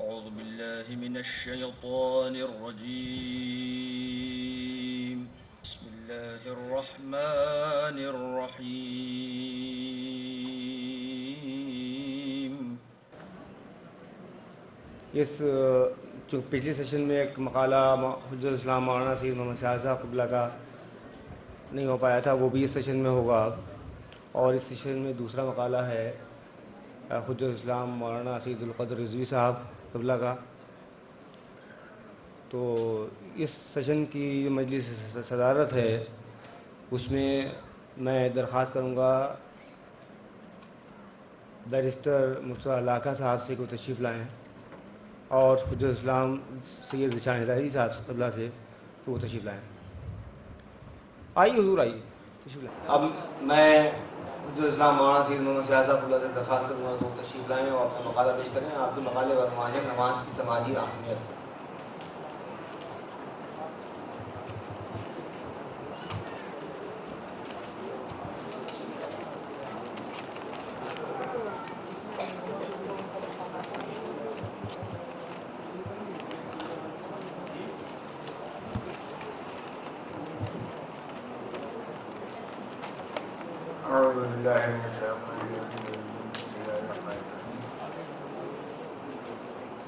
أعوذ بالله من الشيطان الرجيم. بسم الله الرحمن الرحيم. چونکہ پچھلی سیشن میں ایک مقالہ حجت الاسلام مولانا سید محمد شاہ قبلہ کا نہیں ہو پایا تھا، وہ بھی اس سیشن میں ہوگا اب. اور اس سیشن میں دوسرا مقالہ ہے حجت الاسلام مولانا سید القدر رضوی صاحب قبلہ کا. تو اس سیشن کی مجلس صدارت ہے، اس میں میں درخواست کروں گا بیرسٹر مرتضیٰ لاکھا صاحب سے کوئی تشریف لائیں، اور حجت الاسلام سید ذیشان ہدایتی صاحب قبلہ سے تو وہ تشریف لائیں. آئیے حضور، آئیے تشریف لائیں. اب میں حجت الاسلام مولانا سید محمد شاہ صاحب قبلہ سے درخواست کروں گا کہ وہ تشریف لائیں اور اپنا مقالہ پیش کریں. آپ کے مقالے کا عنوان ہے نماز کی سماجی اہمیت.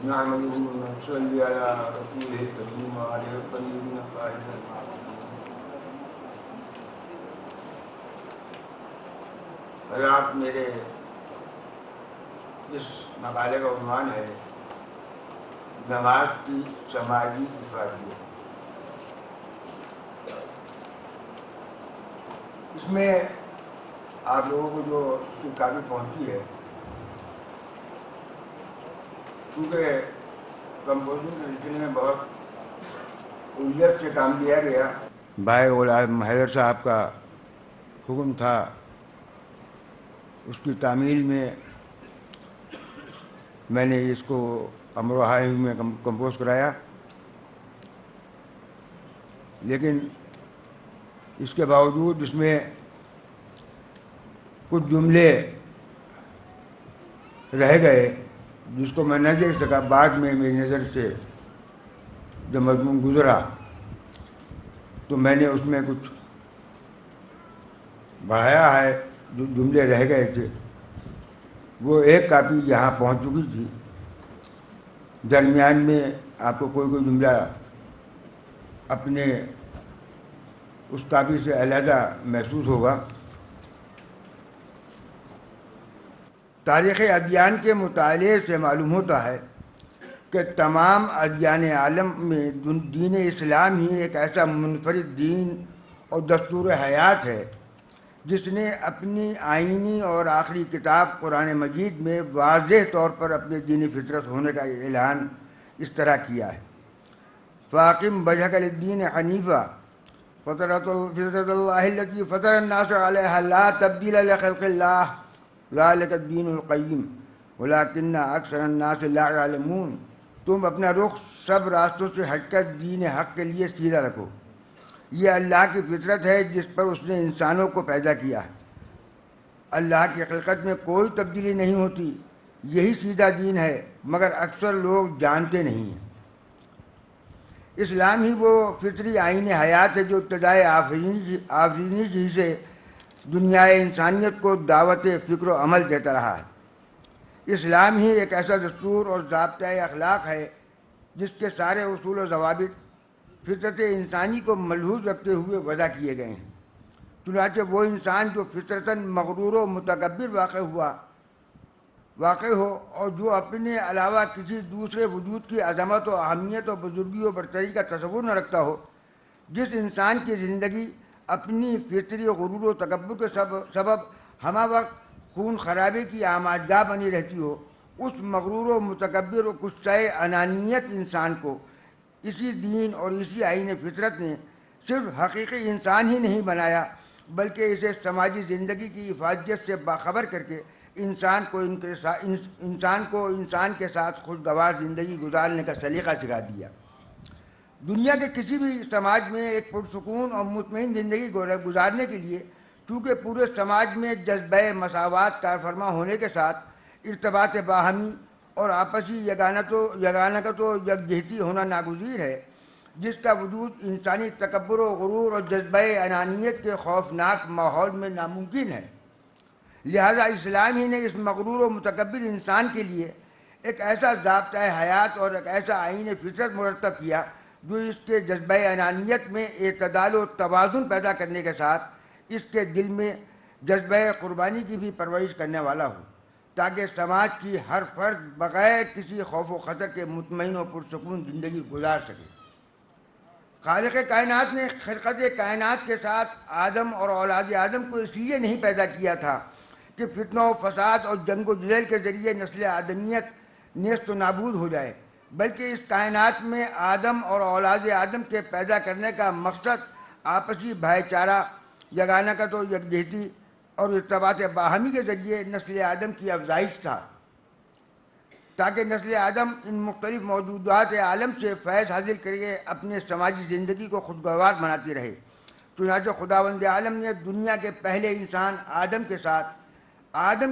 نحمده ونصلي على رسوله الكريم وعلى الطيبين الطاهرين. حضرات، میرے اس مقالے کا عنوان ہے نماز کی سماجی افادیت. اس میں آپ لوگوں کو جو اس کی کافی پہنچی ہے، کیونکہ کمپوزنگ کے سلسلے میں بہت اولویت سے کام لیا گیا. بھائی غلام حیدر صاحب کا حکم تھا، اس کی تعمیل میں میں نے اس کو امروہہ میں کمپوز کرایا. لیکن اس کے باوجود اس میں کچھ جملے رہ گئے جس کو میں نہ دیکھ سکا. بعد میں میری نظر سے جب مضمون گزرا تو میں نے اس میں کچھ بڑھایا ہے. جو جملے رہ گئے تھے وہ ایک کاپی یہاں پہنچ چکی تھی. درمیان میں آپ کو کوئی جملہ اپنے اس کاپی سے علیحدہ محسوس ہوگا. تاریخ ادیان کے مطالعے سے معلوم ہوتا ہے کہ تمام ادیان عالم میں دین اسلام ہی ایک ایسا منفرد دین اور دستور حیات ہے جس نے اپنی آئینی اور آخری کتاب قرآن مجید میں واضح طور پر اپنے دینی فطرت ہونے کا اعلان اس طرح کیا ہے: فاقم وجہک للدین حنیفا فطرت اللہ التی فطر الناس علیہا لا تبدیل لخلق اللہ ذالک الدین القیم ولکن اکثر الناس لا یعلمون. تم اپنا رخ سب راستوں سے ہٹ کر دین حق کے لیے سیدھا رکھو. یہ اللہ کی فطرت ہے جس پر اس نے انسانوں کو پیدا کیا ہے. اللہ کی خلقت میں کوئی تبدیلی نہیں ہوتی. یہی سیدھا دین ہے، مگر اکثر لوگ جانتے نہیں ہیں. اسلام ہی وہ فطری آئین حیات ہے جو ابتدائے آفرینی ہی سے دنیا انسانیت کو دعوت فکر و عمل دیتا رہا ہے. اسلام ہی ایک ایسا دستور اور ضابطۂ اخلاق ہے جس کے سارے اصول و ضوابط فطرت انسانی کو ملحوظ رکھتے ہوئے وضع کیے گئے ہیں. چنانچہ وہ انسان جو فطرتاً مغرور و متکبر واقع ہو اور جو اپنے علاوہ کسی دوسرے وجود کی عظمت و اہمیت و بزرگی و برتری کا تصور نہ رکھتا ہو، جس انسان کی زندگی اپنی فطری غرور و تکبر کے سبب ہمہ وقت خون خرابے کی آمادگاہ بنی رہتی ہو، اس مغرور و متکبر و غصۂ انانیت انسان کو اسی دین اور اسی آئین فطرت نے صرف حقیقی انسان ہی نہیں بنایا، بلکہ اسے سماجی زندگی کی افادیت سے باخبر کر کے انسان کو انسان کے ساتھ خوشگوار زندگی گزارنے کا سلیقہ سکھا دیا. دنیا کے کسی بھی سماج میں ایک پرسکون اور مطمئن زندگی گزارنے کے لیے چونکہ پورے سماج میں جذبہ مساوات کارفرما ہونے کے ساتھ ارتباط باہمی اور آپسی یگانہ تو یکجہتی ہونا ناگزیر ہے، جس کا وجود انسانی تکبر و غرور اور جذبہ انانیت کے خوفناک ماحول میں ناممکن ہے۔ لہذا اسلام ہی نے اس مغرور و متکبر انسان کے لیے ایک ایسا ضابطۂ حیات اور ایک ایسا آئین فطرت مرتب کیا جو اس کے جذبہ انانیت میں اعتدال و توازن پیدا کرنے کے ساتھ اس کے دل میں جذبہ قربانی کی بھی پرورش کرنے والا ہو، تاکہ سماج کی ہر فرد بغیر کسی خوف و خطر کے مطمئن و پرسکون زندگی گزار سکے۔ خالق کائنات نے خلقت کائنات کے ساتھ آدم اور اولاد آدم کو اس لیے نہیں پیدا کیا تھا کہ فتنہ و فساد اور جنگ و جدل کے ذریعے نسل آدمیت نیست و نابود ہو جائے، بلکہ اس کائنات میں آدم اور اولاد آدم کے پیدا کرنے کا مقصد آپسی بھائی چارہ، یگانگت و یکجہتی اور ارتباط باہمی کے ذریعے نسل آدم کی افزائش تھا، تاکہ نسل آدم ان مختلف موجودات عالم سے فیض حاصل کر کے اپنے سماجی زندگی کو خوشگوار بناتی رہے۔ چنانچہ خداوند عالم نے دنیا کے پہلے انسان آدم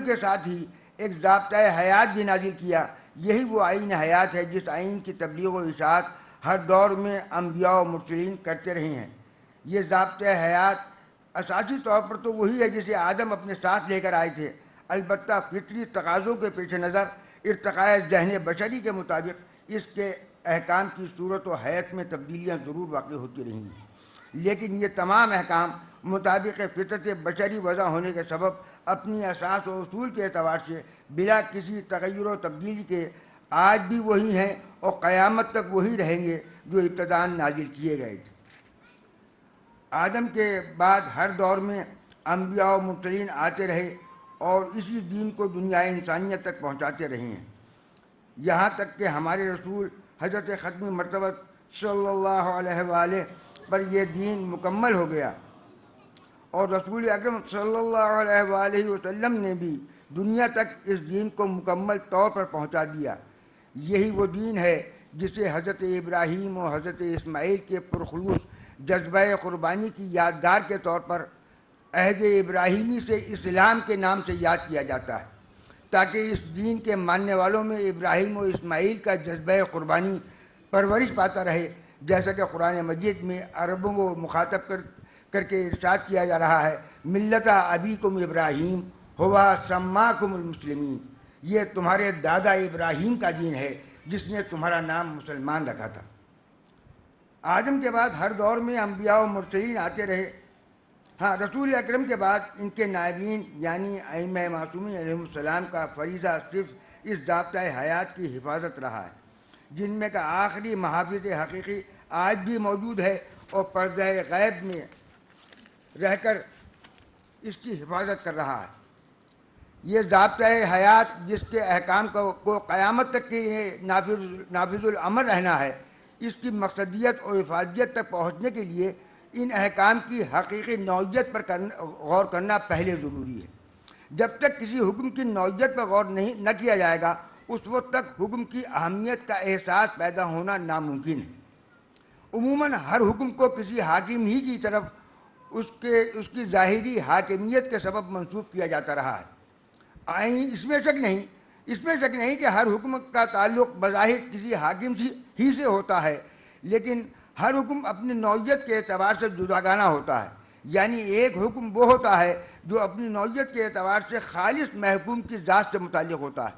کے ساتھ ہی ایک ضابطۂ حیات بھی نازل کیا۔ یہی وہ آئین حیات ہے جس آئین کی تبلیغ و اشاعت ہر دور میں انبیاء و مرسلین کرتے رہے ہیں۔ یہ ضابطۂ حیات اساسی طور پر تو وہی ہے جسے آدم اپنے ساتھ لے کر آئے تھے، البتہ فطری تقاضوں کے پیش نظر ارتقاء ذہن بشری کے مطابق اس کے احکام کی صورت و حیت میں تبدیلیاں ضرور واقع ہوتی رہی ہیں، لیکن یہ تمام احکام مطابق فطرت بشری وضع ہونے کے سبب اپنی اساس و اصول کے اعتبار سے بلا کسی تغیر و تبدیلی کے آج بھی وہی ہیں اور قیامت تک وہی رہیں گے جو ابتداء نازل کیے گئے تھے۔ آدم کے بعد ہر دور میں انبیاء و مرسلین آتے رہے اور اسی دین کو دنیا انسانیت تک پہنچاتے رہے ہیں، یہاں تک کہ ہمارے رسول حضرت ختم مرتبہ صلی اللہ علیہ وآلہ پر یہ دین مکمل ہو گیا، اور رسول اکرم صلی اللہ علیہ وآلہ وسلم نے بھی دنیا تک اس دین کو مکمل طور پر پہنچا دیا۔ یہی وہ دین ہے جسے حضرت ابراہیم اور حضرت اسماعیل کے پرخلوص جذبہ قربانی کی یادگار کے طور پر عہد ابراہیمی سے اسلام کے نام سے یاد کیا جاتا ہے، تاکہ اس دین کے ماننے والوں میں ابراہیم و اسماعیل کا جذبہ قربانی پرورش پاتا رہے، جیسا کہ قرآن مجید میں عربوں کو مخاطب کر کے ارشاد کیا جا رہا ہے، ملت ابیکم ابراہیم ہوا سماکم المسلمین، یہ تمہارے دادا ابراہیم کا دین ہے جس نے تمہارا نام مسلمان رکھا تھا۔ آدم کے بعد ہر دور میں انبیاء و مرسلین آتے رہے، ہاں رسول اکرم کے بعد ان کے نائبین یعنی ائمہ معصومین علیہ السلام کا فریضہ صرف اس ضابطۂ حیات کی حفاظت رہا ہے، جن میں کا آخری محافظ حقیقی آج بھی موجود ہے اور پردہ غیب میں رہ کر اس کی حفاظت کر رہا ہے۔ یہ ضابطۂ حیات جس کے احکام کو قیامت تک کے نافذ العمل رہنا ہے، اس کی مقصدیت اور افادیت تک پہنچنے کے لیے ان احکام کی حقیقی نوعیت پر غور کرنا پہلے ضروری ہے۔ جب تک کسی حکم کی نوعیت پر غور نہ کیا جائے گا، اس وقت تک حکم کی اہمیت کا احساس پیدا ہونا ناممکن ہے۔ عموماً ہر حکم کو کسی حاکم ہی کی طرف اس کی ظاہری حاکمیت کے سبب منسوب کیا جاتا رہا ہے۔ اس میں شک نہیں کہ ہر حکم کا تعلق بظاہر کسی حاکم ہی سے ہوتا ہے، لیکن ہر حکم اپنی نوعیت کے اعتبار سے جداگانہ ہوتا ہے، یعنی ایک حکم وہ ہوتا ہے جو اپنی نوعیت کے اعتبار سے خالص محکوم کی ذات سے متعلق ہوتا ہے،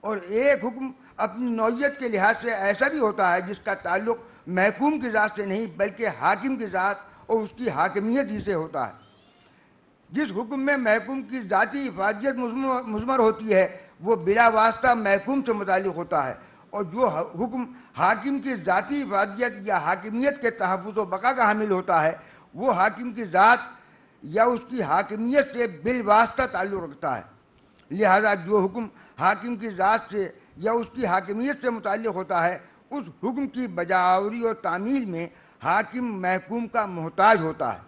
اور ایک حکم اپنی نوعیت کے لحاظ سے ایسا بھی ہوتا ہے جس کا تعلق محکوم کی ذات سے نہیں بلکہ حاکم کی ذات اور اس کی حاکمیت ہی سے ہوتا ہے۔ جس حکم میں محکوم کی ذاتی افادیت مضمر ہوتی ہے وہ بلا واسطہ محکوم سے متعلق ہوتا ہے، اور جو حکم حاکم کی ذاتی افادیت یا حاکمیت کے تحفظ و بقا کا حامل ہوتا ہے وہ حاکم کی ذات یا اس کی حاکمیت سے بالواسطہ تعلق رکھتا ہے۔ لہذا جو حکم حاکم کی ذات سے یا اس کی حاکمیت سے متعلق ہوتا ہے اس حکم کی بجاوری اور تعمیل میں حاکم محکوم کا محتاج ہوتا ہے،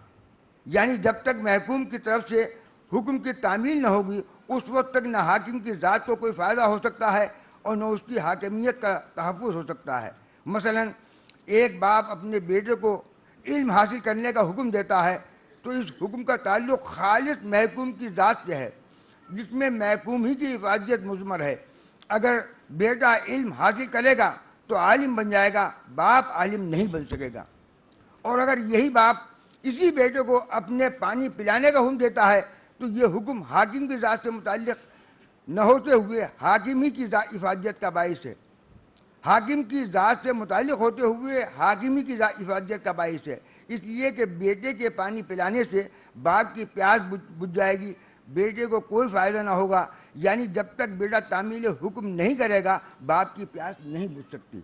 یعنی جب تک محکوم کی طرف سے حکم کی تعمیل نہ ہوگی اس وقت تک نہ حاکم کی ذات کو کوئی فائدہ ہو سکتا ہے اور نہ اس کی حاکمیت کا تحفظ ہو سکتا ہے۔ مثلا ایک باپ اپنے بیٹے کو علم حاصل کرنے کا حکم دیتا ہے تو اس حکم کا تعلق خالص محکوم کی ذات سے ہے جس میں محکوم ہی کی افادیت مضمر ہے، اگر بیٹا علم حاصل کرے گا تو عالم بن جائے گا، باپ عالم نہیں بن سکے گا۔ اور اگر یہی باپ اسی بیٹے کو اپنے پانی پلانے کا حکم دیتا ہے تو یہ حکم حاکم کی ذات سے متعلق نہ ہوتے ہوئے حاکم ہی کی افادیت کا باعث ہے، حاکم کی ذات سے متعلق ہوتے ہوئے حاکم ہی کی افادیت کا باعث ہے۔ اس لیے کہ بیٹے کے پانی پلانے سے باپ کی پیاس بجھ جائے گی، بیٹے کو کوئی فائدہ نہ ہوگا، یعنی جب تک بیٹا تعمیل حکم نہیں کرے گا باپ کی پیاس نہیں بجھ سکتی۔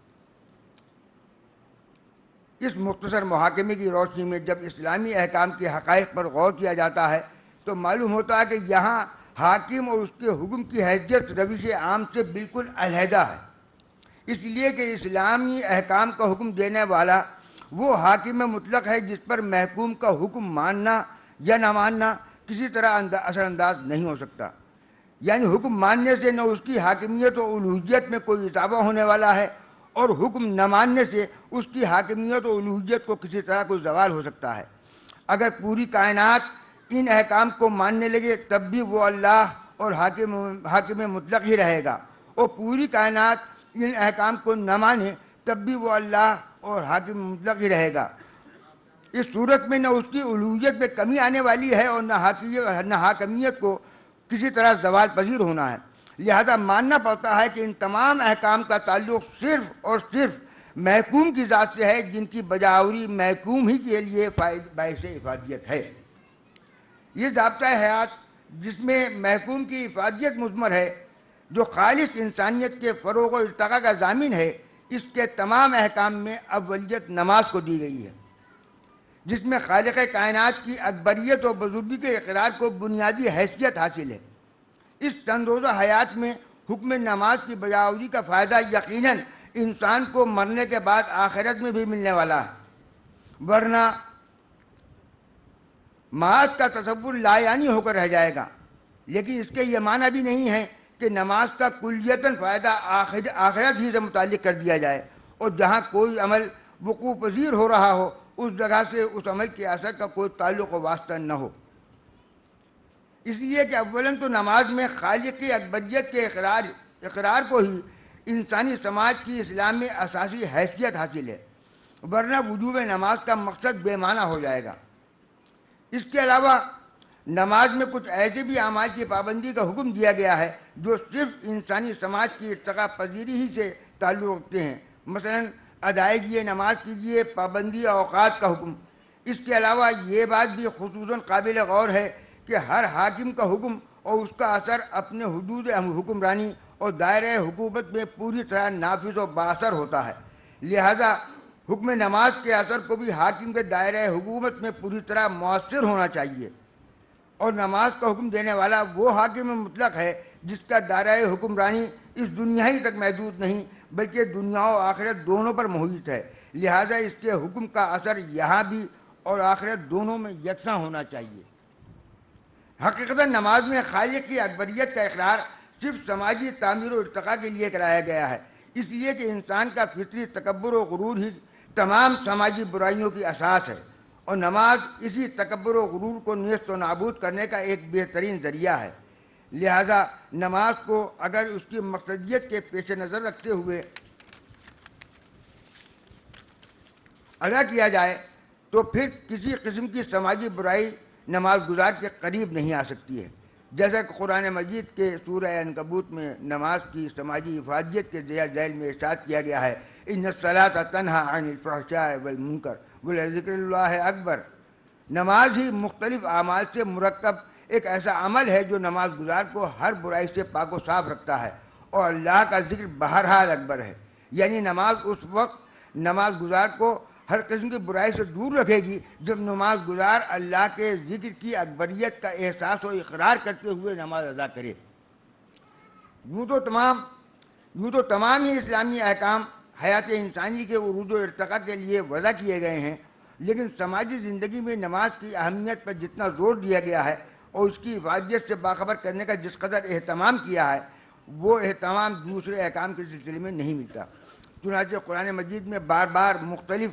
اس مختصر محاکمے کی روشنی میں جب اسلامی احکام کے حقائق پر غور کیا جاتا ہے تو معلوم ہوتا ہے کہ یہاں حاکم اور اس کے حکم کی حیثیت روش عام سے بالکل علیحدہ ہے، اس لیے کہ اسلامی احکام کا حکم دینے والا وہ حاکم مطلق ہے جس پر محکوم کا حکم ماننا یا نہ ماننا کسی طرح اثر انداز نہیں ہو سکتا، یعنی حکم ماننے سے نہ اس کی حاکمیت و الوہیت میں کوئی اضافہ ہونے والا ہے اور حکم نہ ماننے سے اس کی حاکمیت و الوہیت کو کسی طرح کوئی زوال ہو سکتا ہے۔ اگر پوری کائنات ان احکام کو ماننے لگے تب بھی وہ اللہ اور حاکم مطلق ہی رہے گا، اور پوری کائنات ان احکام کو نہ مانے تب بھی وہ اللہ اور حاکم مطلق ہی رہے گا۔ اس صورت میں نہ اس کی الوہیت میں کمی آنے والی ہے اور نہ حاکمیت کو کسی طرح زوال پذیر ہونا ہے، لہذا ماننا پڑتا ہے کہ ان تمام احکام کا تعلق صرف اور صرف محکوم کی ذات سے ہے، جن کی بجاوری محکوم ہی کے لیے باعث افادیت ہے۔ یہ ضابطۂ حیات جس میں محکوم کی افادیت مضمر ہے، جو خالص انسانیت کے فروغ و ارتقاء کا ضامن ہے، اس کے تمام احکام میں اولیت نماز کو دی گئی ہے، جس میں خالق کائنات کی اکبریت و بزرگی کے اقرار کو بنیادی حیثیت حاصل ہے۔ اس چند روزہ حیات میں حکم نماز کی بجاوری کا فائدہ یقیناً انسان کو مرنے کے بعد آخرت میں بھی ملنے والا ہے، ورنہ معاد کا تصور لایعنی ہو کر رہ جائے گا۔ لیکن اس کے یہ معنی بھی نہیں ہے کہ نماز کا کلیتاً فائدہ آخرت ہی سے متعلق کر دیا جائے، اور جہاں کوئی عمل وقوع پذیر ہو رہا ہو اس جگہ سے اس عمل کے اثر کا کوئی تعلق و واسطہ نہ ہو۔ اس لیے کہ اولاً تو نماز میں خالق کی اکبریت کے اقرار کو ہی انسانی سماج کی اسلام میں اساسی حیثیت حاصل ہے، ورنہ وجوب نماز کا مقصد بے معنی ہو جائے گا۔ اس کے علاوہ نماز میں کچھ ایسے بھی اعمال کی پابندی کا حکم دیا گیا ہے جو صرف انسانی سماج کی ارتقاء پذیری ہی سے تعلق رکھتے ہیں، مثلا ادائیگی نماز کیجیے، پابندی اوقات کا حکم۔ اس کے علاوہ یہ بات بھی خصوصاً قابل غور ہے کہ ہر حاکم کا حکم اور اس کا اثر اپنے حدود حکمرانی اور دائرۂ حکومت میں پوری طرح نافذ و باثر ہوتا ہے، لہذا حکم نماز کے اثر کو بھی حاکم کے دائرۂ حکومت میں پوری طرح مؤثر ہونا چاہیے، اور نماز کا حکم دینے والا وہ حاکم مطلق ہے جس کا دائرۂ حکمرانی اس دنیا ہی تک محدود نہیں بلکہ دنیا و آخرت دونوں پر محیط ہے، لہذا اس کے حکم کا اثر یہاں بھی اور آخرت دونوں میں یکساں ہونا چاہیے۔ حقیقتاً نماز میں خالق کی اکبریت کا اقرار صرف سماجی تعمیر و ارتقاء کے لیے کرایا گیا ہے، اس لیے کہ انسان کا فطری تکبر و غرور ہی تمام سماجی برائیوں کی اساس ہے، اور نماز اسی تکبر و غرور کو نیست و نابود کرنے کا ایک بہترین ذریعہ ہے۔ لہذا نماز کو اگر اس کی مقصدیت کے پیش نظر رکھتے ہوئے ادا کیا جائے تو پھر کسی قسم کی سماجی برائی نماز گزار کے قریب نہیں آ سکتی ہے، جیسا کہ قرآن مجید کے سورہ عنکبوت میں نماز کی سماجی افادیت کے ذیل میں ارشاد کیا گیا ہے، ان الصلاۃ تنہی عن الفحشاء والمنکر ولذکر اللہ اکبر۔ نماز ہی مختلف اعمال سے مرکب ایک ایسا عمل ہے جو نماز گزار کو ہر برائی سے پاک و صاف رکھتا ہے، اور اللہ کا ذکر بہرحال اکبر ہے، یعنی نماز اس وقت نماز گزار کو ہر قسم کی برائی سے دور رکھے گی جب نماز گزار اللہ کے ذکر کی اکبریت کا احساس و اقرار کرتے ہوئے نماز ادا کرے۔ یوں تو تمام ہی اسلامی احکام حیات انسانی کے عروج و ارتقاء کے لیے وضع کیے گئے ہیں، لیکن سماجی زندگی میں نماز کی اہمیت پر جتنا زور دیا گیا ہے اور اس کی افادیت سے باخبر کرنے کا جس قدر اہتمام کیا ہے وہ اہتمام دوسرے احکام کے سلسلے میں نہیں ملتا۔ چنانچہ قرآن مجید میں بار بار مختلف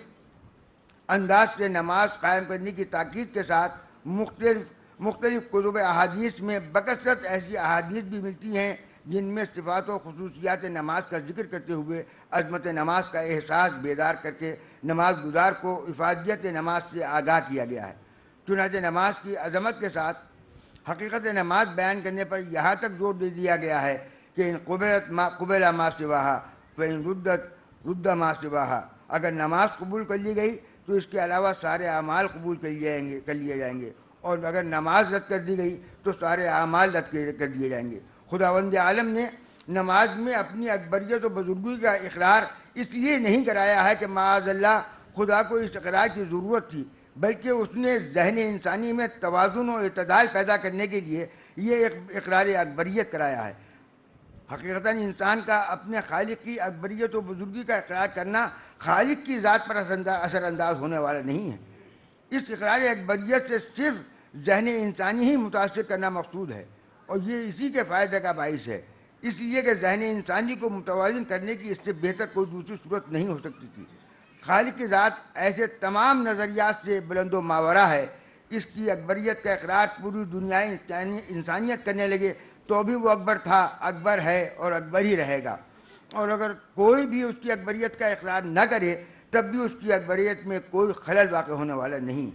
انداز سے نماز قائم کرنے کی تاکید کے ساتھ مختلف کتب احادیث میں بکثرت ایسی احادیث بھی ملتی ہیں جن میں صفات و خصوصیات نماز کا ذکر کرتے ہوئے عظمت نماز کا احساس بیدار کر کے نماز گزار کو افادیت نماز سے آگاہ کیا گیا ہے۔ چنانچہ نماز کی عظمت کے ساتھ حقیقت نماز بیان کرنے پر یہاں تک زور دے دیا گیا ہے کہ ان قبل ما سواہا فإن رد ما سواہا، اگر نماز قبول کر لی گئی تو اس کے علاوہ سارے اعمال قبول کر لیے جائیں گے، اور اگر نماز رد کر دی گئی تو سارے اعمال رد کر دیے جائیں گے۔ خداوند عالم نے نماز میں اپنی اکبریت و بزرگی کا اقرار اس لیے نہیں کرایا ہے کہ معاذ اللہ خدا کو اس اقرار کی ضرورت تھی، بلکہ اس نے ذہن انسانی میں توازن و اعتدال پیدا کرنے کے لیے یہ اقرار اکبریت کرایا ہے۔ حقیقتاً انسان کا اپنے خالق کی اکبریت و بزرگی کا اقرار کرنا خالق کی ذات پر اثر انداز ہونے والا نہیں ہے۔ اس اقرار اکبریت سے صرف ذہن انسانی ہی متاثر کرنا مقصود ہے، اور یہ اسی کے فائدے کا باعث ہے، اس لیے کہ ذہن انسانی کو متوازن کرنے کی اس سے بہتر کوئی دوسری صورت نہیں ہو سکتی تھی۔ خالق کی ذات ایسے تمام نظریات سے بلند و ماورا ہے، اس کی اکبریت کا اقرار پوری دنیا انسانیت کرنے لگے تو بھی وہ اکبر تھا، اکبر ہے اور اکبر ہی رہے گا، اور اگر کوئی بھی اس کی اکبریت کا اقرار نہ کرے تب بھی اس کی اکبریت میں کوئی خلل واقع ہونے والا نہیں۔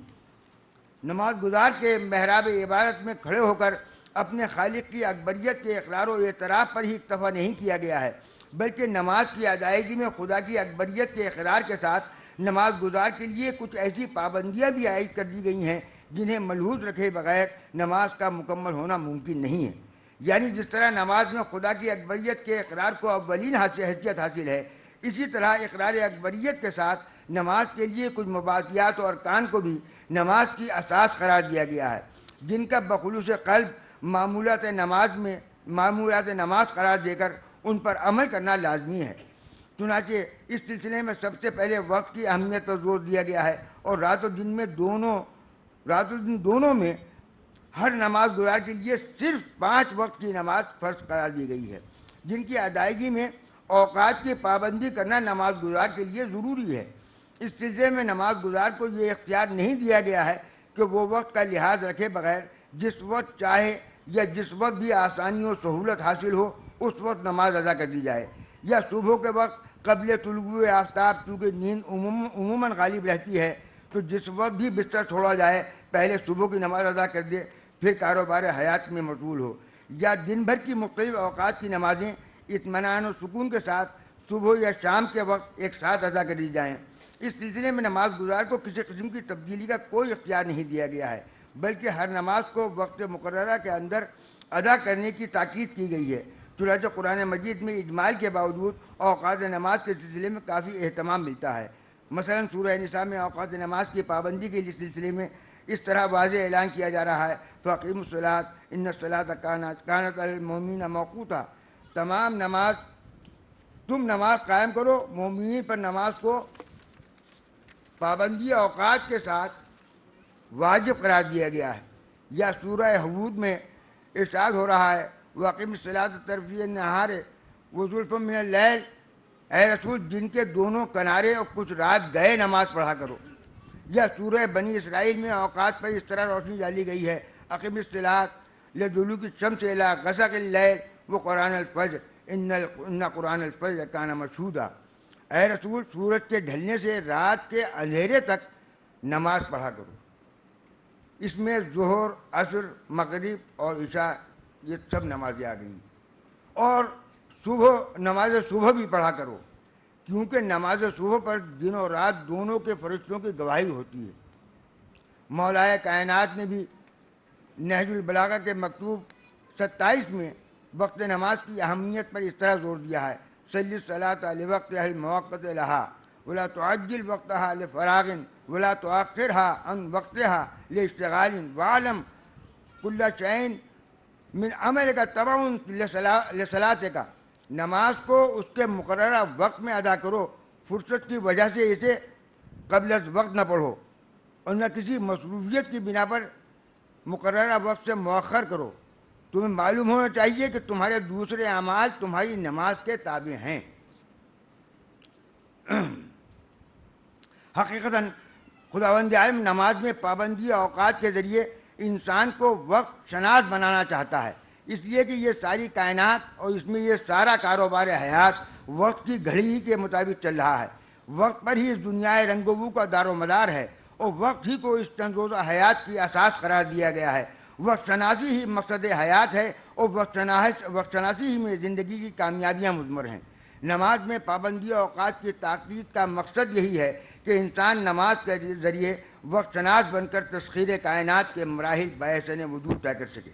نماز گزار کے محراب عبادت میں کھڑے ہو کر اپنے خالق کی اکبریت کے اقرار و اعتراف پر ہی اکتفا نہیں کیا گیا ہے، بلکہ نماز کی ادائیگی میں خدا کی اکبریت کے اقرار کے ساتھ نماز گزار کے لیے کچھ ایسی پابندیاں بھی عائد کر دی گئی ہیں جنہیں ملحوظ رکھے بغیر نماز کا مکمل ہونا ممکن نہیں ہے۔ یعنی جس طرح نماز میں خدا کی اکبریت کے اقرار کو اولین حیثیت حاصل ہے، اسی طرح اقرار اکبریت کے ساتھ نماز کے لیے کچھ مبادیات اور ارکان کو بھی نماز کی اساس قرار دیا گیا ہے، جن کا بخلوص قلب معمولات نماز قرار دے کر ان پر عمل کرنا لازمی ہے۔ چنانچہ اس سلسلے میں سب سے پہلے وقت کی اہمیت پر زور دیا گیا ہے، اور رات و دن دونوں میں ہر نماز گزار کے لیے صرف 5 وقت کی نماز فرض قرار دی گئی ہے، جن کی ادائیگی میں اوقات کی پابندی کرنا نماز گزار کے لیے ضروری ہے۔ اس سلسلے میں نماز گزار کو یہ اختیار نہیں دیا گیا ہے کہ وہ وقت کا لحاظ رکھے بغیر جس وقت چاہے یا جس وقت بھی آسانی و سہولت حاصل ہو اس وقت نماز ادا کر دی جائے، یا صبح کے وقت قبل طلوع آفتاب، چونکہ نیند عموماً غالب رہتی ہے تو جس وقت بھی بستر چھوڑا جائے پہلے صبح کی نماز ادا کر دے، پھر کاروبار حیات میں مشغول ہو، یا دن بھر کی مختلف اوقات کی نمازیں اطمینان و سکون کے ساتھ صبح یا شام کے وقت ایک ساتھ ادا کر دی جائیں۔ اس سلسلے میں نماز گزار کو کسی قسم کی تبدیلی کا کوئی اختیار نہیں دیا گیا ہے، بلکہ ہر نماز کو وقت مقررہ کے اندر ادا کرنے کی تاکید کی گئی ہے۔ چنانچہ قرآن مجید میں اجمال کے باوجود اوقات نماز کے سلسلے میں کافی اہتمام ملتا ہے۔ مثلا سورہ نساء میں اوقات نماز کی پابندی کے سلسلے میں اس طرح واضح اعلان کیا جا رہا ہے، فَأَقِیمُوا الصَّلَاةَ إِنَّ الصَّلَاةَ كَانَتْ عَلَى الْمُؤْمِنِينَ مَوْقُوتًا، تم نماز قائم کرو، مومنین پر نماز کو پابندی اوقات کے ساتھ واجب قرار دیا گیا ہے۔ یا سورہ حود میں ارشاد ہو رہا ہے، وَأَقِیمُوا الصَّلَاةَ طَرَفَیِ النَّہَارِ وَزُلَفًا مِنَ اللَّیلِ، اے رسول دن کے دونوں کنارے اور کچھ رات گئے نماز پڑھا کرو۔ یا سورہ بنی اسرائیل میں اوقات پر اس طرح روشنی ڈالی گئی ہے، اقم الصلاۃ لدلوک الشمس الی غسق اللیل وقرآن الفجر ان قرآن الفجر کان مشہودا، اے رسول سورج کے ڈھلنے سے رات کے اندھیرے تک نماز پڑھا کرو۔ اس میں ظہر، عصر، مغرب اور عشاء یہ سب نمازیں آ گئیں، اور نماز صبح بھی پڑھا کرو، کیونکہ نماز صبح پر دن اور رات دونوں کے فرشتوں کی گواہی ہوتی ہے۔ مولا کائنات نے بھی نہج البلاغہ کے مکتوب 27 میں وقت نماز کی اہمیت پر اس طرح زور دیا ہے، صلی الصلاۃ لوقتها الموقت لها ولا تعجل وقتها لفراغ ولا تؤخرها عن وقتها لاشتغال واعلم كل شيء من عملك تبع لصلاتك، نماز کو اس کے مقررہ وقت میں ادا کرو، فرصت کی وجہ سے اسے قبل از وقت نہ پڑھو اور نہ کسی مصروفیت کی بنا پر مقررہ وقت سے مؤخر کرو۔ تمہیں معلوم ہونا چاہیے کہ تمہارے دوسرے اعمال تمہاری نماز کے تابع ہیں۔ حقیقتاً خداوند عالم نماز میں پابندی اوقات کے ذریعے انسان کو وقت شناس بنانا چاہتا ہے، اس لیے کہ یہ ساری کائنات اور اس میں یہ سارا کاروبار حیات وقت کی گھڑی ہی کے مطابق چل رہا ہے. وقت پر ہی اس دنیا رنگ و بو کا دار و مدار ہے اور وقت ہی کو اس تنروزہ حیات کی اساس قرار دیا گیا ہے. وقت شناسی ہی مقصد حیات ہے اور وقت شناسی ہی میں زندگی کی کامیابیاں مضمر ہیں. نماز میں پابندی اوقات کی تاکید کا مقصد یہی ہے کہ انسان نماز کے ذریعے وقت شناس بن کر تسخیر کائنات کے مراحل بحسن وجود طے کر سکے.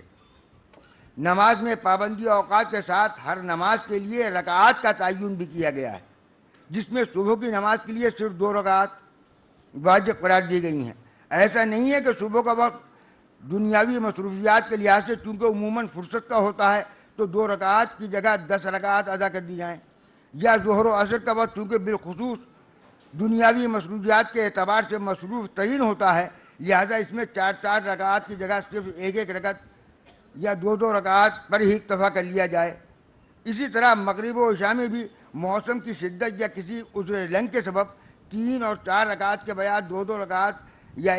نماز میں پابندی اوقات کے ساتھ ہر نماز کے لیے رکعات کا تعین بھی کیا گیا ہے، جس میں صبح کی نماز کے لیے صرف 2 رکعات واجب قرار دی گئی ہیں. ایسا نہیں ہے کہ صبح کا وقت دنیاوی مصروفیات کے لحاظ سے چونکہ عموماً فرصت کا ہوتا ہے تو 2 رکعات کی جگہ 10 رکعات ادا کر دی جائیں، یا ظہر و عصر کا وقت چونکہ بالخصوص دنیاوی مصروفیات کے اعتبار سے مصروف ترین ہوتا ہے لہذا اس میں 4 رکعات کی جگہ صرف 1 رکعت یا 2 رکعات پر ہی اکتفا کر لیا جائے. اسی طرح مغرب و عشاء میں بھی موسم کی شدت یا کسی عذر لنگ کے سبب 3 اور 4 رکعات کے بجائے 2 رکعات یا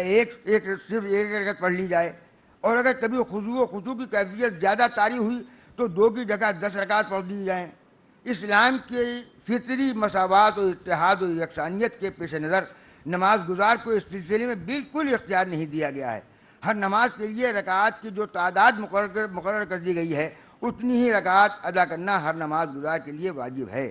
صرف 1 رکعت پڑھ لی جائے. اور اگر کبھی خضوع و خضوع کی کیفیت زیادہ طاری ہوئی تو 2 کی جگہ 10 رکعات پڑھ دی جائیں. اسلام کی فطری مساوات و اتحاد و یکسانیت کے پیش نظر نماز گزار کو اس سلسلے میں بالکل اختیار نہیں دیا گیا ہے. ہر نماز کے لیے رکعات کی جو تعداد مقرر کر دی گئی ہے اتنی ہی رکعات ادا کرنا ہر نماز گزار کے لیے واجب ہے.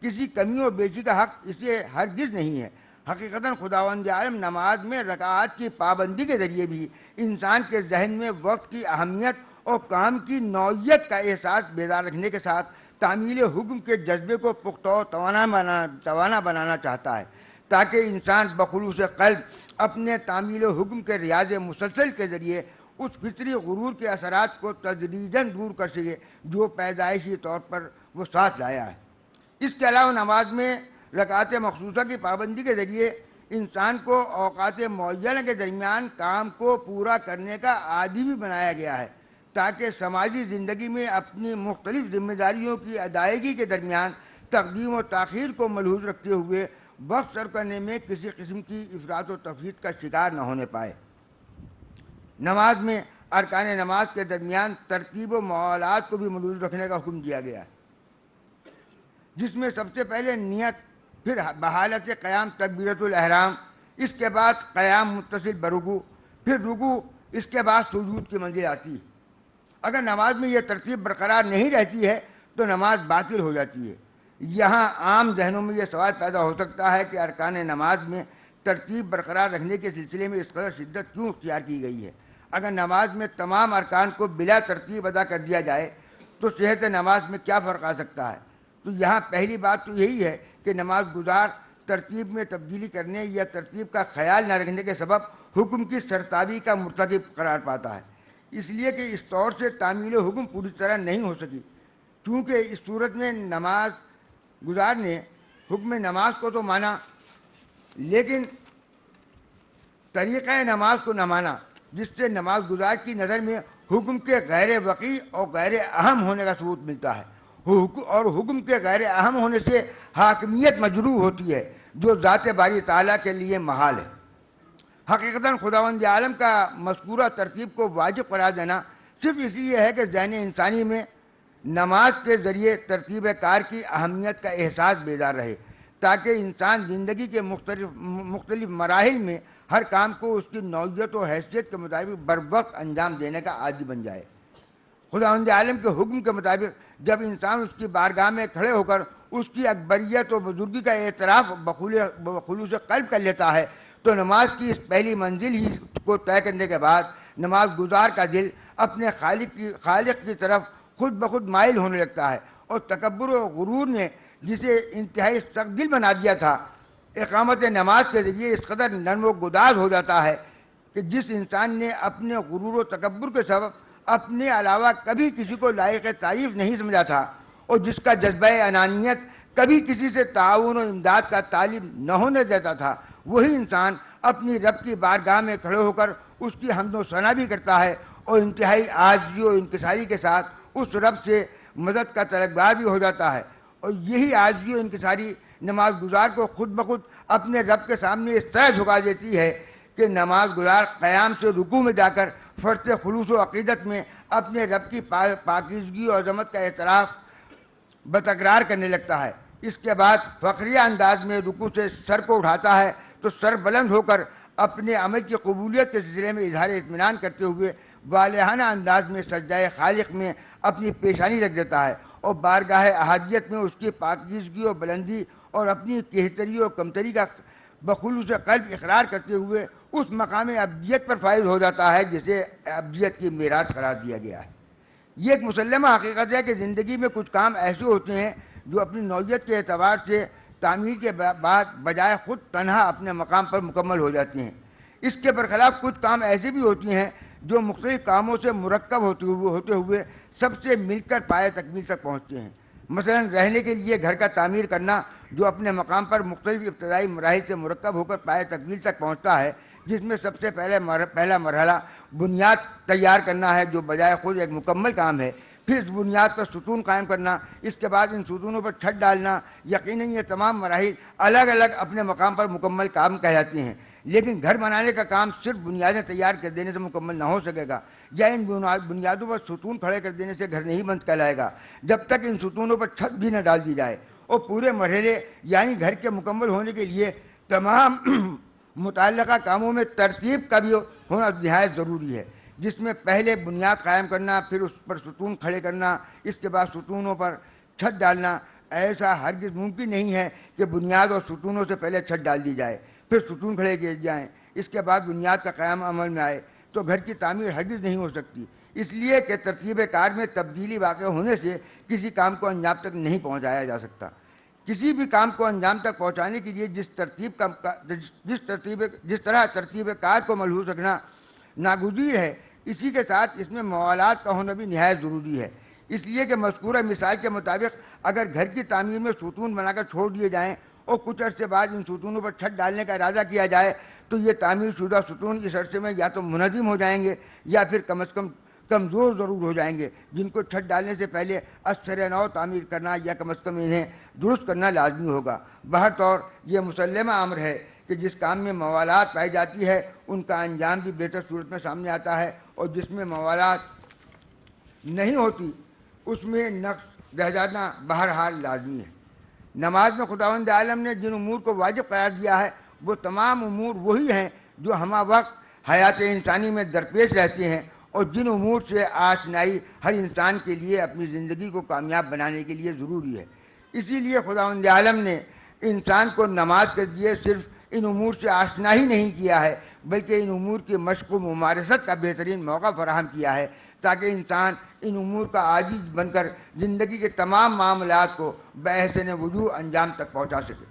کسی کمی و بیشی کا حق اسے ہرگز نہیں ہے. حقیقتاً خداوند عالم نماز میں رکعات کی پابندی کے ذریعے بھی انسان کے ذہن میں وقت کی اہمیت اور کام کی نوعیت کا احساس بیدار رکھنے کے ساتھ تعمیل حکم کے جذبے کو پختہ و توانا بنانا چاہتا ہے تاکہ انسان بخلوص قلب اپنے تعمیل حکم کے ریاض مسلسل کے ذریعے اس فطری غرور کے اثرات کو تدریجاً دور کر سکے جو پیدائشی طور پر وہ ساتھ لایا ہے. اس کے علاوہ نماز میں رکعات مخصوصہ کی پابندی کے ذریعے انسان کو اوقات معینہ کے درمیان کام کو پورا کرنے کا عادی بھی بنایا گیا ہے تاکہ سماجی زندگی میں اپنی مختلف ذمہ داریوں کی ادائیگی کے درمیان تقدیم و تاخیر کو ملحوظ رکھتے ہوئے وقت صرف کرنے میں کسی قسم کی افراط و تفریط کا شکار نہ ہونے پائے. نماز میں ارکان نماز کے درمیان ترتیب و موالات کو بھی ملحوظ رکھنے کا حکم دیا گیا ہے، جس میں سب سے پہلے نیت، پھر بحالت قیام تکبیرۃ الاحرام، اس کے بعد قیام متصل برکوع، پھر رکوع، اس کے بعد سجود کی منزل آتی ہے. اگر نماز میں یہ ترتیب برقرار نہیں رہتی ہے تو نماز باطل ہو جاتی ہے. یہاں عام ذہنوں میں یہ سوال پیدا ہو سکتا ہے کہ ارکان نماز میں ترتیب برقرار رکھنے کے سلسلے میں اس قدر شدت کیوں اختیار کی گئی ہے؟ اگر نماز میں تمام ارکان کو بلا ترتیب ادا کر دیا جائے تو صحت نماز میں کیا فرق آ سکتا ہے؟ تو یہاں پہلی بات تو یہی ہے کہ نماز گزار ترتیب میں تبدیلی کرنے یا ترتیب کا خیال نہ رکھنے کے سبب حکم کی سرتابی کا مرتکب قرار پاتا ہے، اس لیے کہ اس طور سے تعمیل حکم پوری طرح نہیں ہو سکی. کیونکہ اس صورت میں نماز گزار نے حکم نماز کو تو مانا لیکن طریقہ نماز کو نہ مانا، جس سے نماز گزار کی نظر میں حکم کے غیر وقیع اور غیر اہم ہونے کا ثبوت ملتا ہے، اور حکم کے غیر اہم ہونے سے حاکمیت مجروح ہوتی ہے جو ذات باری تعالیٰ کے لیے محال ہے. حقیقتاً خداوند عالم کا مذکورہ ترتیب کو واجب قرار دینا صرف اس لیے ہے کہ ذہن انسانی میں نماز کے ذریعے ترتیب کار کی اہمیت کا احساس بیدار رہے تاکہ انسان زندگی کے مختلف مراحل میں ہر کام کو اس کی نوعیت و حیثیت کے مطابق بروقت انجام دینے کا عادی بن جائے. خداوند عالم کے حکم کے مطابق جب انسان اس کی بارگاہ میں کھڑے ہو کر اس کی اکبریت و بزرگی کا اعتراف بخلوص قلب کر لیتا ہے تو نماز کی اس پہلی منزل ہی کو طے کرنے کے بعد نماز گزار کا دل اپنے خالق کی طرف خود بخود مائل ہونے لگتا ہے، اور تکبر و غرور نے جسے انتہائی سخت دل بنا دیا تھا اقامت نماز کے ذریعے اس قدر نرم و گداز ہو جاتا ہے کہ جس انسان نے اپنے غرور و تکبر کے سبب اپنے علاوہ کبھی کسی کو لائق تعریف نہیں سمجھا تھا اور جس کا جذبہ انانیت کبھی کسی سے تعاون و امداد کا طالب نہ ہونے دیتا تھا، وہی انسان اپنی رب کی بارگاہ میں کھڑے ہو کر اس کی حمد و ثنا بھی کرتا ہے اور انتہائی عاجزی و انکساری کے ساتھ اس رب سے مدد کا طلبگار بھی ہو جاتا ہے. اور یہی عاجزی و انکساری نماز گزار کو خود بخود اپنے رب کے سامنے اس طرح جھکا دیتی ہے کہ نماز گزار قیام سے رکوع میں جا کر فرط خلوص و عقیدت میں اپنے رب کی پاکیزگی اور عظمت کا اعتراف بتکرار کرنے لگتا ہے۔ اس کے بعد فخریہ انداز میں رکوع سے سر کو اٹھاتا ہے تو سر بلند ہو کر اپنے عمل کی قبولیت کے سلسلے میں اظہار اطمینان کرتے ہوئے والہانہ انداز میں سجدہ خالق میں اپنی پیشانی رکھ دیتا ہے اور بارگاہ احادیت میں اس کی پاکیزگی اور بلندی اور اپنی کہتری اور کمتری کا بخلوص قلب اقرار کرتے ہوئے اس مقام ابدیت پر فائز ہو جاتا ہے جسے ابدیت کی میراث قرار دیا گیا ہے۔ یہ ایک مسلمہ حقیقت ہے کہ زندگی میں کچھ کام ایسے ہوتے ہیں جو اپنی نوعیت کے اعتبار سے تعمیر کے بعد بجائے خود تنہا اپنے مقام پر مکمل ہو جاتے ہیں۔ اس کے برخلاف کچھ کام ایسے بھی ہوتی ہیں جو مختلف کاموں سے مرکب ہوتے ہوئے سب سے مل کر پائے تکمیل تک پہنچتے ہیں۔ مثلا رہنے کے لیے گھر کا تعمیر کرنا جو اپنے مقام پر مختلف ابتدائی مراحل سے مرکب ہو کر پائے تکمیل تک پہنچتا ہے، جس میں سب سے پہلا مرحلہ بنیاد تیار کرنا ہے جو بجائے خود ایک مکمل کام ہے، پھر اس بنیاد پر ستون قائم کرنا، اس کے بعد ان ستونوں پر چھت ڈالنا۔ یقیناً یہ تمام مراحل الگ الگ اپنے مقام پر مکمل کام کہلاتے ہیں، لیکن گھر بنانے کا کام صرف بنیادیں تیار کر دینے سے مکمل نہ ہو سکے گا، یا ان بنیادوں پر ستون کھڑے کر دینے سے گھر نہیں بند کہلائے گا جب تک ان ستونوں پر چھت بھی نہ ڈال دی جائے۔ اور پورے مرحلے یعنی گھر کے مکمل ہونے کے لیے تمام متعلقہ کاموں میں ترتیب کا بھی ہونا نہایت ضروری ہے، جس میں پہلے بنیاد قائم کرنا، پھر اس پر ستون کھڑے کرنا، اس کے بعد ستونوں پر چھت ڈالنا۔ ایسا ہرگز ممکن نہیں ہے کہ بنیاد اور ستونوں سے پہلے چھت ڈال دی جائے، پھر ستون کھڑے کیے جائیں، اس کے بعد بنیاد کا قیام عمل میں آئے، تو گھر کی تعمیر ہرگز نہیں ہو سکتی، اس لیے کہ ترتیب کار میں تبدیلی واقع ہونے سے کسی کام کو انجام تک نہیں پہنچایا جا سکتا۔ کسی بھی کام کو انجام تک پہنچانے کے لیے جس طرح ترتیب کار کو ملحوظ رکھنا ناگزیر ہے، اسی کے ساتھ اس میں موالات کا ہونا بھی نہایت ضروری ہے۔ اس لیے کہ مذکورہ مثال کے مطابق اگر گھر کی تعمیر میں ستون بنا کر چھوڑ دیے جائیں اور کچھ عرصے بعد ان ستونوں پر چھت ڈالنے کا ارادہ کیا جائے تو یہ تعمیر شدہ ستون اس عرصے میں یا تو منہدم ہو جائیں گے یا پھر کم از کم کمزور ضرور ہو جائیں گے، جن کو چھت ڈالنے سے پہلے ازسر نو تعمیر کرنا یا کم از کم انہیں درست کرنا لازمی ہوگا۔ بہرطور یہ مسلمہ امر ہے کہ جس کام میں موالات پائی جاتی ہے ان کا انجام بھی بہتر صورت میں سامنے آتا ہے، اور جس میں موالات نہیں ہوتی اس میں نقص رہ جانا بہرحال لازمی ہے۔ نماز میں خداوند عالم نے جن امور کو واجب قرار دیا ہے وہ تمام امور وہی ہیں جو ہمہ وقت حیات انسانی میں درپیش رہتے ہیں، اور جن امور سے آشنائی ہر انسان کے لیے اپنی زندگی کو کامیاب بنانے کے لیے ضروری ہے۔ اسی لیے خداوند عالم نے انسان کو نماز کے لیے صرف ان امور سے آشنا ہی نہیں کیا ہے بلکہ ان امور کی مشق و ممارست کا بہترین موقع فراہم کیا ہے تاکہ انسان ان امور کا عاجز بن کر زندگی کے تمام معاملات کو بحسن وجوہ انجام تک پہنچا سکے۔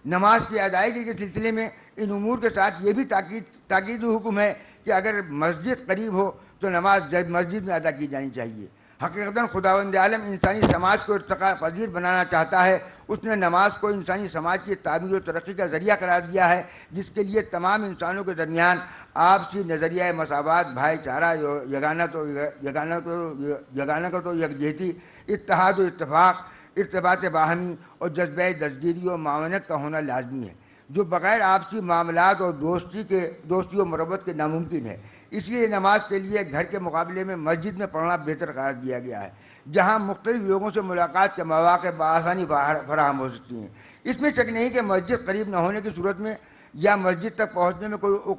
نماز کی ادائیگی کے سلسلے میں ان امور کے ساتھ یہ بھی تاکیدی حکم ہے کہ اگر مسجد قریب ہو تو نماز مسجد میں ادا کی جانی چاہیے۔ حقیقتاً خداوند عالم انسانی سماج کو ارتقاء پذیر بنانا چاہتا ہے، اس نے نماز کو انسانی سماج کی تعمیر و ترقی کا ذریعہ قرار دیا ہے، جس کے لیے تمام انسانوں کے درمیان آپسی نظریہ مساوات، بھائی چارہ، یگانت و یکجہتی، اتحاد و اتفاق، ارتباط باہمی اور جذبہ دستگیری و معاونت کا ہونا لازمی ہے، جو بغیر آپسی معاملات اور دوستی و مربت کے ناممکن ہے۔ اس لیے نماز کے لیے گھر کے مقابلے میں مسجد میں پڑھنا بہتر قرار دیا گیا ہے، جہاں مختلف لوگوں سے ملاقات کے مواقع بآسانی فراہم ہو سکتی ہیں۔ اس میں شک نہیں کہ مسجد قریب نہ ہونے کی صورت میں یا مسجد تک پہنچنے میں کوئی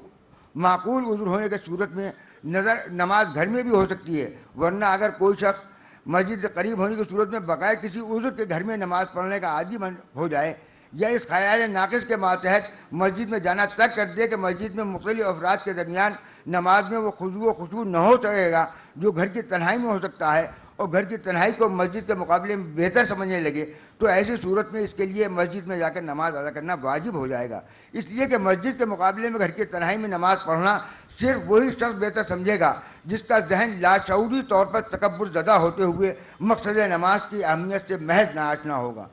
معقول عذر ہونے کی صورت میں نماز گھر میں بھی ہو سکتی ہے، ورنہ اگر کوئی شخص مسجد سے قریب ہونے کی صورت میں بغیر کسی عذر کے گھر میں نماز پڑھنے کا عادی ہو جائے یا اس خیال ناقص کے ماتحت مسجد میں جانا ترک کر دے کہ مسجد میں مختلف افراد کے درمیان نماز میں وہ خضوع و خشوع نہ ہو سکے گا جو گھر کی تنہائی میں ہو سکتا ہے، اور گھر کی تنہائی کو مسجد کے مقابلے میں بہتر سمجھنے لگے تو ایسی صورت میں اس کے لیے مسجد میں جا کر نماز ادا کرنا واجب ہو جائے گا۔ اس لیے کہ مسجد کے مقابلے میں گھر کی تنہائی میں نماز پڑھنا صرف وہی شخص بہتر سمجھے گا جس کا ذہن لاشعوری طور پر تکبر زدہ ہوتے ہوئے مقصد نماز کی اہمیت سے محض ناآشنا ہوگا۔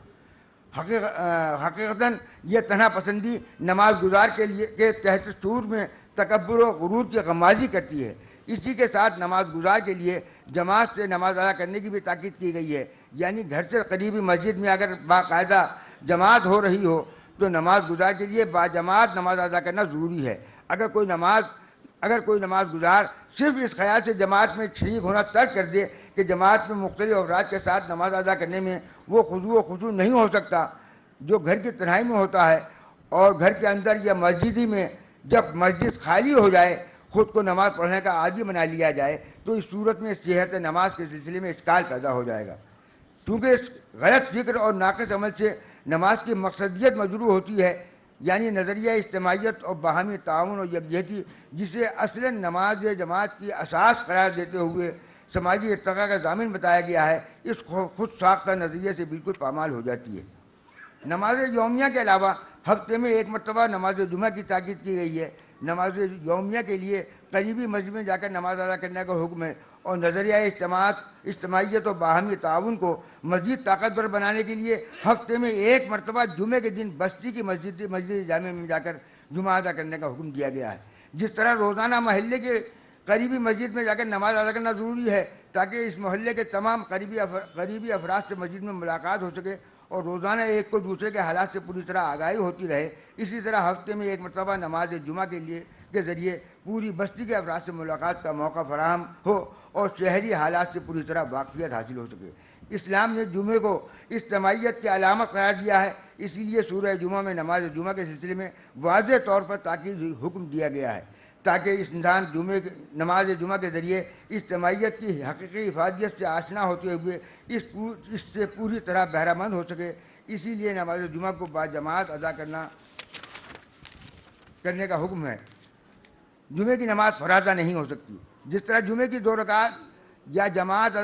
حقیقتاً یہ تنہا پسندی نماز گزار کے تحت شعور میں تکبر و غرور کی غمازی کرتی ہے۔ اسی کے ساتھ نماز گزار کے لیے جماعت سے نماز ادا کرنے کی بھی تاکید کی گئی ہے، یعنی گھر سے قریبی مسجد میں اگر باقاعدہ جماعت ہو رہی ہو تو نماز گزار کے لیے باجماعت نماز ادا کرنا ضروری ہے۔ اگر کوئی نماز اگر کوئی نماز گزار صرف اس خیال سے جماعت میں شریک ہونا ترک کر دے کہ جماعت میں مختلف افراد کے ساتھ نماز ادا کرنے میں وہ خضوع و خضوع نہیں ہو سکتا جو گھر کی تنہائی میں ہوتا ہے، اور گھر کے اندر یا مسجد ہی میں جب مسجد خالی ہو جائے خود کو نماز پڑھنے کا عادی بنا لیا جائے، تو اس صورت میں صحت نماز کے سلسلے میں اشکال پیدا ہو جائے گا، کیونکہ اس غلط فکر اور ناقص عمل سے نماز کی مقصدیت مجروح ہوتی ہے، یعنی نظریہ اجتماعیت اور باہمی تعاون اور یکجہتی، جسے اصلاً نماز جماعت کی اساس قرار دیتے ہوئے سماجی ارتقاء کا ضامن بتایا گیا ہے، اس خود ساختہ نظریے سے بالکل پامال ہو جاتی ہے۔ نماز یومیہ کے علاوہ ہفتے میں ایک مرتبہ نماز جمعہ کی تاکید کی گئی ہے۔ نماز یومیہ کے لیے قریبی مسجد میں جا کر نماز ادا کرنے کا حکم ہے، اور نظریہ اجتماعیت و باہمی تعاون کو مزید طاقتور بنانے کے لیے ہفتے میں ایک مرتبہ جمعے کے دن بستی کی مسجد جامع میں جا کر جمعہ ادا کرنے کا حکم دیا گیا ہے۔ جس طرح روزانہ محلے کے قریبی مسجد میں جا کر نماز ادا کرنا ضروری ہے تاکہ اس محلے کے تمام قریبی افراد سے مسجد میں ملاقات ہو سکے اور روزانہ ایک کو دوسرے کے حالات سے پوری طرح آگاہی ہوتی رہے، اسی طرح ہفتے میں ایک مرتبہ نماز جمعہ کے ذریعے پوری بستی کے افراد سے ملاقات کا موقع فراہم ہو اور شہری حالات سے پوری طرح واقفیت حاصل ہو سکے۔ اسلام نے جمعے کو اجتماعیت کی علامت قرار دیا ہے، اسی لیے سورہ جمعہ میں نماز جمعہ کے سلسلے میں واضح طور پر تاکید حکم دیا گیا ہے تاکہ اس انسان نماز جمعہ کے ذریعے اجتماعیت کی حقیقی افادیت سے آشنا ہوتے ہوئے اس سے پوری طرح بہرہ مند ہو سکے۔ اسی لیے نماز جمعہ کو باجماعت ادا کرنے کا حکم ہے۔ جمعے کی نماز فرادہ نہیں ہو سکتی، جس طرح جمعے کی 2 رکعات یا باجماعت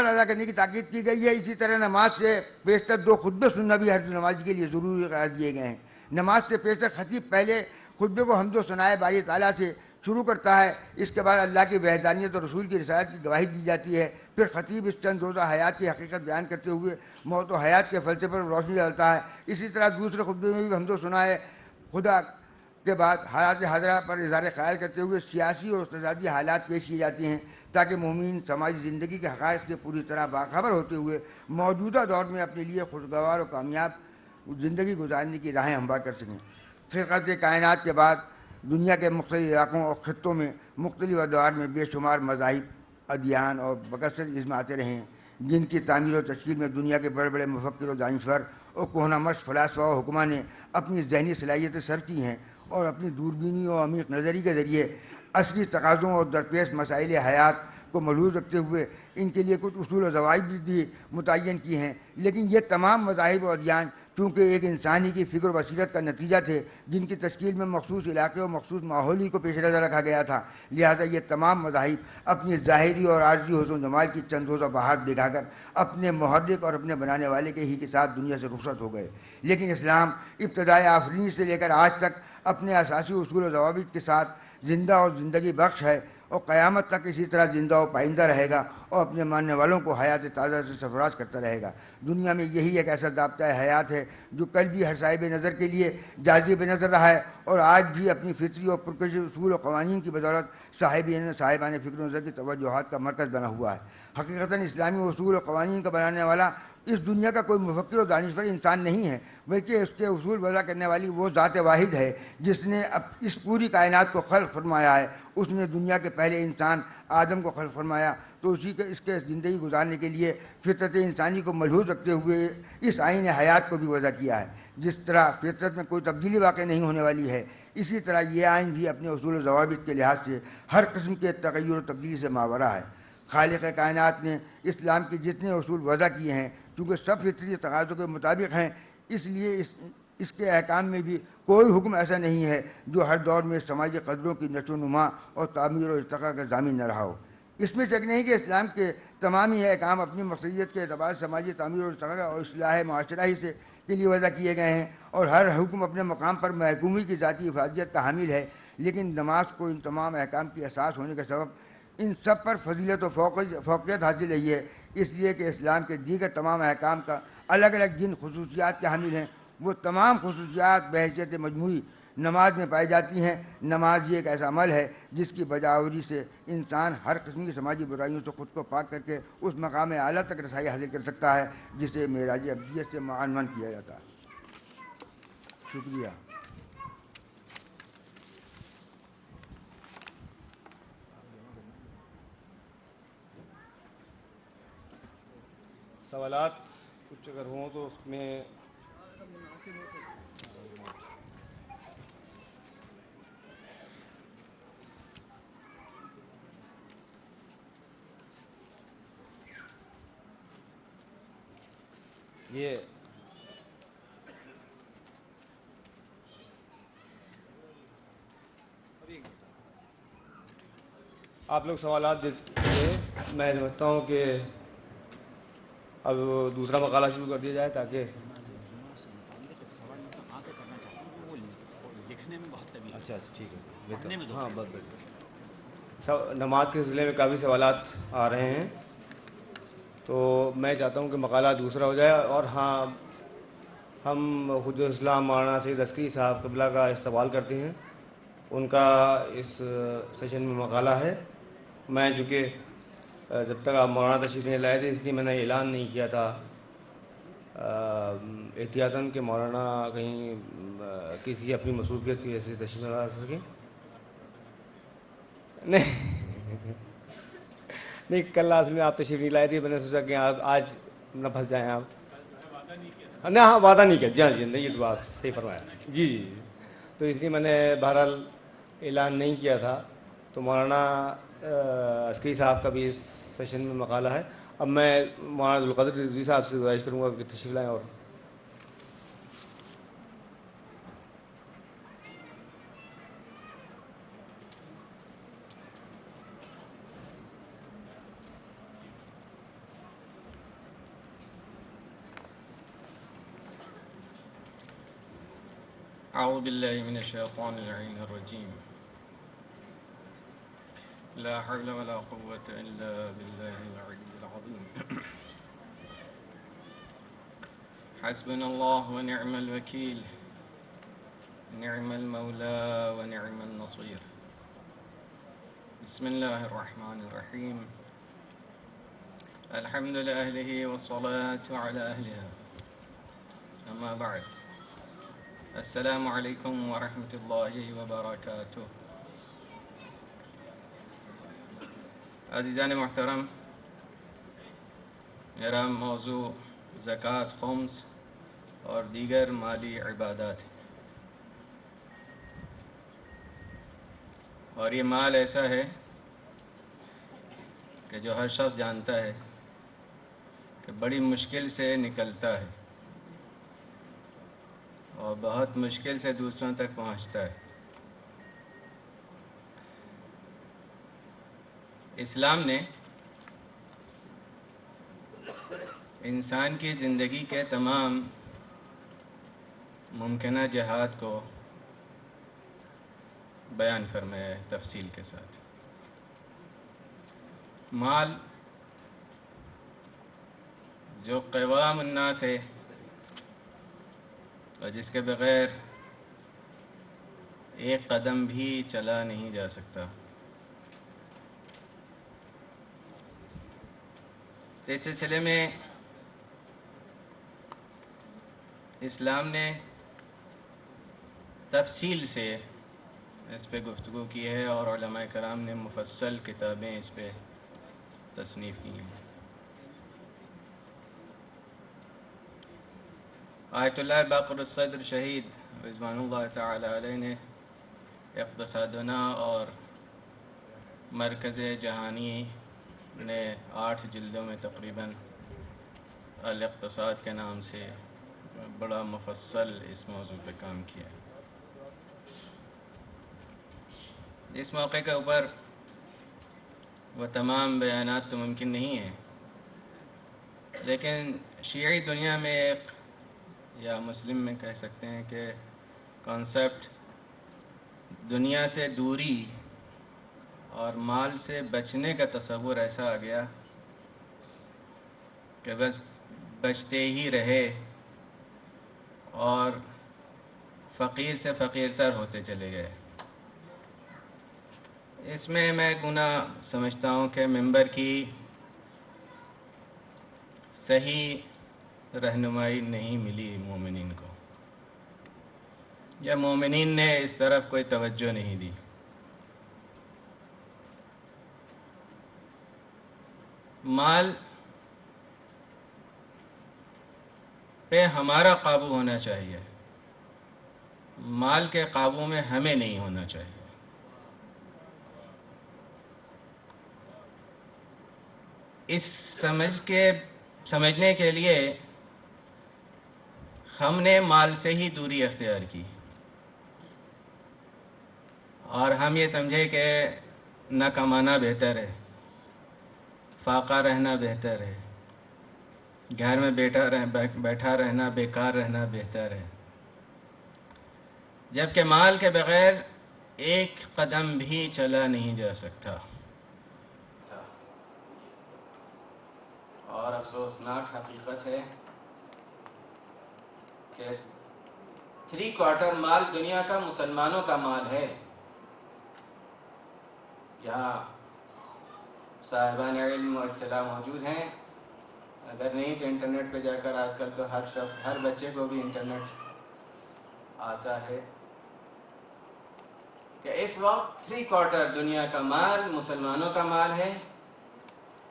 ادا کرنے کی تاکید کی گئی ہے، اسی طرح نماز سے پیشتر 2 خطبے سننا بھی ہر نمازی کے لیے ضروری قرار دیے گئے ہیں۔ نماز سے پیشتر خطیب پہلے خطبے کو حمد و ثنائے باری تعالیٰ سے شروع کرتا ہے، اس کے بعد اللہ کی وحدانیت اور رسول کی رسالت کی گواہی دی جاتی ہے، پھر خطیب اس چند روزہ حیات کی حقیقت بیان کرتے ہوئے موت و حیات کے فلسفے پر روشنی ڈالتا ہے۔ اسی طرح دوسرے خطبے میں بھی حمد و ثنائے خدا کے بعد حالات حاضرہ پر اظہار خیال کرتے ہوئے سیاسی اور اقتصادی حالات پیش کیے جاتے ہیں تاکہ مومن سماجی زندگی کے حقائق سے پوری طرح باخبر ہوتے ہوئے موجودہ دور میں اپنے لیے خوشگوار اور کامیاب زندگی گزارنے کی راہیں ہموار کر سکیں۔ خلقت کائنات کے بعد دنیا کے مختلف علاقوں اور خطوں میں مختلف ادوار میں بے شمار مذاہب، ادیان اور بکثرت اسم آتے رہے ہیں، جن کی تعمیر و تشکیل میں دنیا کے بڑے بڑے مفکر و دانشور اور کہنہ مشق فلاسفہ و حکماں نے اپنی ذہنی صلاحیتیں صرف کی ہیں اور اپنی دوربینی اور عمیق نظری کے ذریعے اصلی تقاضوں اور درپیش مسائل حیات کو ملحوظ رکھتے ہوئے ان کے لیے کچھ اصول و ضوابط بھی متعین کی ہیں۔ لیکن یہ تمام مذاہب و ادیان چونکہ ایک انسانی کی فکر و بصیرت کا نتیجہ تھے جن کی تشکیل میں مخصوص علاقے اور مخصوص ماحولی کو پیش نظر رکھا گیا تھا، لہذا یہ تمام مذاہب اپنی ظاہری اور عارضی حسن و جمال کی چند روزہ بہار دکھا کر اپنے محرک اور اپنے بنانے والے کے ساتھ دنیا سے رخصت ہو گئے۔ لیکن اسلام ابتدائے آفرینی سے لے کر آج تک اپنے اساسی اصول و ضوابط کے ساتھ زندہ اور زندگی بخش ہے اور قیامت تک اسی طرح زندہ و پائندہ رہے گا اور اپنے ماننے والوں کو حیات تازہ سے سرفراز کرتا رہے گا۔ دنیا میں یہی ایک ایسا ضابطۂ حیات ہے جو کل بھی ہر صاحب نظر کے لیے جاذب نظر رہا ہے اور آج بھی اپنی فطری اور پرکشش اصول و قوانین کی بدولت صاحبان فکر و نظر کی توجہات کا مرکز بنا ہوا ہے۔ حقیقتاً اسلامی اصول و قوانین کا بنانے والا اس دنیا کا کوئی مفکر و دانشور انسان نہیں ہے، بلکہ اس کے اصول وضع کرنے والی وہ ذات واحد ہے جس نے اس پوری کائنات کو خلق فرمایا ہے۔ اس نے دنیا کے پہلے انسان آدم کو خلق فرمایا تو اس کے زندگی گزارنے کے لیے فطرت انسانی کو ملحوظ رکھتے ہوئے اس آئین حیات کو بھی وضع کیا ہے۔ جس طرح فطرت میں کوئی تبدیلی واقع نہیں ہونے والی ہے، اسی طرح یہ آئین بھی اپنے اصول و ضوابط کے لحاظ سے ہر قسم کے تغیر و تبدیلی سے ماورا ہے۔ خالق کائنات نے اسلام کے جتنے اصول وضع کیے ہیں چونکہ سب فطری تقاضوں کے مطابق ہیں، اس لیے اس کے احکام میں بھی کوئی حکم ایسا نہیں ہے جو ہر دور میں سماجی قدروں کی نشو و نما اور تعمیر و ارتقاء کا ضامن نہ رہا ہو۔ اس میں شک نہیں کہ اسلام کے تمام ہی احکام اپنی مقصدیت کے اعتبار سے سماجی تعمیر و ارتقاء اور اصلاح معاشرہ ہی کے لیے وضع کیے گئے ہیں اور ہر حکم اپنے مقام پر محکومی کی ذاتی افادیت کا حامل ہے، لیکن نماز کو ان تمام احکام کی اساس ہونے کے سبب ان سب پر فضیلت و فوقیت حاصل رہی ہے، اس لیے کہ اسلام کے دیگر تمام احکام کا الگ الگ جن خصوصیات کے حامل ہیں وہ تمام خصوصیات بحیثیت مجموعی نماز میں پائی جاتی ہیں۔ نماز یہ ایک ایسا عمل ہے جس کی بجاوری سے انسان ہر قسم کی سماجی برائیوں سے خود کو پاک کر کے اس مقام اعلیٰ تک رسائی حاصل کر سکتا ہے جسے معراج ابدیت سے معنون کیا جاتا ہے۔ شکریہ۔ سوالات کچھ اگر ہوں تو اس میں یہ آپ لوگ سوالات دیتے، میں سمجھتا ہوں کہ اب دوسرا مقالہ شروع کر دیا جائے تاکہ اچھا ٹھیک ہے، ہاں بس نماز کے سلسلے میں کافی سوالات آ رہے ہیں، تو میں چاہتا ہوں کہ مقالہ دوسرا ہو جائے. اور ہاں، ہم حجت الاسلام مولانا سید عسکری صاحب قبلہ کا استقبال کرتے ہیں. ان کا اس سیشن میں مقالہ ہے. میں چونکہ جب تک آپ مولانا تشریف نہیں لائے تھے اس لیے میں نے اعلان نہیں کیا تھا احتیاطاً کہ مولانا کہیں کسی اپنی مصروفیت کی وجہ سے تشریف نہ لا سکیں. نہیں، کل لاسٹ میں آپ تشریف نہیں لائے تھے، میں نے سوچا کہ آپ آج نہ پھنس جائیں آپ. نہیں، ہاں وعدہ نہیں کیا، جی نہیں، یہ تو آپ صحیح فرمایا. جی جی جی، تو اس لیے میں نے بہرحال اعلان نہیں کیا تھا. تو مولانا عسکری صاحب کا بھی اس سیشن میں مقالہ ہے. اب میں مولانا عبدالقادر رضوی صاحب سے گزارش کروں گا کہ تشریف لائیں. اور أعوذ بالله من الشيطان اللعين الرجيم. لا حول ولا قوة إلا بالله العلي العظيم. حسبنا الله ونعم الوكيل، نعم المولى ونعم النصير. بسم الله الرحمن الرحيم. الحمد لأهله والصلاة على أهلها. أما بعد، السلام علیکم ورحمۃ اللہ وبرکاتہ. عزیزان محترم، میرا موضوع زکوٰۃ، خمس اور دیگر مالی عبادات ہے. اور یہ مال ایسا ہے کہ جو ہر شخص جانتا ہے کہ بڑی مشکل سے نکلتا ہے اور بہت مشکل سے دوسروں تک پہنچتا ہے. اسلام نے انسان کی زندگی کے تمام ممکنہ جہات کو بیان فرمایا ہے تفصیل کے ساتھ. مال جو قوام الناس ہے اور جس کے بغیر ایک قدم بھی چلا نہیں جا سکتا. تو اس سلسلے میں اسلام نے تفصیل سے اس پہ گفتگو کی ہے اور علماء کرام نے مفصل کتابیں اس پہ تصنیف کی ہیں. آیت اللہ باقر الصدر شہید رضوان اللہ تعالی علیہ نے اقتصادنا اور مرکز جہانی نے 8 جلدوں میں تقریباً الاقتصاد کے نام سے بڑا مفصل اس موضوع پہ کام کیا ہے. اس موقع کے اوپر وہ تمام بیانات تو ممکن نہیں ہیں، لیکن شیعی دنیا میں ایک، یا مسلم میں کہہ سکتے ہیں کہ کانسیپٹ دنیا سے دوری اور مال سے بچنے کا تصور ایسا آ گیا کہ بس بچتے ہی رہے اور فقیر سے فقیر تر ہوتے چلے گئے. اس میں گناہ سمجھتا ہوں کہ ممبر کی صحیح رہنمائی نہیں ملی مومنین کو، یا مومنین نے اس طرف کوئی توجہ نہیں دی. مال پہ ہمارا قابو ہونا چاہیے، مال کے قابو میں ہمیں نہیں ہونا چاہیے۔ اس سمجھنے کے لیے ہم نے مال سے ہی دوری اختیار کی، اور ہم یہ سمجھے کہ نہ کمانا بہتر ہے، فاقہ رہنا بہتر ہے، گھر میں بیٹھا رہنا، بیکار رہنا بہتر ہے، جبکہ مال کے بغیر ایک قدم بھی چلا نہیں جا سکتا۔ اور افسوسناک حقیقت ہے کہ 3/4 مال دنیا کا مسلمانوں کا مال ہے۔ یہاں صاحبان علم و اطلاع موجود ہیں، اگر نہیں تو انٹرنیٹ پہ جا کر آج کل تو ہر شخص، ہر بچے کو بھی انٹرنیٹ آتا ہے، کہ اس وقت 3/4 دنیا کا مال مسلمانوں کا مال ہے۔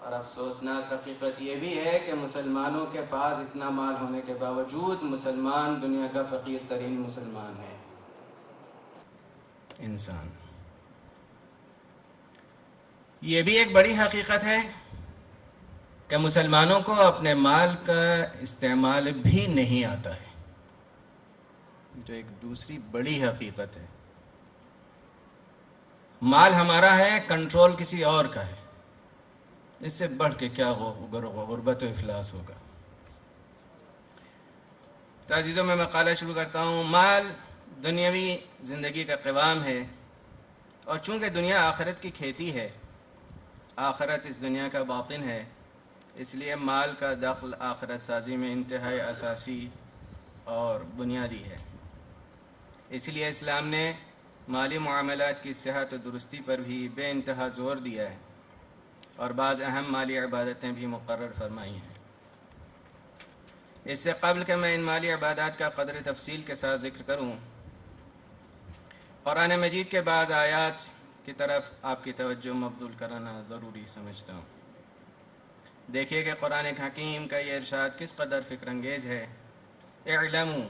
اور افسوسناک حقیقت یہ بھی ہے کہ مسلمانوں کے پاس اتنا مال ہونے کے باوجود مسلمان دنیا کا فقیر ترین مسلمان ہے، انسان۔ یہ بھی ایک بڑی حقیقت ہے کہ مسلمانوں کو اپنے مال کا استعمال بھی نہیں آتا ہے، جو ایک دوسری بڑی حقیقت ہے۔ مال ہمارا ہے، کنٹرول کسی اور کا ہے، اس سے بڑھ کے کیا غربت و افلاس ہوگا۔ تو عزیزوں، میں مقالہ شروع کرتا ہوں۔ مال دنیاوی زندگی کا قوام ہے، اور چونکہ دنیا آخرت کی کھیتی ہے، آخرت اس دنیا کا باطن ہے، اس لیے مال کا دخل آخرت سازی میں انتہائی اساسی اور بنیادی ہے۔ اس لیے اسلام نے مالی معاملات کی صحت و درستی پر بھی بے انتہا زور دیا ہے، اور بعض اہم مالی عبادتیں بھی مقرر فرمائی ہیں۔ اس سے قبل کہ میں ان مالی عبادات کا قدر تفصیل کے ساتھ ذکر کروں، قرآن مجید کے بعض آیات کی طرف آپ کی توجہ مبذول کرانا ضروری سمجھتا ہوں۔ دیکھیے کہ قرآن حکیم کا یہ ارشاد کس قدر فکر انگیز ہے۔ اعلموا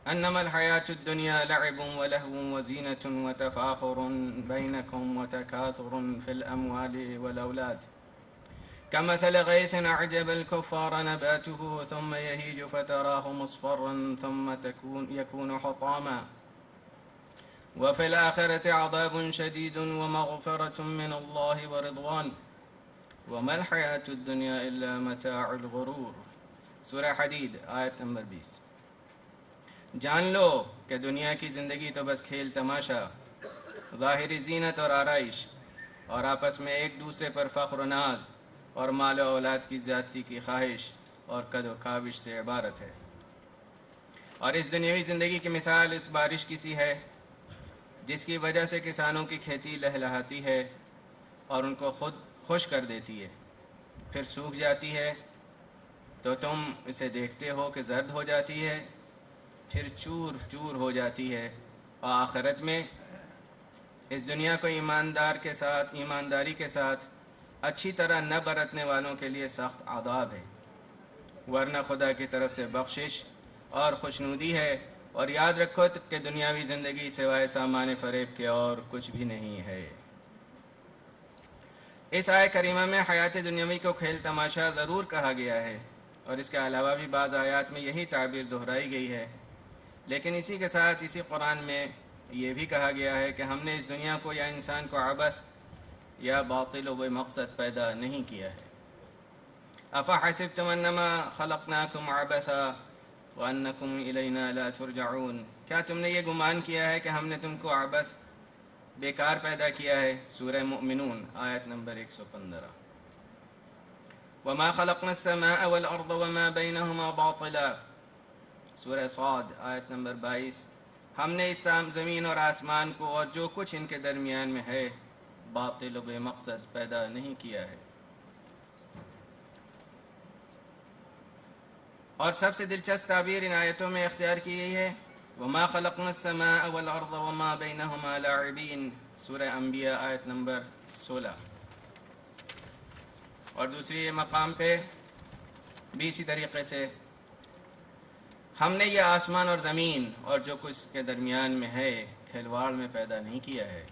انما الحیاة الدنیا لعب ولہو وزینة وتفاخر بینکم وتکاثر فی الاموال والاولاد كمثل غيث أعجب الكفار نباته ثم يهيج فتراه مصفرا ثم يكون حطاما وفي الآخرة عذاب شديد ومغفرة من الله ورضوان وما الحياة الدنيا إلا متاع الغرور۔ سورہ حدید آیت نمبر 20۔ جان لو کہ دنیا کی زندگی تو بس کھیل تماشا، ظاہری زینت اور آرائش، اور آپس میں ایک دوسرے پر فخر و ناز اور مال و اولاد کی زیادتی کی خواہش اور کد و کاوش سے عبارت ہے۔ اور اس دنیاوی زندگی کی مثال اس بارش کی سی ہے جس کی وجہ سے کسانوں کی کھیتی لہلہاتی ہے اور ان کو خود خوش کر دیتی ہے، پھر سوکھ جاتی ہے تو تم اسے دیکھتے ہو کہ زرد ہو جاتی ہے، پھر چور چور ہو جاتی ہے، اور آخرت میں اس دنیا کو ایمانداری کے ساتھ اچھی طرح نہ برتنے والوں کے لیے سخت عذاب ہے، ورنہ خدا کی طرف سے بخشش اور خوشنودی ہے۔ اور یاد رکھو کہ دنیاوی زندگی سوائے سامان فریب کے اور کچھ بھی نہیں ہے۔ اس آیت کریمہ میں حیات دنیاوی کو کھیل تماشا ضرور کہا گیا ہے، اور اس کے علاوہ بھی بعض آیات میں یہی تعبیر دہرائی گئی ہے، لیکن اسی کے ساتھ اسی قرآن میں یہ بھی کہا گیا ہے کہ ہم نے اس دنیا کو یا انسان کو عبث یا باطل و بے مقصد پیدا نہیں کیا ہے۔ افحسبتم انما خلقناکم عبثا وانکم الینا لا ترجعون، کیا تم نے یہ گمان کیا ہے کہ ہم نے تم کو عبث بیکار پیدا کیا ہے؟ سورہ مؤمنون آیت نمبر 115۔ وما خلقنا السماء والارض وما بینہما باطلا، سورہ صاد آیت نمبر 22۔ ہم نے اس زمین اور آسمان کو اور جو کچھ ان کے درمیان میں ہے باطل و بے مقصد پیدا نہیں کیا ہے۔ اور سب سے دلچسپ تعبیر ان آیتوں میں اختیار کی گئی ہے وما خلقنا السماء والارض وما بینہما لاعبین، سورہ انبیاء آیت نمبر 16۔ اور دوسری مقام پہ بھی اسی طریقے سے ہم نے یہ آسمان اور زمین اور جو کچھ اس کے درمیان میں ہے کھلواڑ میں پیدا نہیں کیا ہے۔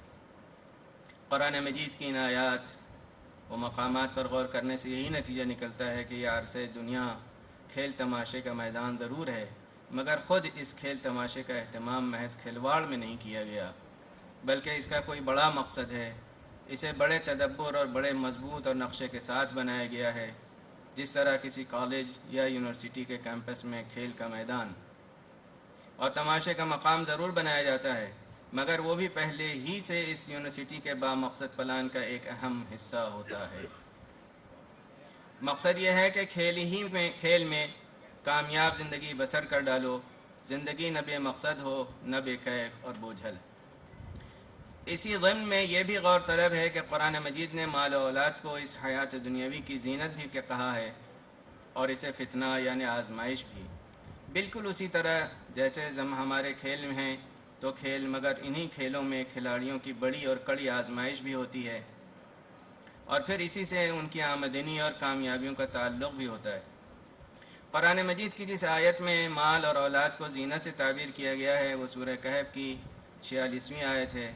قرآن مجید کی ان آیات و مقامات پر غور کرنے سے یہی نتیجہ نکلتا ہے کہ یہ عرصہ دنیا کھیل تماشے کا میدان ضرور ہے، مگر خود اس کھیل تماشے کا اہتمام محض کھلواڑ میں نہیں کیا گیا، بلکہ اس کا کوئی بڑا مقصد ہے۔ اسے بڑے تدبر اور بڑے مضبوط اور نقشے کے ساتھ بنایا گیا ہے، جس طرح کسی کالج یا یونیورسٹی کے کیمپس میں کھیل کا میدان اور تماشے کا مقام ضرور بنایا جاتا ہے، مگر وہ بھی پہلے ہی سے اس یونیورسٹی کے بامقصد پلان کا ایک اہم حصہ ہوتا ہے۔ مقصد یہ ہے کہ کھیل میں کامیاب زندگی بسر کر ڈالو، زندگی نہ بے مقصد ہو نہ بے کیف اور بوجھل۔ اسی ضمن میں یہ بھی غور طلب ہے کہ قرآن مجید نے مال و اولاد کو اس حیات دنیاوی کی زینت بھی کہا ہے، اور اسے فتنہ یعنی آزمائش بھی، بالکل اسی طرح جیسے ہمارے کھیل میں ہیں تو کھیل، مگر انہی کھیلوں میں کھلاڑیوں کی بڑی اور کڑی آزمائش بھی ہوتی ہے، اور پھر اسی سے ان کی آمدنی اور کامیابیوں کا تعلق بھی ہوتا ہے۔ قرآن مجید کی جس آیت میں مال اور اولاد کو زینت سے تعبیر کیا گیا ہے وہ سورہ کہف کی 46ویں آیت ہے،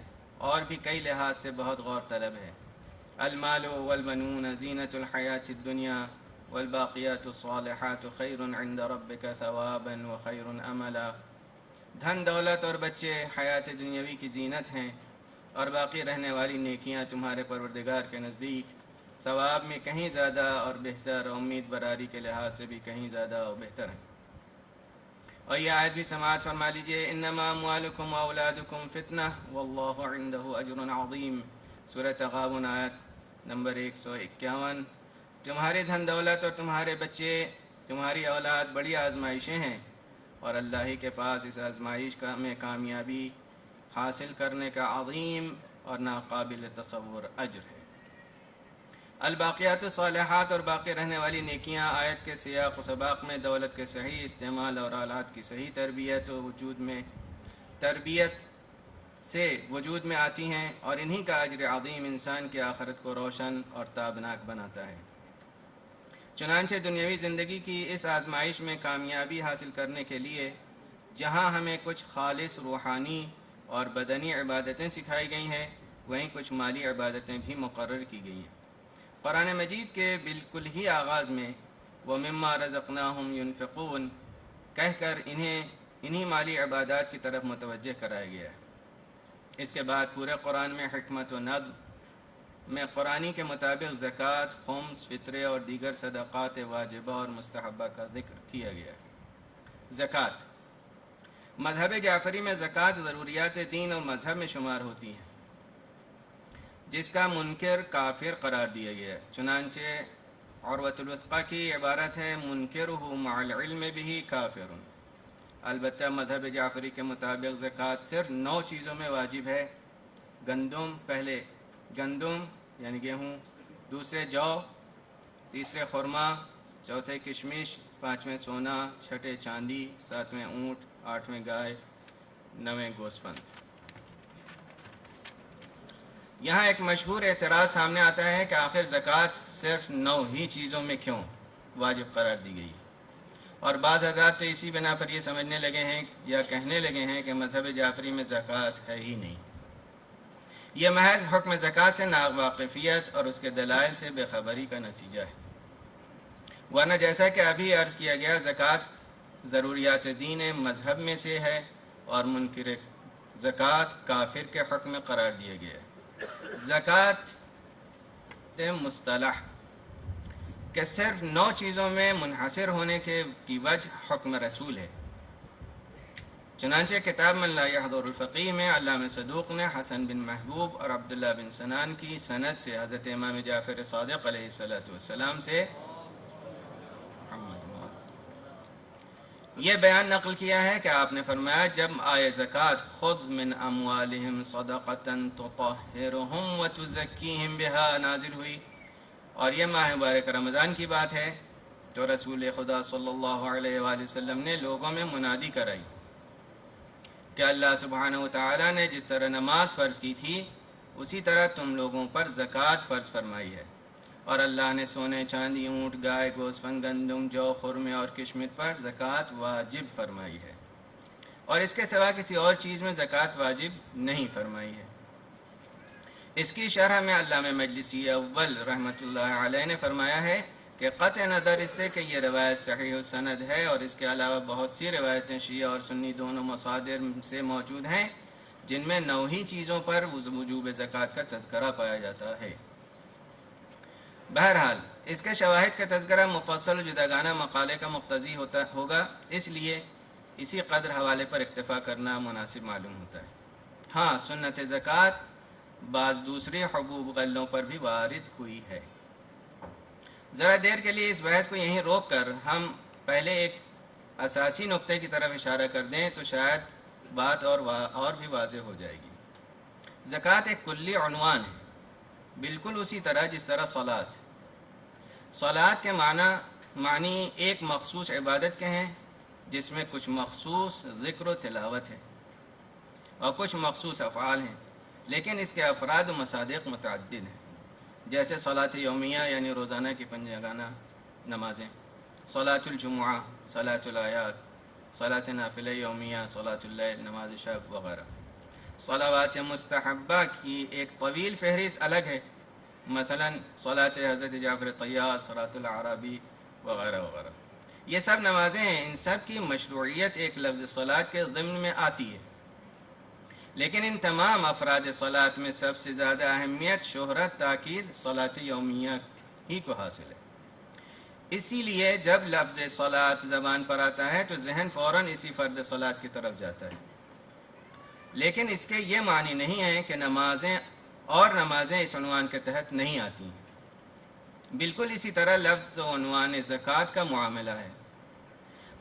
اور بھی کئی لحاظ سے بہت غور طلب ہے۔ المال والبنون زینت الحیات الدنیا والباقیات الصالحات خیر عند ربک ثوابا وخیر املا۔ دھن دولت اور بچے حیات دنیاوی کی زینت ہیں، اور باقی رہنے والی نیکیاں تمہارے پروردگار کے نزدیک ثواب میں کہیں زیادہ اور بہتر، اور امید براری کے لحاظ سے بھی کہیں زیادہ اور بہتر ہیں۔ اور یہ آیت بھی سماعت فرما لیجئے، انما اموالکم واولادکم فتنہ واللہ عندہ اجر عظیم، سورہ تغابن آیت نمبر 151۔ تمہارے دھن دولت اور تمہارے بچے، تمہاری اولاد بڑی آزمائشیں ہیں، اور اللہ ہی کے پاس اس آزمائش میں کامیابی حاصل کرنے کا عظیم اور ناقابل تصور اجر ہے۔ الباقیات الصالحات اور باقی رہنے والی نیکیاں آیت کے سیاق و سباق میں دولت کے صحیح استعمال اور اولاد کی صحیح تربیت سے وجود میں آتی ہیں، اور انہی کا اجر عظیم انسان کی آخرت کو روشن اور تابناک بناتا ہے۔ چنانچہ دنیاوی زندگی کی اس آزمائش میں کامیابی حاصل کرنے کے لیے جہاں ہمیں کچھ خالص روحانی اور بدنی عبادتیں سکھائی گئی ہیں، وہیں کچھ مالی عبادتیں بھی مقرر کی گئی ہیں۔ قرآن مجید کے بالکل ہی آغاز میں وَمِمَّا رَزَقْنَاهُمْ يُنْفِقُونَ کہہ کر انہی مالی عبادات کی طرف متوجہ کرایا گیا ہے۔ اس کے بعد پورے قرآن میں حکمت و نظم میں قرآنی کے مطابق زکوٰۃ، خمس، فطرے اور دیگر صدقات واجبہ اور مستحبہ کا ذکر کیا گیا ہے۔ زکوٰۃ، مذہب جعفری میں زکوٰۃ ضروریات دین اور مذہب میں شمار ہوتی ہے، جس کا منکر کافر قرار دیا گیا ہے۔ چنانچہ عروۃ الوثقی کی عبارت ہے منکرہ مع العلم بہ کافر۔ البتہ مذہب جعفری کے مطابق زکوٰۃ صرف 9 چیزوں میں واجب ہے۔ پہلے گندم یعنی گیہوں، دوسرے جو، تیسرے خرما، چوتھے کشمش، پانچویں سونا، چھٹے چاندی، ساتویں اونٹ، آٹھویں گائے، نویں گوسفند۔ یہاں ایک مشہور اعتراض سامنے آتا ہے کہ آخر زکوٰۃ صرف 9 ہی چیزوں میں کیوں واجب قرار دی گئی، اور بعض حضرات تو اسی بنا پر یہ سمجھنے لگے ہیں یا کہنے لگے ہیں کہ مذہب جعفری میں زکوٰۃ ہے ہی نہیں۔ یہ محض حکم زکوٰۃ سے ناواقفیت اور اس کے دلائل سے بے خبری کا نتیجہ ہے، ورنہ جیسا کہ ابھی عرض کیا گیا زکوٰۃ ضروریات دین مذہب میں سے ہے، اور منکر زکوٰۃ کافر کے حکم میں قرار دیا گیا ہے۔ زکوٰۃ مصطلح کہ صرف 9 چیزوں میں منحصر ہونے کی وجہ حکم رسول ہے۔ چنانچہ کتاب من لا یحضر الفقیہ میں علامہ صدوق نے حسن بن محبوب اور عبداللہ بن سنان کی سند سے حضرت امام جعفر صادق علیہ السلام سے یہ بیان نقل کیا ہے کہ آپ نے فرمایا جب آئے زکوٰۃ خذ من اموالہم صدقۃ تطہرہم وتزکیہم بہا نازل ہوئی، اور یہ ماہ مبارک رمضان کی بات ہے، تو رسول خدا صلی اللہ علیہ وآلہ وسلم نے لوگوں میں منادی کرائی کہ اللہ سبحانہ وتعالی نے جس طرح نماز فرض کی تھی اسی طرح تم لوگوں پر زکوٰۃ فرض فرمائی ہے، اور اللہ نے سونے، چاندی، اونٹ، گائے، گوسفند، گندم، جو، خرمے اور کشمش پر زکوٰۃ واجب فرمائی ہے، اور اس کے سوا کسی اور چیز میں زکوٰۃ واجب نہیں فرمائی ہے۔ اس کی شرح میں علامہ مجلسی اول رحمۃ اللہ علیہ نے فرمایا ہے کہ قطع نظر اس سے کہ یہ روایت صحیح السند ہے، اور اس کے علاوہ بہت سی روایتیں شیعہ اور سنی دونوں مصادر سے موجود ہیں جن میں 9 ہی چیزوں پر وجوب زکوٰۃ کا تذکرہ پایا جاتا ہے۔ بہرحال اس کے شواہد کا تذکرہ مفصل جداگانہ مقالے کا مقتضی ہوگا، اس لیے اسی قدر حوالے پر اکتفا کرنا مناسب معلوم ہوتا ہے۔ ہاں، سنت زکوٰۃ بعض دوسرے حبوب غلوں پر بھی وارد ہوئی ہے۔ ذرا دیر کے لیے اس بحث کو یہیں روک کر ہم پہلے ایک اساسی نقطے کی طرف اشارہ کر دیں تو شاید بات اور بھی واضح ہو جائے گی۔ زکوٰۃ ایک کلی عنوان ہے، بالکل اسی طرح جس طرح صلات کے معنی ایک مخصوص عبادت کے ہیں جس میں کچھ مخصوص ذکر و تلاوت ہے اور کچھ مخصوص افعال ہیں، لیکن اس کے افراد و مصادق متعدد ہیں، جیسے صلاۃ یومیہ یعنی روزانہ کی 5 جگانہ نمازیں، صلاۃ الجمعہ، صلاۃ الایات، صلاۃ نافلہ یومیہ، صلاۃ اللیل، نماز شب وغیرہ۔ صلوات مستحبہ کی ایک طویل فہرست الگ ہے، مثلا صلاۃ حضرت جعفر طیار، صلاۃ العرابی وغیرہ وغیرہ۔ یہ سب نمازیں ہیں، ان سب کی مشروعیت ایک لفظ صلاۃ کے ضمن میں آتی ہے، لیکن ان تمام افراد صلاۃ میں سب سے زیادہ اہمیت، شہرت، تاکید صلاۃ یومیہ ہی کو حاصل ہے۔ اسی لیے جب لفظ صلاۃ زبان پر آتا ہے تو ذہن فوراً اسی فرد صلاۃ کی طرف جاتا ہے، لیکن اس کے یہ معنی نہیں ہے کہ نمازیں اس عنوان کے تحت نہیں آتی ہیں۔ بالکل اسی طرح لفظ و عنوان زکوٰۃ کا معاملہ ہے۔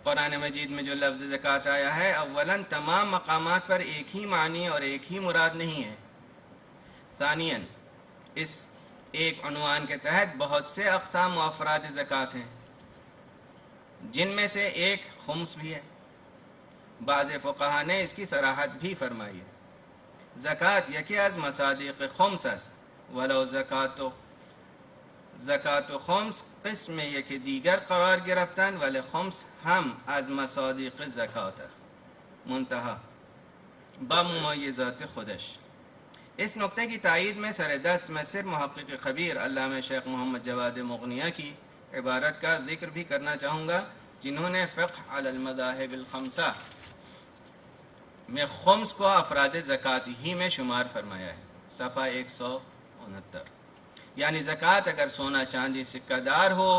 قرآن مجید میں جو لفظ زکوٰۃ آیا ہے، اولاً تمام مقامات پر ایک ہی معنی اور ایک ہی مراد نہیں ہے، ثانیاً اس ایک عنوان کے تحت بہت سے اقسام و افراد زکوٰۃ ہیں، جن میں سے ایک خمس بھی ہے۔ بعض فقہا نے اس کی صراحت بھی فرمائی ہے، زکوٰۃ یکی از مصادیق خمس است ولو زکات و خمس قسم یکی دیگر قرار گرفتن ولی خمس هم از مصادیق زکات است، منتہا با ممیزات خودش۔ اس نقطے کی تائید میں سر دست میں صرف محقق خبیر علامہ شیخ محمد جواد مغنیہ کی عبارت کا ذکر بھی کرنا چاہوں گا، جنہوں نے فقہ علی المذاہب الخمسہ میں خمس کو افراد زکوٰۃ ہی میں شمار فرمایا ہے، صفحہ 169۔ یعنی زکوٰۃ اگر سونا چاندی سکہ دار ہو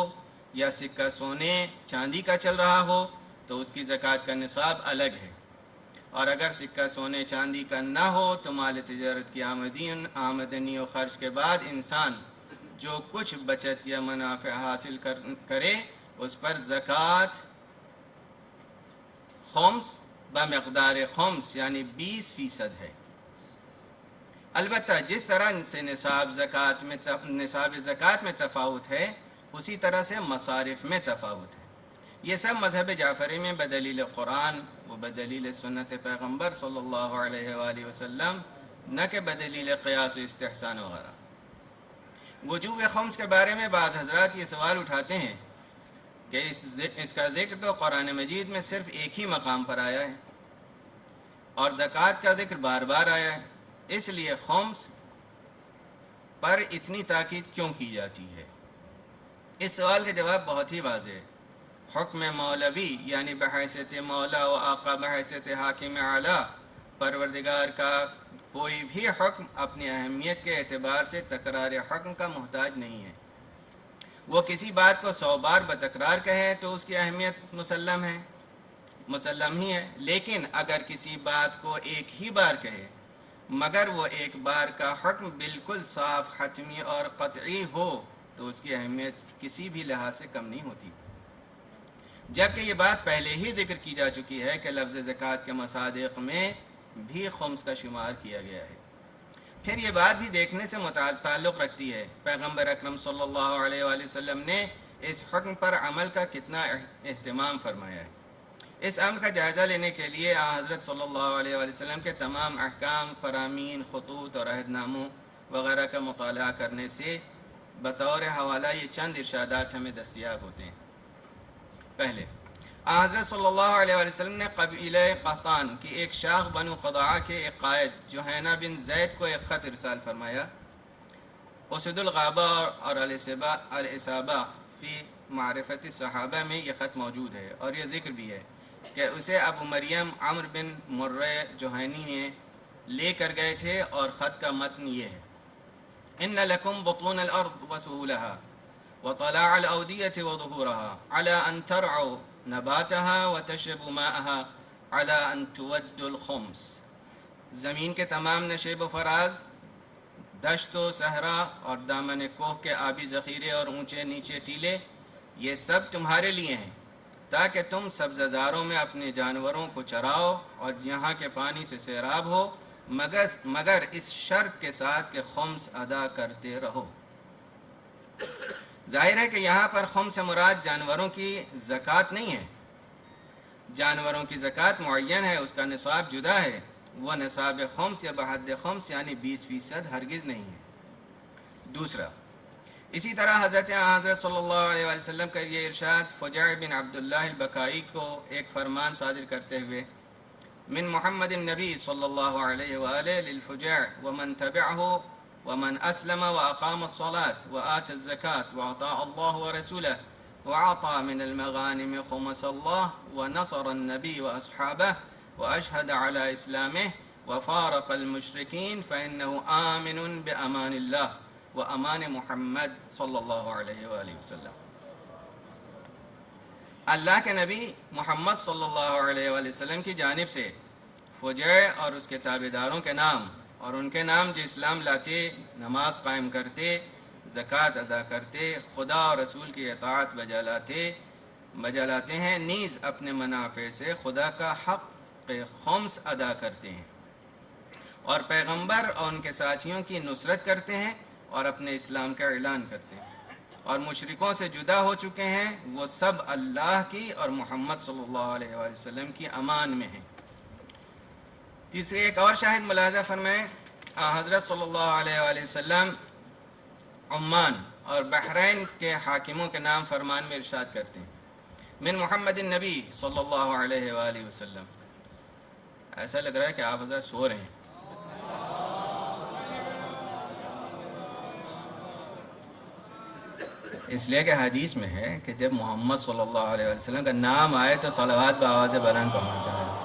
یا سکہ سونے چاندی کا چل رہا ہو تو اس کی زکوٰۃ کا نصاب الگ ہے، اور اگر سکہ سونے چاندی کا نہ ہو تو مال تجارت کی آمدنی و خرچ کے بعد انسان جو کچھ بچت یا منافع حاصل کرے اس پر زکوٰۃ خمس بمقدار خمس یعنی 20% ہے۔ البتہ جس طرح سے نصاب زکوٰۃ میں تفاوت ہے، اسی طرح سے مصارف میں تفاوت ہے۔ یہ سب مذہب جعفری میں بدلیل قرآن و بدلیل سنت پیغمبر صلی اللہ علیہ وآلہ وسلم، نہ کہ بدلیل قیاس و استحسان وغیرہ۔ وجوب خمس کے بارے میں بعض حضرات یہ سوال اٹھاتے ہیں کہ اس کا ذکر تو قرآن مجید میں صرف ایک ہی مقام پر آیا ہے اور زکوٰۃ کا ذکر بار بار آیا ہے، اس لیے خمس پر اتنی تاکید کیوں کی جاتی ہے؟ اس سوال کا جواب بہت ہی واضح ہے۔ حکم مولوی یعنی بحیثیت مولا و آقا، بحیثیت حاکم اعلیٰ، پروردگار کا کوئی بھی حکم اپنی اہمیت کے اعتبار سے تکرار حکم کا محتاج نہیں ہے۔ وہ کسی بات کو 100 بار بتکرار کہے تو اس کی اہمیت مسلم ہی ہے، لیکن اگر کسی بات کو ایک ہی بار کہے مگر وہ ایک بار کا حکم بالکل صاف، حتمی اور قطعی ہو تو اس کی اہمیت کسی بھی لحاظ سے کم نہیں ہوتی، جبکہ یہ بات پہلے ہی ذکر کی جا چکی ہے کہ لفظ زکوٰۃ کے مصادیق میں بھی خمس کا شمار کیا گیا ہے۔ پھر یہ بات بھی دیکھنے سے تعلق رکھتی ہے پیغمبر اکرم صلی اللہ علیہ وآلہ وسلم نے اس حکم پر عمل کا کتنا اہتمام فرمایا ہے۔ اس امر کا جائزہ لینے کے لیے حضرت صلی اللہ علیہ وآلہ وسلم کے تمام احکام، فرامین، خطوط اور عہد ناموں وغیرہ کا مطالعہ کرنے سے بطور حوالہ یہ چند ارشادات ہمیں دستیاب ہوتے ہیں۔ پہلے حضرت صلی اللہ علیہ وآلہ وسلم نے قبیلہ قحطان کی ایک شاخ بنو قضاعہ کے ایک قائد جوہینہ بن زید کو ایک خط ارسال فرمایا۔ اسد الغابہ اور الاصابہ فی معرفت صحابہ میں یہ خط موجود ہے، اور یہ ذکر بھی ہے کہ اسے ابو مریم عمرو بن مرہ جوہینی نے لے کر گئے تھے، اور خط کا متن یہ ہے: ان لکم بطون الارض وسہولها وطلاع الاودیة وظهورها على ان ترعوا نباتها وتشربوا ماءها على ان تودوا الخمس۔ زمین کے تمام نشیب و فراز، دشت و صحرا اور دامن کوہ کے آبی ذخیرے اور اونچے نیچے ٹیلے، یہ سب تمہارے لیے ہیں تاکہ تم سبززاروں میں اپنے جانوروں کو چراؤ اور یہاں کے پانی سے سیراب ہو، مگر اس شرط کے ساتھ کہ خمس ادا کرتے رہو۔ ظاہر ہے کہ یہاں پر خمس سے مراد جانوروں کی زکوٰۃ نہیں ہے۔ جانوروں کی زکوٰۃ معین ہے، اس کا نصاب جدا ہے، وہ نصاب خمس یا بحد خمس یعنی 20% ہرگز نہیں ہے۔ دوسرا، اسی طرح حضرت صلی اللہ علیہ وآلہ وسلم کا یہ ارشاد فجع بن عبداللہ البکائی کو ایک فرمان صادر کرتے ہوئے: من محمد النبی صلی اللہ علیہ وآلہ للفجع ومن تبعه ومن اسلم واقام الصلاة وآت الزکاة واطاع اللہ ورسولہ وعطى من المغانم خمس اللہ ونصر النبی واصحابہ واشہد علی اسلامہ وفارق المشرکین فإنہ آمن بأمان اللہ وأمان محمد صلی اللہ علیہ وآلہ وسلم۔ اللہ کے نبی محمد صلی اللہ علیہ وآلہ وسلم کی جانب سے فجع اور اس کے تابعداروں کے نام اور ان کے نام جو اسلام لاتے، نماز قائم کرتے، زکوٰۃ ادا کرتے، خدا اور رسول کی اطاعت بجا لاتے ہیں، نیز اپنے منافع سے خدا کا حق خمس ادا کرتے ہیں، اور پیغمبر اور ان کے ساتھیوں کی نصرت کرتے ہیں اور اپنے اسلام کا اعلان کرتے ہیں، اور مشرکوں سے جدا ہو چکے ہیں، وہ سب اللہ کی اور محمد صلی اللہ علیہ وآلہ وسلم کی امان میں ہیں۔ تیسری ایک اور شاہد ملاحظہ فرمائیں، حضرت صلی اللہ علیہ وآلہ وسلم عمان اور بحرین کے حاکموں کے نام فرمان میں ارشاد کرتے ہیں: من محمد النبی صلی اللہ علیہ وآلہ وسلم۔ ایسا لگ رہا ہے کہ آپ حضرت سو رہے ہیں۔ اس لیے کہ حدیث میں ہے کہ جب محمد صلی اللہ علیہ وسلم کا نام آئے تو صلوات بآواز بلند پڑھنا چاہیے۔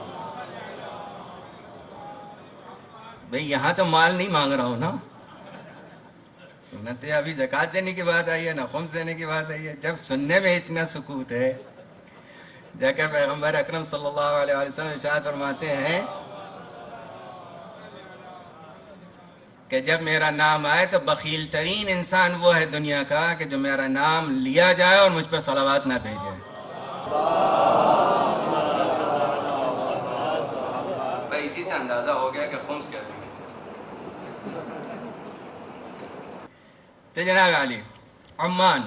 بھئی یہاں تو مال نہیں مانگ رہا ہوں نا، نہ تو ابھی زکوٰۃ دینے کی بات آئی ہے، نہ خمس دینے کی بات آئی ہے۔ جب سننے میں اتنا سکوت ہے، جا کر پیغمبر اکرم صلی اللہ علیہ وسلم ارشاد فرماتے ہیں کہ جب میرا نام آئے تو بخیل ترین انسان وہ ہے دنیا کا کہ جو میرا نام لیا جائے اور مجھ پر صلوات نہ بھیجے۔ بھائی اسی سے اندازہ ہو گیا کہ خمس کیا ہے۔ تو جناب علی، عمان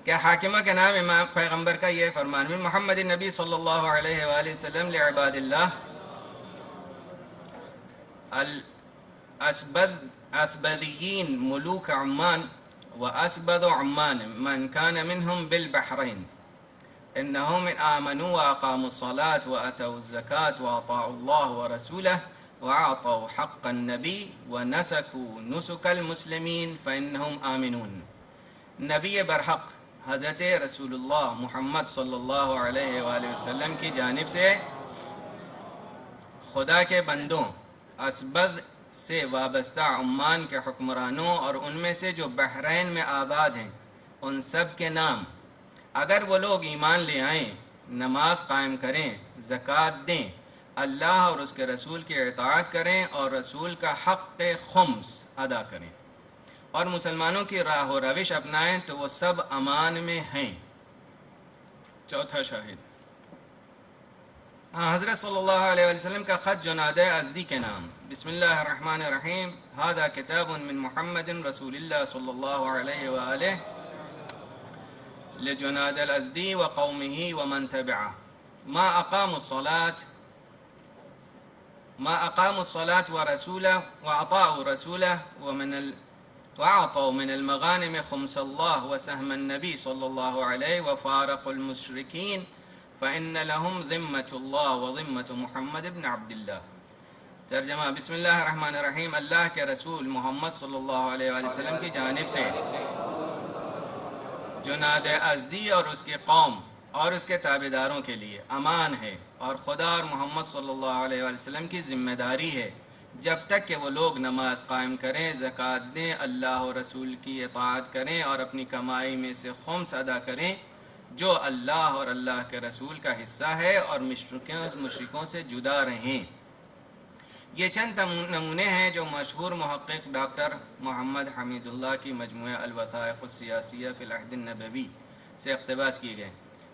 کے حاکمہ کے نام امام پیغمبر کا یہ فرمان: من محمد النبی صلی اللہ علیہ وآلہ وسلم لعباد اللہ الاسبدیین ملوک عمان واسبد عمان من كان منهم بالبحرين انهم آمنوا واقاموا الصلاة واتوا الزكاة واطاعوا الله ورسوله وأعطوا حق النبي ونسكوا نسك المسلمين فإنهم آمنون۔ نبی برحق حضرت رسول اللہ محمد صلی اللہ علیہ وآلہ وسلم کی جانب سے خدا کے بندوں اسبد سے وابستہ عمان کے حکمرانوں اور ان میں سے جو بحرین میں آباد ہیں ان سب کے نام، اگر وہ لوگ ایمان لے آئیں، نماز قائم کریں، زکوٰۃ دیں، اللہ اور اس کے رسول کی اطاعت کریں اور رسول کا حق خمس ادا کریں اور مسلمانوں کی راہ و روش اپنائیں تو وہ سب امان میں ہیں۔ چوتھا شاہد، حضرت صلی اللہ علیہ وسلم کا خط جناد ازدی کے نام: بسم اللہ الرحمن الرحیم، ھذا کتاب من محمد رسول اللہ صلی اللہ علیہ وآلہ لجناد الازدی وقومه ومن تبعه ما أقاموا الصلاة ورسوله وأطاعوا رسوله وأعطوا من المغانم خمس الله وسهم النبي صلى الله عليه وفارقوا المشركين فإن لهم ذمة الله وذمة محمد بن عبد الله۔ ترجمہ، بسم اللہ الرحمن الرحیم، اللہ کے رسول محمد صلی اللہ علیہ وآلہ وسلم کی جانب سے جناد ازدی اور اس کی قوم اور اس کے تابعداروں کے لیے امان ہے، اور خدا اور محمد صلی اللہ علیہ وآلہ وسلم کی ذمہ داری ہے جب تک کہ وہ لوگ نماز قائم کریں، زکوٰۃ دیں، اللہ و رسول کی اطاعت کریں اور اپنی کمائی میں سے خمس ادا کریں جو اللہ اور اللہ کے رسول کا حصہ ہے، اور مشرکوں سے جدا رہیں۔ یہ چند نمونے ہیں جو مشہور محقق ڈاکٹر محمد حمید اللہ کی مجموعہ الوثائق السیاسیہ فی العہد النبوی سے اقتباس کیے گئے۔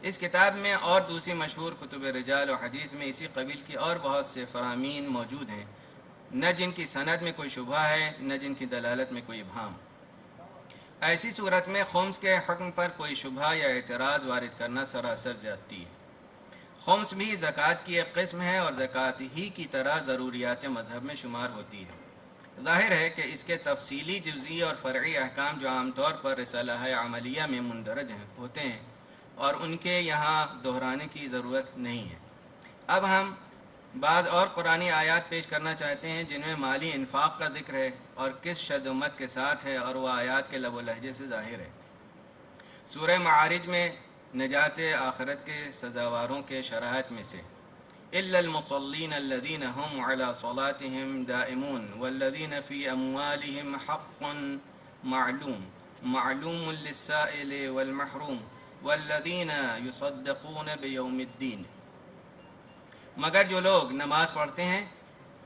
اس کتاب میں اور دوسری مشہور کتب رجال و حدیث میں اسی قبیل کی اور بہت سے فرامین موجود ہیں، نہ جن کی سند میں کوئی شبہ ہے، نہ جن کی دلالت میں کوئی ابہام۔ ایسی صورت میں خمس کے حکم پر کوئی شبہ یا اعتراض وارد کرنا سراسر زیادتی ہے۔ خمس بھی زکوٰۃ کی ایک قسم ہے اور زکوٰۃ ہی کی طرح ضروریات مذہب میں شمار ہوتی ہے۔ ظاہر ہے کہ اس کے تفصیلی جزئی اور فرعی احکام جو عام طور پر رسالہ عملیہ میں مندرج ہوتے ہیں اور ان کے یہاں دہرانے کی ضرورت نہیں ہے۔ اب ہم بعض اور قرآنی آیات پیش کرنا چاہتے ہیں جن میں مالی انفاق کا ذکر ہے اور کس شد و مت کے ساتھ ہے، اور وہ آیات کے لب و لہجے سے ظاہر ہے۔ سورہ معارج میں نجات آخرت کے سزاواروں کے شرائط میں سے إِلَّا الْمُصَلِّينَ الَّذِينَ هُمْ عَلَى صَلَاتِهِمْ دَائِمُونَ وَالَّذِينَ فِي أَمْوَالِهِمْ حَقٌّ مَعْلُومٌ لِلسَّائِلِ وَالْمَحْرُومِ وَالَّذِينَ يُصَدَّقُونَ بِيَوْمِ الدِّينِ۔ مگر جو لوگ نماز پڑھتے ہیں،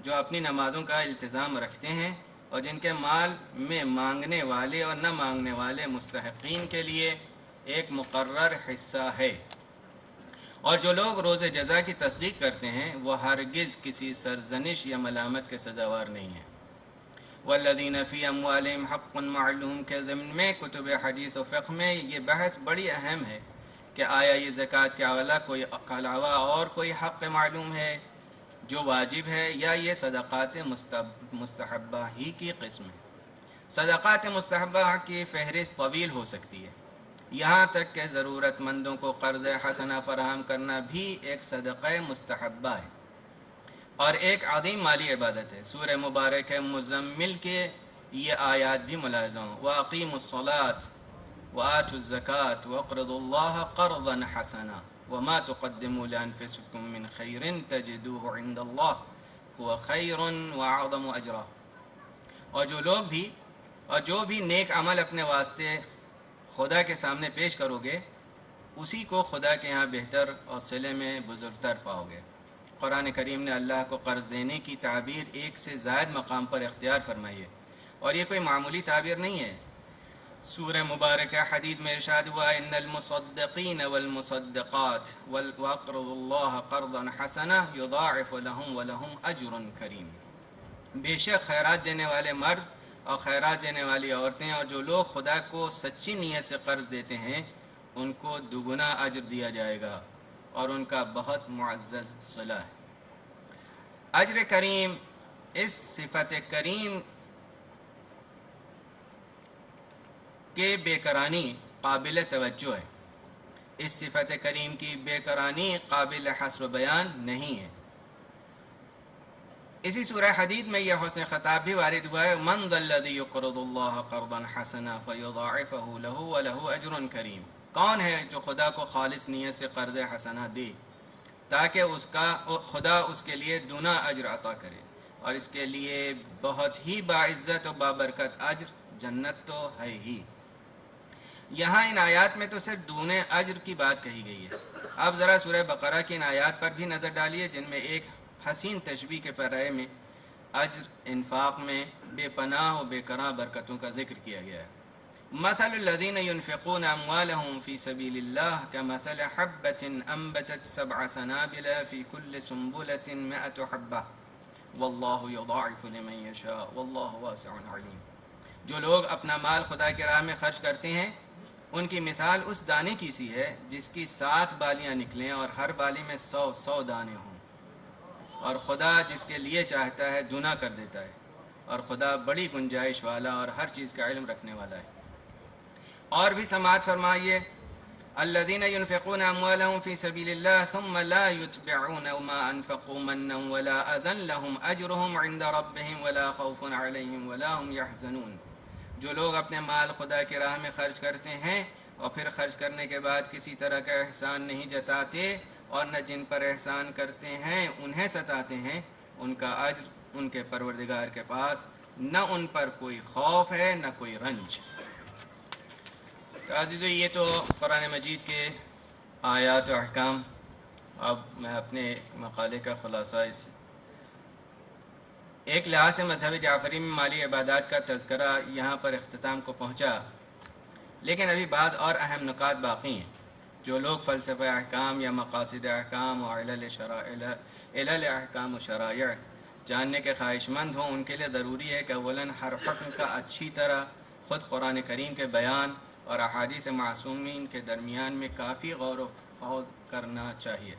جو اپنی نمازوں کا التزام رکھتے ہیں، اور جن کے مال میں مانگنے والے اور نہ مانگنے والے مستحقین کے لیے ایک مقرر حصہ ہے، اور جو لوگ روز جزا کی تصدیق کرتے ہیں، وہ ہرگز کسی سرزنش یا ملامت کے سزاوار نہیں ہیں۔ والذین فی اموالہم حق معلوم کے ضمن میں کتب حدیث و فقہ میں یہ بحث بڑی اہم ہے کہ آیا یہ زکوٰۃ کے علاوہ اور کوئی حق معلوم ہے جو واجب ہے، یا یہ صدقات مستحبہ ہی کی قسم ہے۔ صدقات مستحبہ کی فہرست طویل ہو سکتی ہے، یہاں تک کہ ضرورت مندوں کو قرض حسنہ فراہم کرنا بھی ایک صدقہ مستحبہ ہے اور ایک عظیم مالی عبادت ہے۔ سورہ مبارک مزمل کے یہ آیات بھی ملاحظہ ہوں۔ وَأَقِيمُوا الصَّلَاةَ وَآتُوا الزَّكَاةَ وَاقْرِضُوا اللَّهَ قَرْضًا حَسَنًا وَمَا تُقَدِّمُوا لِأَنفُسِكُم مِّنْ خَيْرٍ تَجِدُوهُ عِندَ اللَّهِ هُوَ خَيْرٌ وَأَعْظَمُ أَجْرًا۔ اور جو بھی نیک عمل اپنے واسطے خدا کے سامنے پیش کرو گے، اسی کو خدا کے ہاں بہتر اور صلے میں بزرگتر پاؤ گے۔ قرآن کریم نے اللہ کو قرض دینے کی تعبیر ایک سے زائد مقام پر اختیار فرمائی ہے، اور یہ کوئی معمولی تعبیر نہیں ہے۔ سورہ مبارکہ حدید میں ارشاد ہوا ان المصدقین والمصدقات واقرضوا اللہ قرضا حسنا یضاعف لهم ولهم اجر کریم۔ بے شک خیرات دینے والے مرد اور خیرات دینے والی عورتیں اور جو لوگ خدا کو سچی نیت سے قرض دیتے ہیں، ان کو دوگنا اجر دیا جائے گا اور ان کا بہت معزز صلہ ہے۔ اجر کریم، اس صفت کریم کے بے قرانی قابل توجہ ہے۔ اس صفت کریم کی بے قرانی قابل حصر و بیان نہیں ہے۔ اسی سورہ حدید میں یہ حسن خطاب بھی وارد ہوا ہے من ذا الذی یقرض اللہ قرضا حسنا فیضاعفہ لہ ولہ اجر کریم۔ کون ہے جو خدا کو خالص نیت سے قرض حسنہ دے تاکہ خدا اس کے لیے دونا اجر عطا کرے، اور اس کے لیے بہت ہی باعزت و بابرکت اجر جنت تو ہے ہی۔ یہاں ان آیات میں تو صرف دونے اجر کی بات کہی گئی ہے۔ اب ذرا سورہ بقرہ کی ان آیات پر بھی نظر ڈالیے جن میں ایک حسین تشبیہ کے پیرائے میں اجر انفاق میں بے پناہ و بے کراں برکتوں کا ذکر کیا گیا ہے۔ مثل الذین ينفقون اموالهم في سبيل الله كمثل حبة انبتت 7 سنابل في كل سنبلة 100 حبة والله يضاعف لمن يشاء والله واسع علیم۔ جو لوگ اپنا مال خدا کی راہ میں خرچ کرتے ہیں، ان کی مثال اس دانے کی سی ہے جس کی 7 بالیاں نکلیں اور ہر بالی میں 100 دانے ہوں، اور خدا جس کے لیے چاہتا ہے دونا کر دیتا ہے۔ اور خدا بڑی گنجائش والا اور ہر چیز کا علم رکھنے والا ہے۔ اور بھی سماعت فرمائیے، الذين ينفقون اموالهم في سبيل الله ثم لا يتبعون ما انفقوا منا ولا اذى لهم اجرهم عند ربهم ولا خوف عليهم ولا هم يحزنون۔ جو لوگ اپنے مال خدا کی راہ میں خرچ کرتے ہیں اور پھر خرچ کرنے کے بعد کسی طرح کا احسان نہیں جتاتے اور نہ جن پر احسان کرتے ہیں انہیں ستاتے ہیں، ان کا اجر ان کے پروردگار کے پاس، نہ ان پر کوئی خوف ہے نہ کوئی رنج۔ عزیزو، یہ تو قرآن مجید کے آیات و احکام۔ اب میں اپنے مقالے کا خلاصہ اس ایک لحاظ سے مذہب جعفری میں مالی عبادات کا تذکرہ یہاں پر اختتام کو پہنچا، لیکن ابھی بعض اور اہم نکات باقی ہیں۔ جو لوگ فلسفہ احکام یا مقاصد احکام و علل احکام و شرائع جاننے کے خواہش مند ہوں، ان کے لیے ضروری ہے کہ اولاً ہر حکم کا اچھی طرح خود قرآن کریم کے بیان اور احادیث معصومین کے درمیان میں کافی غور و خوض کرنا چاہیے،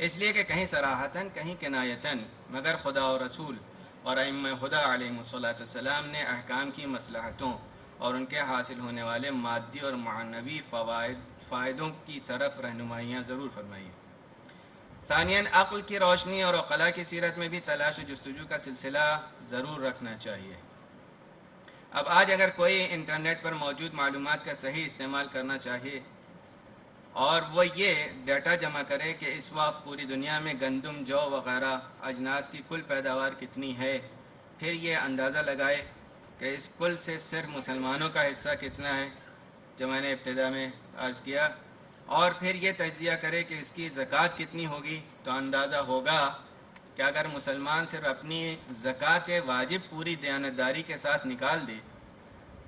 اس لیے کہ کہیں صراحتاً کہیں کنایتاً مگر خدا و رسول اور ائمہ خدا علیہ السلام نے احکام کی مصلحتوں اور ان کے حاصل ہونے والے مادی اور معنوی فائدوں کی طرف رہنمائیاں ضرور فرمائی۔ ثانیاً عقل کی روشنی اور عقلاء کی سیرت میں بھی تلاش و جستجو کا سلسلہ ضرور رکھنا چاہیے۔ اب آج اگر کوئی انٹرنیٹ پر موجود معلومات کا صحیح استعمال کرنا چاہیے اور وہ یہ ڈیٹا جمع کرے کہ اس وقت پوری دنیا میں گندم، جو وغیرہ اجناس کی کل پیداوار کتنی ہے، پھر یہ اندازہ لگائے کہ اس کل سے صرف مسلمانوں کا حصہ کتنا ہے جو میں نے ابتدا میں عرض کیا، اور پھر یہ تجزیہ کرے کہ اس کی زکوٰۃ کتنی ہوگی، تو اندازہ ہوگا کہ اگر مسلمان صرف اپنی زکوٰۃ واجب پوری دیانتداری کے ساتھ نکال دے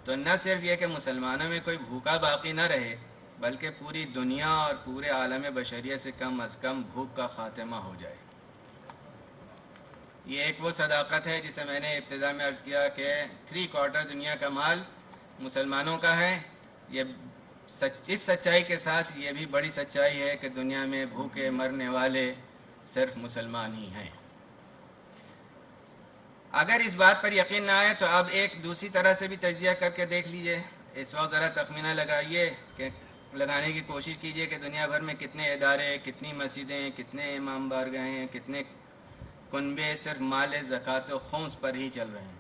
تو نہ صرف یہ کہ مسلمانوں میں کوئی بھوکا باقی نہ رہے، بلکہ پوری دنیا اور پورے عالم بشریہ سے کم از کم بھوک کا خاتمہ ہو جائے۔ یہ ایک وہ صداقت ہے جسے میں نے ابتدا میں عرض کیا کہ 3/4 دنیا کا مال مسلمانوں کا ہے۔ یہ اس سچائی کے ساتھ یہ بھی بڑی سچائی ہے کہ دنیا میں بھوکے مرنے والے صرف مسلمان ہی ہیں۔ اگر اس بات پر یقین نہ آئے تو اب ایک دوسری طرح سے بھی تجزیہ کر کے دیکھ لیجئے۔ اس وقت ذرا تخمینہ لگانے کی کوشش کیجئے کہ دنیا بھر میں کتنے ادارے، کتنی مسجدیں، کتنے امام بارگاہیں ہیں، کتنے کنبے صرف مال زکوٰۃ و خمس پر ہی چل رہے ہیں۔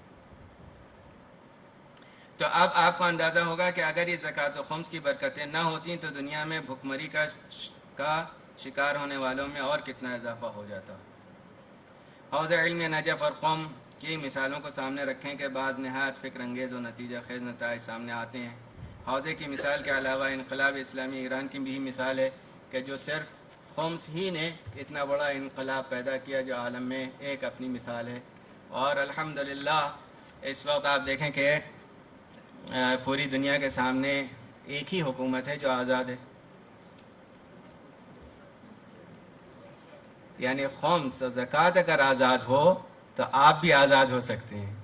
تو اب آپ کو اندازہ ہوگا کہ اگر یہ زکوٰۃ و خمس کی برکتیں نہ ہوتیں تو دنیا میں بھوکمری کا شکار ہونے والوں میں اور کتنا اضافہ ہو جاتا۔ حوض علم نجف اور قوم کی مثالوں کو سامنے رکھیں کہ بعض نہایت فکر انگیز و نتیجہ خیز نتائج سامنے آتے ہیں۔ حوضے کی مثال کے علاوہ انقلاب اسلامی ایران کی بھی مثال ہے کہ جو صرف خمس ہی نے اتنا بڑا انقلاب پیدا کیا جو عالم میں ایک اپنی مثال ہے۔ اور الحمدللہ اس وقت آپ دیکھیں کہ پوری دنیا کے سامنے ایک ہی حکومت ہے جو آزاد ہے، یعنی خمس و زکوٰۃ اگر آزاد ہو تو آپ بھی آزاد ہو سکتے ہیں۔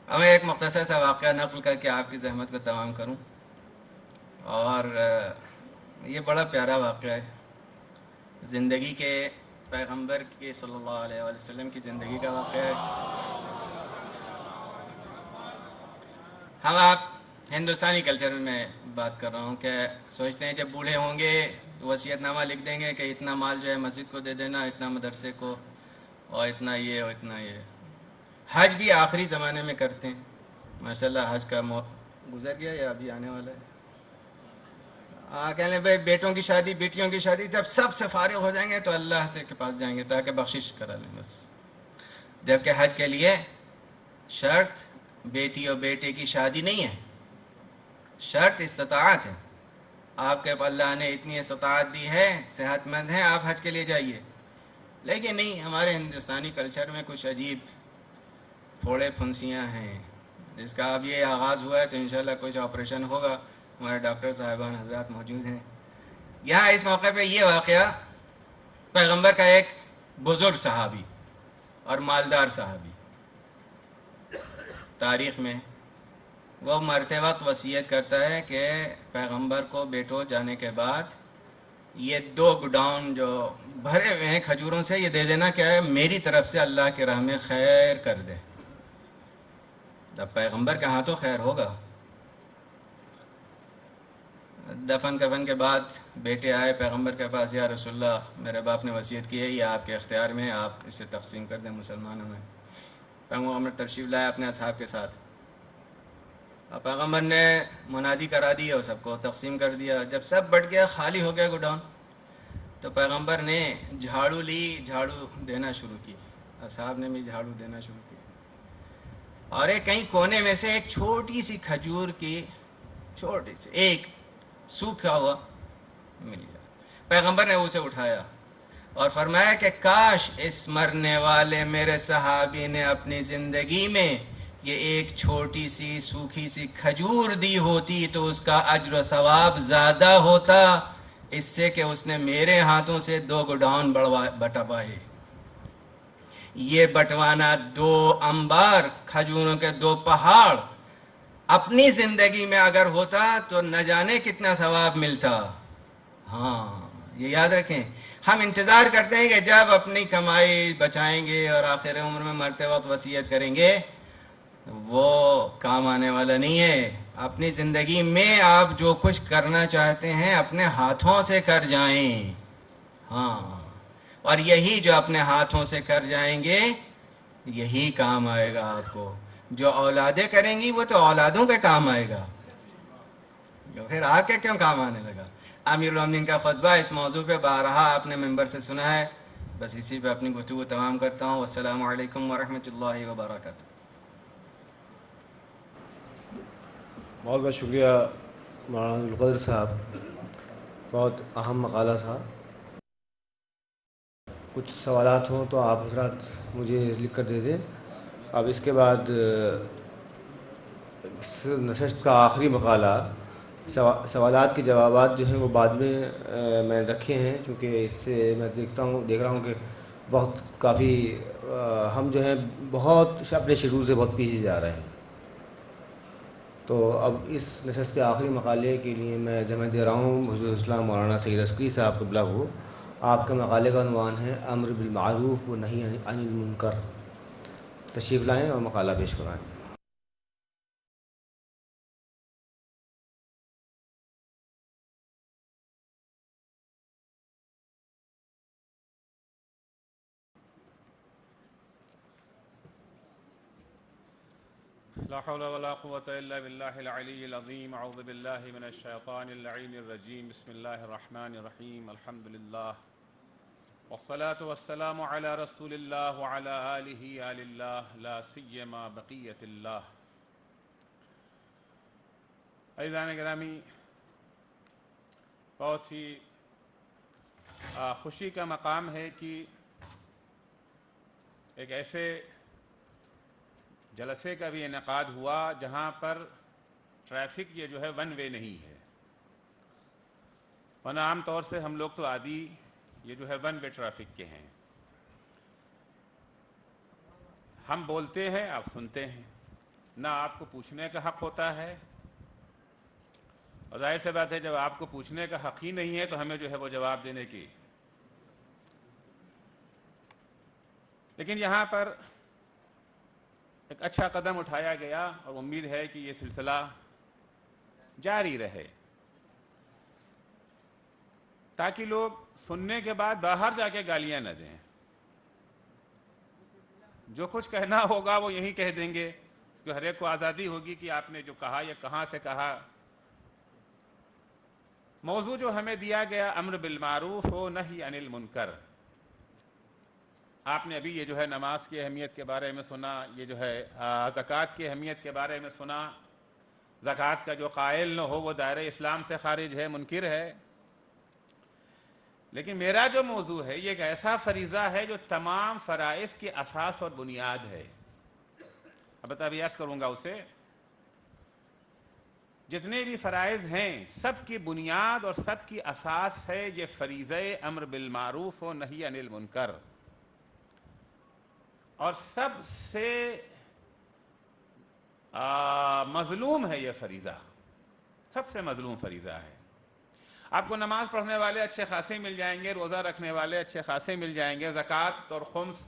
اب میں ایک مختصر سا واقعہ نقل کر کے آپ کی زحمت کو تمام کروں، اور یہ بڑا پیارا واقعہ ہے، زندگی کے پیغمبر کی صلی اللہ علیہ وآلہ وسلم کی زندگی کا واقعہ ہے۔ ہم آپ ہندوستانی کلچر میں بات کر رہا ہوں کہ سوچتے ہیں جب بوڑھے ہوں گے وصیت نامہ لکھ دیں گے کہ اتنا مال جو ہے مسجد کو دے دینا، اتنا مدرسے کو، اور اتنا یہ اور اتنا یہ۔ حج بھی آخری زمانے میں کرتے ہیں، ماشاءاللہ حج کا گزر گیا یا ابھی آنے والا ہے۔ کہہ لیں بھائی بیٹوں کی شادی، بیٹیوں کی شادی، جب سب سے فارغ ہو جائیں گے تو اللہ سے کے پاس جائیں گے تاکہ بخشش کرا لیں بس۔ جبکہ حج کے لیے شرط بیٹی اور بیٹے کی شادی نہیں ہے، شرط استطاعت ہے۔ آپ کے اللہ نے اتنی استطاعت دی ہے، صحت مند ہیں، آپ حج کے لیے جائیے۔ لیکن نہیں، ہمارے ہندوستانی کلچر میں کچھ عجیب پھوڑے پھنسیاں ہیں، جس کا اب یہ آغاز ہوا ہے تو انشاءاللہ کچھ آپریشن ہوگا۔ ہمارے ڈاکٹر صاحبان حضرات موجود ہیں یہاں۔ اس موقع پہ یہ واقعہ پیغمبر کا ایک بزرگ صحابی اور مالدار صحابی، تاریخ میں وہ مرتے وقت وصیت کرتا ہے کہ پیغمبر کو بیٹو جانے کے بعد یہ 2 گڈاؤن جو بھرے ہوئے ہیں کھجوروں سے، یہ دے دینا کیا ہے، میری طرف سے اللہ کے راہ میں خیر کر دے. اب پیغمبر کے ہاتھوں خیر ہوگا. دفن کفن کے بعد بیٹے آئے پیغمبر کے پاس، یا رسول اللہ میرے باپ نے وصیت کی ہے، یہ آپ کے اختیار میں ہے، آپ اسے تقسیم کر دیں مسلمانوں میں. پیغمبر تشریف لائے اپنے اصحاب کے ساتھ، اور پیغمبر نے منادی کرا دی اور سب کو تقسیم کر دیا. جب سب بٹ گیا، خالی ہو گیا گڈاؤن، تو پیغمبر نے جھاڑو لی، جھاڑو دینا شروع کی، اصحاب نے بھی جھاڑو دینا شروع کی، اور ایک کہیں کونے میں سے ایک چھوٹی سی کھجور کی چھوٹی سی ایک سوکھا ہوا مل گیا. پیغمبر نے اسے اٹھایا اور فرمایا کہ کاش اس مرنے والے میرے صحابی نے اپنی زندگی میں یہ ایک چھوٹی سی سوکھی سی کھجور دی ہوتی تو اس کا اجر و ثواب زیادہ ہوتا اس سے کہ اس نے میرے ہاتھوں سے 2 گڈاؤن بٹوائے. یہ بٹوانا 2 انبار کھجوروں کے 2 پہاڑ اپنی زندگی میں اگر ہوتا تو نہ جانے کتنا ثواب ملتا. ہاں یہ یاد رکھیں، ہم انتظار کرتے ہیں کہ جب اپنی کمائی بچائیں گے اور آخر عمر میں مرتے وقت وصیت کریں گے، وہ کام آنے والا نہیں ہے. اپنی زندگی میں آپ جو کچھ کرنا چاہتے ہیں اپنے ہاتھوں سے کر جائیں. ہاں، اور یہی جو اپنے ہاتھوں سے کر جائیں گے یہی کام آئے گا آپ کو. جو اولادیں کریں گی وہ تو اولادوں کے کام آئے گا، پھر آپ کے کیوں کام آنے لگا. امیر المومنین کا خطبہ اس موضوع پہ بارہا آپ نے ممبر سے سنا ہے. بس اسی پہ اپنی گفتگو تمام کرتا ہوں. السلام علیکم ورحمۃ اللہ وبرکاتہ. بہت بہت شکریہ مولانا القدر صاحب، بہت اہم مقالہ تھا. کچھ سوالات ہوں تو آپ حضرات مجھے لکھ کر دے دیں. اب اس کے بعد اس نشست کا آخری مقالہ، سوالات کے جوابات جو ہیں وہ بعد میں میں نے رکھے ہیں، چونکہ اس سے میں دیکھ رہا ہوں کہ وقت کافی ہم جو ہیں بہت اپنے شیڈول سے بہت پیچھے جا رہے ہیں. تو اب اس نشست کے آخری مقالے کے لیے میں جمع دے رہا ہوں حضرت اسلام مولانا سید عسکری صاحب قبلہ کو. آپ کے مقالے کا عنوان ہے امر بالمعروف و نہی عن المنکر. تشریف لائیں اور مقالہ پیش کرائیں. لا حول ولا قوة إلا بالله العلي العظيم. أعوذ بالله من الشيطان اللعين الرجيم. بسم الله الرحمن الرحيم. الحمد لله والصلاة والسلام على رسول الله وعلى آله آل الله لا سيما بقية الله. عزیزان گرامی، بہت ہی خوشی کا مقام ہے کہ ایک ایسے جلسے کا بھی انعقاد ہوا جہاں پر ٹریفک یہ جو ہے ون وے نہیں ہے، ورنہ عام طور سے ہم لوگ تو عادی یہ جو ہے ون وے ٹریفک کے ہیں. ہم بولتے ہیں، آپ سنتے ہیں، نہ آپ کو پوچھنے کا حق ہوتا ہے، اور ظاہر سی بات ہے جب آپ کو پوچھنے کا حق ہی نہیں ہے تو ہمیں جو ہے وہ جواب دینے کی. لیکن یہاں پر ایک اچھا قدم اٹھایا گیا اور امید ہے کہ یہ سلسلہ جاری رہے، تاکہ لوگ سننے کے بعد باہر جا کے گالیاں نہ دیں. جو کچھ کہنا ہوگا وہ یہیں کہہ دیں گے، کہ ہر ایک کو آزادی ہوگی کہ آپ نے جو کہا یا کہاں سے کہا. موضوع جو ہمیں دیا گیا امر بالمعروف و نہی عن المنکر. آپ نے ابھی یہ جو ہے نماز کی اہمیت کے بارے میں سنا، یہ جو ہے زکوٰۃ کی اہمیت کے بارے میں سنا. زکوٰۃ کا جو قائل نہ ہو وہ دائرہ اسلام سے خارج ہے، منکر ہے. لیکن میرا جو موضوع ہے یہ ایک ایسا فریضہ ہے جو تمام فرائض کی اساس اور بنیاد ہے. اب ابھی عرض کروں گا اسے. جتنے بھی فرائض ہیں سب کی بنیاد اور سب کی اساس ہے یہ فریضہ امر بالمعروف و نہی عن المنکر، اور سب سے مظلوم ہے یہ فریضہ، سب سے مظلوم فریضہ ہے. آپ کو نماز پڑھنے والے اچھے خاصے مل جائیں گے، روزہ رکھنے والے اچھے خاصے مل جائیں گے، زکوٰۃ اور خمس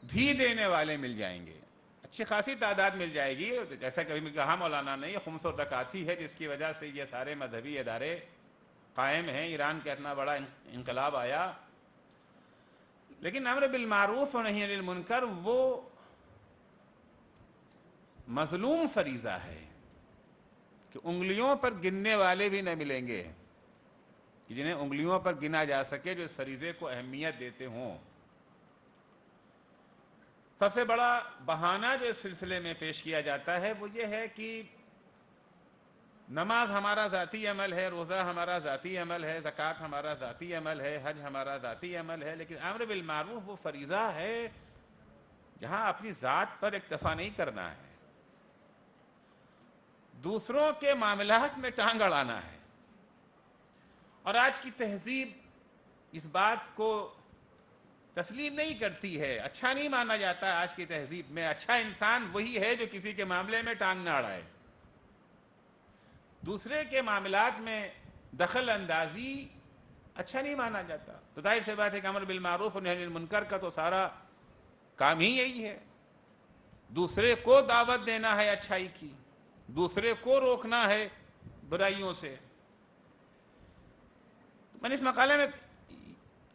بھی دینے والے مل جائیں گے، اچھی خاصی تعداد مل جائے گی. جیسا کبھی بھی کہا مولانا نے، یہ خمس و زکوٰۃ ہی ہے جس کی وجہ سے یہ سارے مذہبی ادارے قائم ہیں. ایران کا اتنا بڑا انقلاب آیا. لیکن امر بالمعروف و نہی عن المنکر وہ مظلوم فریضہ ہے کہ انگلیوں پر گننے والے بھی نہ ملیں گے کہ جنہیں انگلیوں پر گنا جا سکے، جو اس فریضے کو اہمیت دیتے ہوں. سب سے بڑا بہانہ جو اس سلسلے میں پیش کیا جاتا ہے وہ یہ ہے کہ نماز ہمارا ذاتی عمل ہے، روزہ ہمارا ذاتی عمل ہے، زکوٰۃ ہمارا ذاتی عمل ہے، حج ہمارا ذاتی عمل ہے. لیکن امر بالمعروف وہ فریضہ ہے جہاں اپنی ذات پر اکتفا نہیں کرنا ہے، دوسروں کے معاملات میں ٹانگ اڑانا ہے. اور آج کی تہذیب اس بات کو تسلیم نہیں کرتی ہے. اچھا نہیں مانا جاتا ہے آج کی تہذیب میں. اچھا انسان وہی ہے جو کسی کے معاملے میں ٹانگ نہ اڑائے. دوسرے کے معاملات میں دخل اندازی اچھا نہیں مانا جاتا. تو ظاہر سی بات ہے کہ امر بالمعروف اور نہی عن المنکر کا تو سارا کام ہی یہی ہے. دوسرے کو دعوت دینا ہے اچھائی کی، دوسرے کو روکنا ہے برائیوں سے. میں نے اس مقالے میں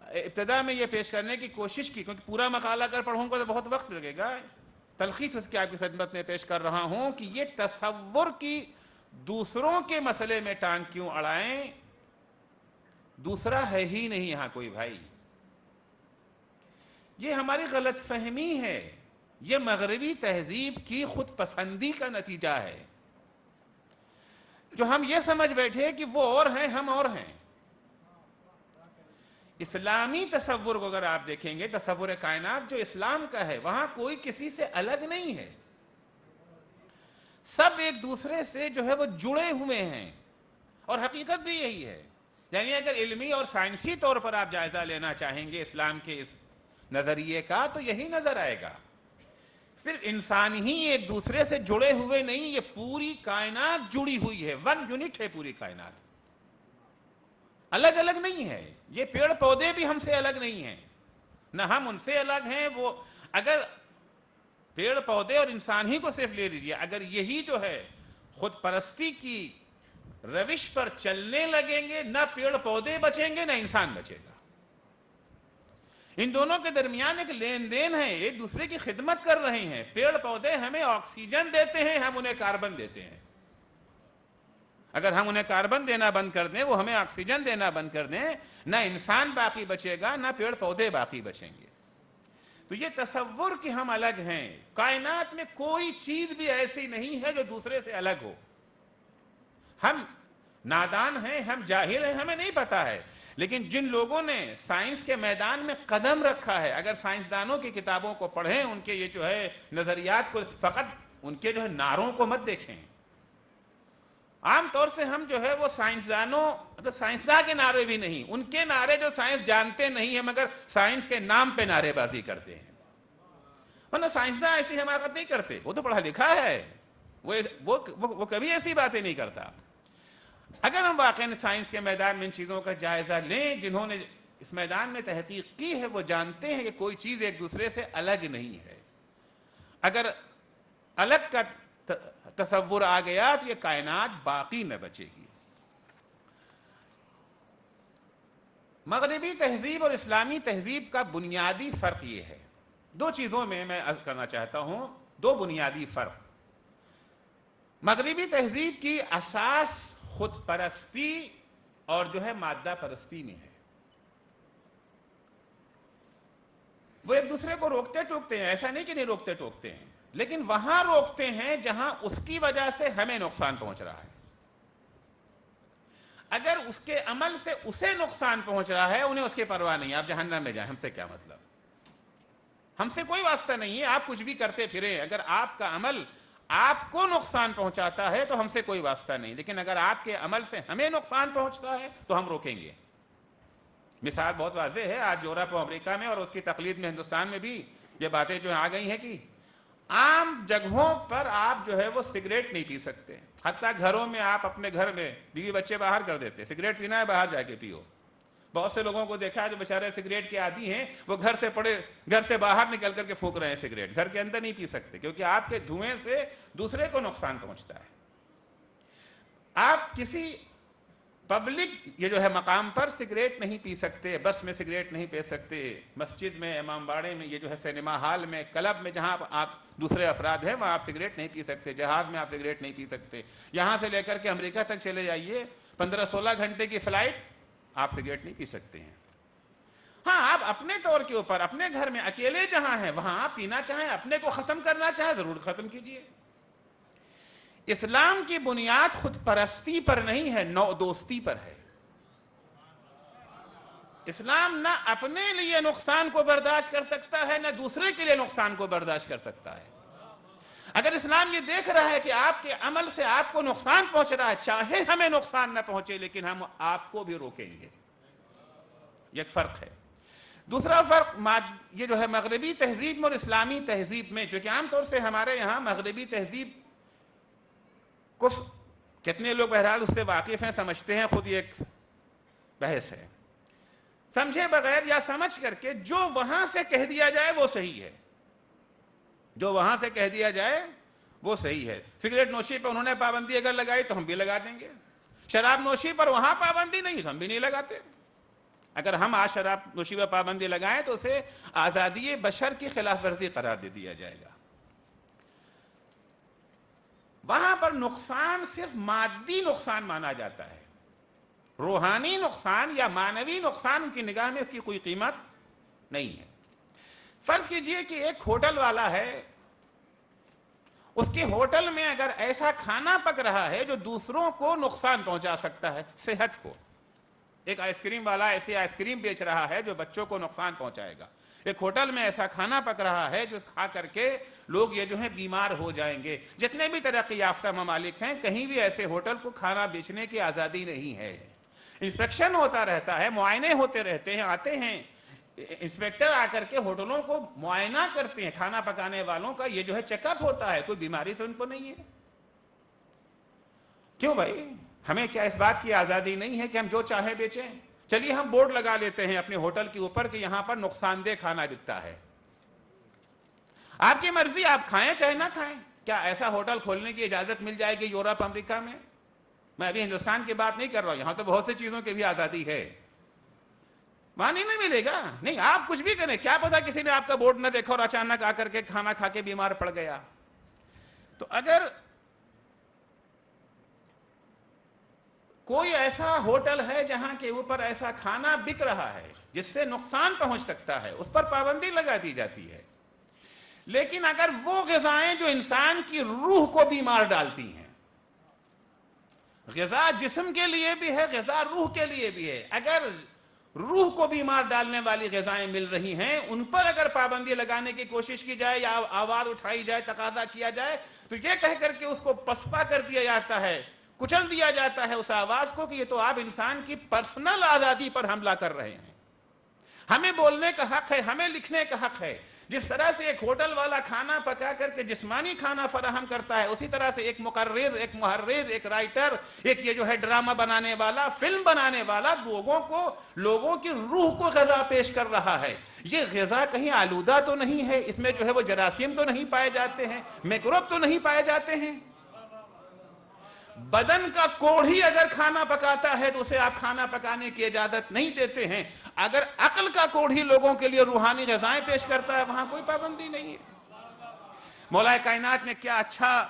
ابتدا میں یہ پیش کرنے کی کوشش کی، کیونکہ پورا مقالہ اگر پڑھوں گا تو بہت وقت لگے گا. تلخیص اس کی آپ کی خدمت میں پیش کر رہا ہوں کہ یہ تصور کی دوسروں کے مسئلے میں ٹانگ کیوں اڑائیں، دوسرا ہے ہی نہیں یہاں کوئی بھائی. یہ ہماری غلط فہمی ہے، یہ مغربی تہذیب کی خود پسندی کا نتیجہ ہے، جو ہم یہ سمجھ بیٹھے کہ وہ اور ہیں ہم اور ہیں. اسلامی تصور کو اگر آپ دیکھیں گے، تصور کائنات جو اسلام کا ہے، وہاں کوئی کسی سے الگ نہیں ہے، سب ایک دوسرے سے جو ہے وہ جڑے ہوئے ہیں. اور حقیقت بھی یہی ہے. یعنی اگر علمی اور سائنسی طور پر آپ جائزہ لینا چاہیں گے اسلام کے اس نظریے کا تو یہی نظر آئے گا. صرف انسان ہی ایک دوسرے سے جڑے ہوئے نہیں، یہ پوری کائنات جڑی ہوئی ہے. ون یونٹ ہے پوری کائنات، الگ الگ نہیں ہے. یہ پیڑ پودے بھی ہم سے الگ نہیں ہیں، نہ ہم ان سے الگ ہیں. وہ اگر پیڑ پودے اور انسان ہی کو صرف لے لیجیے، اگر یہی جو ہے خود پرستی کی روش پر چلنے لگیں گے، نہ پیڑ پودے بچیں گے نہ انسان بچے گا. ان دونوں کے درمیان ایک لین دین ہے، ایک دوسرے کی خدمت کر رہے ہیں. پیڑ پودے ہمیں آکسیجن دیتے ہیں، ہم انہیں کاربن دیتے ہیں. اگر ہم انہیں کاربن دینا بند کر دیں، وہ ہمیں آکسیجن دینا بند کر دیں، نہ انسان باقی بچے گا نہ پیڑ پودے باقی بچیں گے. تو یہ تصور کہ ہم الگ ہیں، کائنات میں کوئی چیز بھی ایسی نہیں ہے جو دوسرے سے الگ ہو. ہم نادان ہیں، ہم جاہل ہیں، ہمیں نہیں پتا ہے. لیکن جن لوگوں نے سائنس کے میدان میں قدم رکھا ہے، اگر سائنسدانوں کی کتابوں کو پڑھیں، ان کے یہ جو ہے نظریات کو، فقط ان کے جو ہے نعروں کو مت دیکھیں. عام طور سے ہم جو ہے وہ سائنسدانوں، مطلب سائنسداں کے نعرے بھی نہیں، ان کے نعرے جو سائنس جانتے نہیں ہیں مگر سائنس کے نام پہ نعرے بازی کرتے ہیں. ورنہ سائنسداں ایسی حماقت نہیں کرتے، وہ تو پڑھا لکھا ہے، وہ کبھی ایسی باتیں نہیں کرتا. اگر ہم واقعی سائنس کے میدان میں ان چیزوں کا جائزہ لیں، جنہوں نے اس میدان میں تحقیق کی ہے وہ جانتے ہیں کہ کوئی چیز ایک دوسرے سے الگ نہیں ہے. اگر الگ کا تصور آ گیا تو یہ کائنات باقی نہ بچے گی. مغربی تہذیب اور اسلامی تہذیب کا بنیادی فرق یہ ہے. دو چیزوں میں عرض کرنا چاہتا ہوں، دو بنیادی فرق. مغربی تہذیب کی اساس خود پرستی اور جو ہے مادہ پرستی میں ہے. وہ ایک دوسرے کو روکتے ٹوکتے ہیں، ایسا نہیں کہ نہیں روکتے ٹوکتے ہیں، لیکن وہاں روکتے ہیں جہاں اس کی وجہ سے ہمیں نقصان پہنچ رہا ہے. اگر اس کے عمل سے اسے نقصان پہنچ رہا ہے، انہیں اس کی پرواہ نہیں. آپ جہنم میں جائیں، ہم سے کیا مطلب، ہم سے کوئی واسطہ نہیں ہے. آپ کچھ بھی کرتے پھریں، اگر آپ کا عمل آپ کو نقصان پہنچاتا ہے تو ہم سے کوئی واسطہ نہیں. لیکن اگر آپ کے عمل سے ہمیں نقصان پہنچتا ہے تو ہم روکیں گے. مثال بہت واضح ہے، آج یورپ و امریکہ میں اور اس کی تقلید میں ہندوستان میں بھی یہ باتیں جو آ گئی ہیں کہ عام جگہوں پر آپ جو ہے وہ سگریٹ نہیں پی سکتے، حتیٰ گھروں میں آپ اپنے گھر میں بیوی بچے باہر کر دیتے، سگریٹ پینا ہے باہر جا کے پیو۔ بہت سے لوگوں کو دیکھا ہے جو بیچارے سگریٹ کے عادی ہیں، وہ گھر سے باہر نکل کر کے پھونک رہے ہیں سگریٹ، گھر کے اندر نہیں پی سکتے، کیونکہ آپ کے دھوئیں سے دوسرے کو نقصان پہنچتا ہے۔ آپ کسی پبلک یہ جو ہے مقام پر سگریٹ نہیں پی سکتے، بس میں سگریٹ نہیں پی سکتے، مسجد میں، امام باڑے میں، یہ جو ہے سینما ہال میں، کلب میں، جہاں آپ دوسرے افراد ہیں وہاں آپ سگریٹ نہیں پی سکتے، جہاز میں آپ سگریٹ نہیں پی سکتے، یہاں سے لے کر کے امریکہ تک چلے جائیے 15-16 گھنٹے کی فلائٹ، آپ سگریٹ نہیں پی سکتے ہیں۔ ہاں آپ اپنے طور کے اوپر اپنے گھر میں اکیلے جہاں ہیں وہاں آپ پینا چاہیں، اپنے کو ختم کرنا چاہیں ضرور ختم کیجئے۔ اسلام کی بنیاد خود پرستی پر نہیں ہے، نو دوستی پر ہے۔ اسلام نہ اپنے لیے نقصان کو برداشت کر سکتا ہے، نہ دوسرے کے لیے نقصان کو برداشت کر سکتا ہے۔ اگر اسلام یہ دیکھ رہا ہے کہ آپ کے عمل سے آپ کو نقصان پہنچ رہا ہے، چاہے ہمیں نقصان نہ پہنچے لیکن ہم آپ کو بھی روکیں گے، یہ ایک فرق ہے۔ دوسرا فرق یہ جو ہے مغربی تہذیب میں اور اسلامی تہذیب میں، جو کہ عام طور سے ہمارے یہاں مغربی تہذیب کو کتنے لوگ بہرحال اس سے واقف ہیں، سمجھتے ہیں، خود یہ ایک بحث ہے، سمجھے بغیر یا سمجھ کر کے جو وہاں سے کہہ دیا جائے وہ صحیح ہے، جو وہاں سے کہہ دیا جائے وہ صحیح ہے۔ سگریٹ نوشی پر انہوں نے پابندی اگر لگائی تو ہم بھی لگا دیں گے، شراب نوشی پر وہاں پابندی نہیں تو ہم بھی نہیں لگاتے۔ اگر ہم آج شراب نوشی پر پابندی لگائیں تو اسے آزادی بشر کی خلاف ورزی قرار دے دیا جائے گا۔ وہاں پر نقصان صرف مادی نقصان مانا جاتا ہے، روحانی نقصان یا معنوی نقصان ان کی نگاہ میں اس کی کوئی قیمت نہیں ہے۔ فرض کیجئے کہ ایک ہوٹل والا ہے، اس کے ہوٹل میں اگر ایسا کھانا پک رہا ہے جو دوسروں کو نقصان پہنچا سکتا ہے، صحت کو، ایک آئس کریم والا ایسی آئس کریم بیچ رہا ہے جو بچوں کو نقصان پہنچائے گا، ایک ہوٹل میں ایسا کھانا پک رہا ہے جو کھا کر کے لوگ یہ جو ہیں بیمار ہو جائیں گے۔ جتنے بھی ترقی یافتہ ممالک ہیں کہیں بھی ایسے ہوٹل کو کھانا بیچنے کی آزادی نہیں ہے، انسپیکشن ہوتا رہتا ہے، معائنے ہوتے رہتے ہیں، آتے ہیں انسپیکٹر آ کر کے ہوٹلوں کو معائنہ کرتے ہیں، کھانا پکانے والوں کا یہ جو ہے چیک اپ ہوتا ہے، کوئی بیماری تو ان کو نہیں ہے۔ کیوں بھائی؟ ہمیں کیا اس بات کی آزادی نہیں ہے کہ ہم جو چاہیں بیچیں؟ چلیے ہم بورڈ لگا لیتے ہیں اپنے ہوٹل کے اوپر کہ یہاں پر نقصان دہ کھانا بکتا ہے، آپ کی مرضی، آپ کھائیں چاہے نہ کھائیں۔ کیا ایسا ہوٹل کھولنے کی اجازت مل جائے گی یورپ امریکہ میں؟ میں ابھی ہندوستان کی بات نہیں کر رہا ہوں، یہاں تو بہت سی چیزوں کی بھی آزادی ہے، وہاں نہیں ملے گا۔ نہیں، آپ کچھ بھی کریں، کیا پتا کسی نے آپ کا بورڈ نہ دیکھا اور اچانک آ کر کے کھانا کھا کے بیمار پڑ گیا۔ تو اگر کوئی ایسا ہوٹل ہے جہاں کے اوپر ایسا کھانا بک رہا ہے جس سے نقصان پہنچ سکتا ہے، اس پر پابندی لگا دی جاتی ہے۔ لیکن اگر وہ غذائیں جو انسان کی روح کو بیمار ڈالتی ہیں، غذا جسم کے لیے بھی ہے، غذا روح کے لیے بھی ہے، اگر روح کو بیمار ڈالنے والی غذائیں مل رہی ہیں، ان پر اگر پابندی لگانے کی کوشش کی جائے یا آواز اٹھائی جائے، تقاضا کیا جائے، تو یہ کہہ کر کے اس کو پسپا کر دیا جاتا ہے، کچل دیا جاتا ہے اس آواز کو کہ یہ تو آپ انسان کی پرسنل آزادی پر حملہ کر رہے ہیں۔ ہمیں بولنے کا حق ہے، ہمیں لکھنے کا حق ہے۔ جس طرح سے ایک ہوٹل والا کھانا پکا کر کے جسمانی کھانا فراہم کرتا ہے، اسی طرح سے ایک مقرر، ایک محرر، ایک رائٹر، ایک یہ جو ہے ڈرامہ بنانے والا، فلم بنانے والا لوگوں کی روح کو غذا پیش کر رہا ہے۔ یہ غذا کہیں آلودہ تو نہیں ہے، اس میں جو ہے وہ جراثیم تو نہیں پائے جاتے ہیں، میکروب تو نہیں پائے جاتے ہیں۔ بدن کا کوڑھی اگر کھانا پکاتا ہے تو اسے آپ کھانا پکانے کی اجازت نہیں دیتے ہیں۔ اگر عقل کا کوڑھی لوگوں کے لیے روحانی غذائیں پیش کرتا ہے وہاں کوئی پابندی نہیں ہے۔ مولا کائنات نے کیا اچھا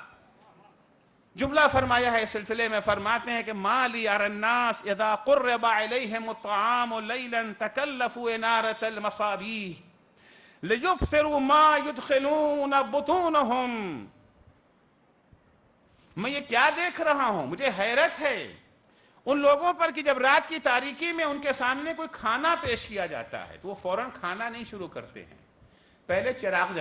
جملہ فرمایا ہے اس سلسلے میں، فرماتے ہیں کہ ما لی اری الناس اذا قرب الیہم الطعام لیلا تکلفوا انارۃ المصابیح لیبصروا ما يدخلون بطونہم۔ میں یہ کیا دیکھ رہا ہوں، مجھے حیرت ہے ان لوگوں پر کہ جب رات کی تاریکی میں ان کے سامنے کوئی کھانا پیش کیا جاتا ہے تو وہ فوراً کھانا نہیں شروع کرتے ہیں، پہلے چراغ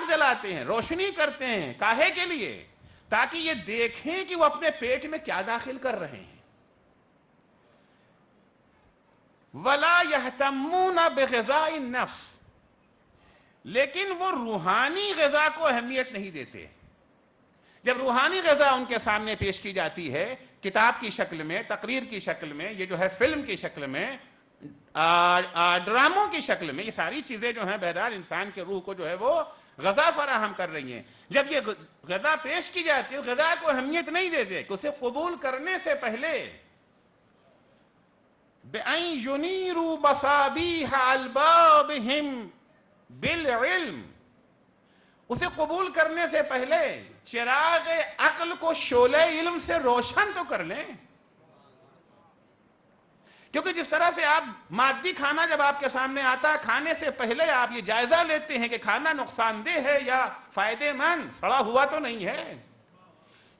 جلاتے ہیں، روشنی کرتے ہیں، کاہے کے لیے؟ تاکہ یہ دیکھیں کہ وہ اپنے پیٹ میں کیا داخل کر رہے ہیں۔ وَلَا يَهْتَمُّونَ بِغِذَاءِ النَّفْسِ لیکن وہ روحانی غذا کو اہمیت نہیں دیتے. جب روحانی غذا ان کے سامنے پیش کی جاتی ہے کتاب کی شکل میں، تقریر کی شکل میں، یہ جو ہے فلم کی شکل میں، ڈراموں کی شکل میں، یہ ساری چیزیں جو ہیں بہرحال انسان کے روح کو جو ہے وہ غذا فراہم کر رہی ہیں. جب یہ غذا پیش کی جاتی ہے غذا کو اہمیت نہیں دیتے کہ اسے قبول کرنے سے پہلے بِأَن يُنِيرُوا مَصَابِيحَ أَلْبَابِهِمْ بِالْعِلْمِ، اسے قبول کرنے سے پہلے چراغ عقل کو شعلہ علم سے روشن تو کر لیں. کیونکہ جس طرح سے آپ مادی کھانا جب آپ کے سامنے آتا ہے کھانے سے پہلے آپ یہ جائزہ لیتے ہیں کہ کھانا نقصان دہ ہے یا فائدے مند، سڑا ہوا تو نہیں ہے،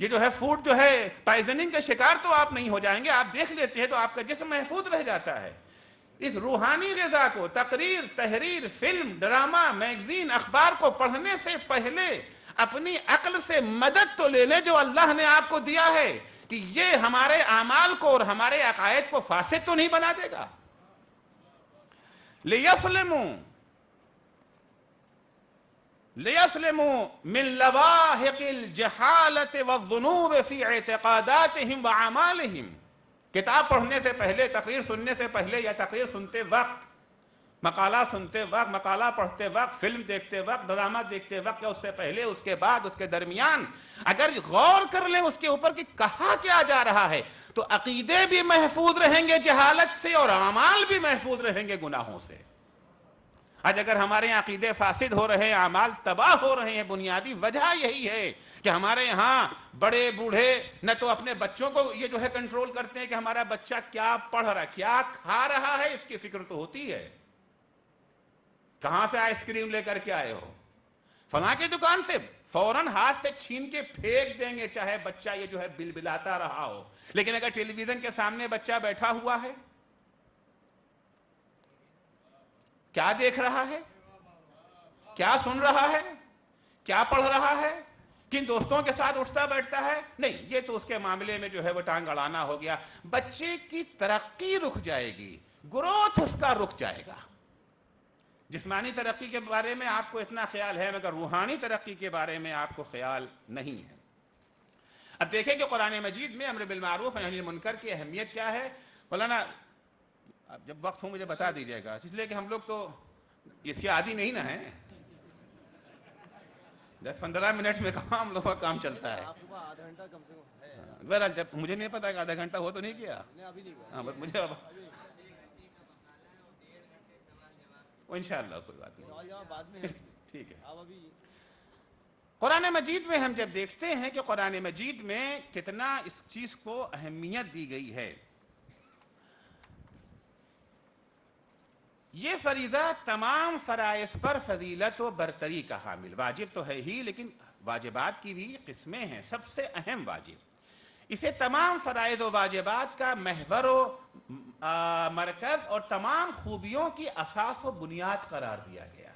یہ جو ہے فوڈ جو ہے پائزننگ کے شکار تو آپ نہیں ہو جائیں گے، آپ دیکھ لیتے ہیں تو آپ کا جسم محفوظ رہ جاتا ہے. اس روحانی غذا کو تقریر، تحریر، فلم، ڈرامہ، میگزین، اخبار کو پڑھنے سے پہلے اپنی عقل سے مدد تو لے لیں جو اللہ نے آپ کو دیا ہے کہ یہ ہمارے اعمال کو اور ہمارے عقائد کو فاسد تو نہیں بنا دے گا. لِيَسْلِمُوا مِنْ لَوَاحِقِ الْجَحَالَةِ وَالذُّنُوبِ فِي اعْتِقَادَاتِهِمْ وَأَعْمَالِهِمْ. کتاب پڑھنے سے پہلے، تقریر سننے سے پہلے یا تقریر سنتے وقت، مقالہ سنتے وقت، مقالہ پڑھتے وقت، فلم دیکھتے وقت، ڈرامہ دیکھتے وقت یا اس سے پہلے، اس کے بعد، اس کے درمیان اگر غور کر لیں اس کے اوپر کہ کہا کیا جا رہا ہے تو عقیدے بھی محفوظ رہیں گے جہالت سے اور اعمال بھی محفوظ رہیں گے گناہوں سے. آج اگر ہمارے یہاں عقیدے فاسد ہو رہے ہیں، اعمال تباہ ہو رہے ہیں، بنیادی وجہ یہی ہے کہ ہمارے یہاں بڑے بوڑھے نہ تو اپنے بچوں کو یہ جو ہے کنٹرول کرتے ہیں کہ ہمارا بچہ کیا پڑھ رہا ہے، کیا کھا رہا ہے، اس کی فکر تو ہوتی ہے. کہاں سے آئس کریم لے کر کے آئے ہو، فلاں کی دکان سے، فوراً ہاتھ سے چھین کے پھینک دیں گے چاہے بچہ یہ جو ہے بلبلاتا رہا ہو. لیکن اگر ٹیلی ویژن کے سامنے بچہ بیٹھا ہوا ہے، کیا دیکھ رہا ہے، کیا سن رہا ہے، کیا پڑھ رہا ہے، کن دوستوں کے ساتھ اٹھتا بیٹھتا ہے، نہیں، یہ تو اس کے معاملے میں جو ہے وہ ٹانگ اڑانا ہو گیا. بچے کی ترقی رک جائے گی، گروتھ اس کا رک جائے گا. جسمانی ترقی کے بارے میں آپ کو اتنا خیال ہے مگر روحانی ترقی کے بارے میں آپ کو خیال نہیں ہے. اب دیکھیں کہ قرآن مجید میں امر بالمعروف و نہی عن المنکر کی اہمیت کیا ہے. مولانا اب جب وقت ہو مجھے بتا دیجیے گا، اس لیے کہ ہم لوگ تو اس کے عادی نہیں نہ ہیں. 10-15 منٹ میں کہاں ہم لوگوں کا کام چلتا ہے. آدھا گھنٹہ کم سے کم ہے. بہرحال جب مجھے نہیں پتا کہ آدھا گھنٹہ ہو تو نہیں کیا. ابھی نہیں ہوا. ہاں بس مجھے اب انشاءاللہ کوئی بات نہیں، بعد میں ٹھیک ہے. اب ابھی قرآن مجید میں ہم جب دیکھتے ہیں کہ قرآن مجید میں کتنا اس چیز کو اہمیت دی گئی ہے. یہ فریضہ تمام فرائض پر فضیلت و برتری کا حامل، واجب تو ہے ہی لیکن واجبات کی بھی قسمیں ہیں. سب سے اہم واجب، اسے تمام فرائض و واجبات کا محور و مرکز اور تمام خوبیوں کی اساس و بنیاد قرار دیا گیا ہے.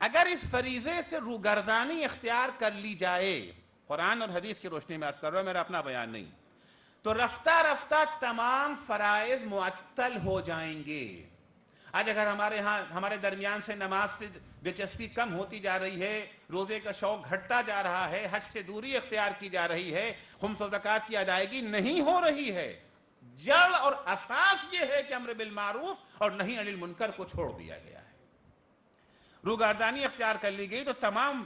اگر اس فریضے سے روگردانی اختیار کر لی جائے، قرآن اور حدیث کی روشنی میں عرض کر رہا ہوں، میرا اپنا بیان نہیں، تو رفتہ رفتہ تمام فرائض معطل ہو جائیں گے. آج اگر ہمارے درمیان سے نماز سے دلچسپی کم ہوتی جا رہی ہے، روزے کا شوق گھٹتا جا رہا ہے، حج سے دوری اختیار کی جا رہی ہے، خمس و زکوٰۃ کی ادائیگی نہیں ہو رہی ہے، جڑ اور اساس یہ ہے کہ امر بالمعروف اور نہی عن المنکر کو چھوڑ دیا گیا ہے. روگردانی اختیار کر لی گئی تو تمام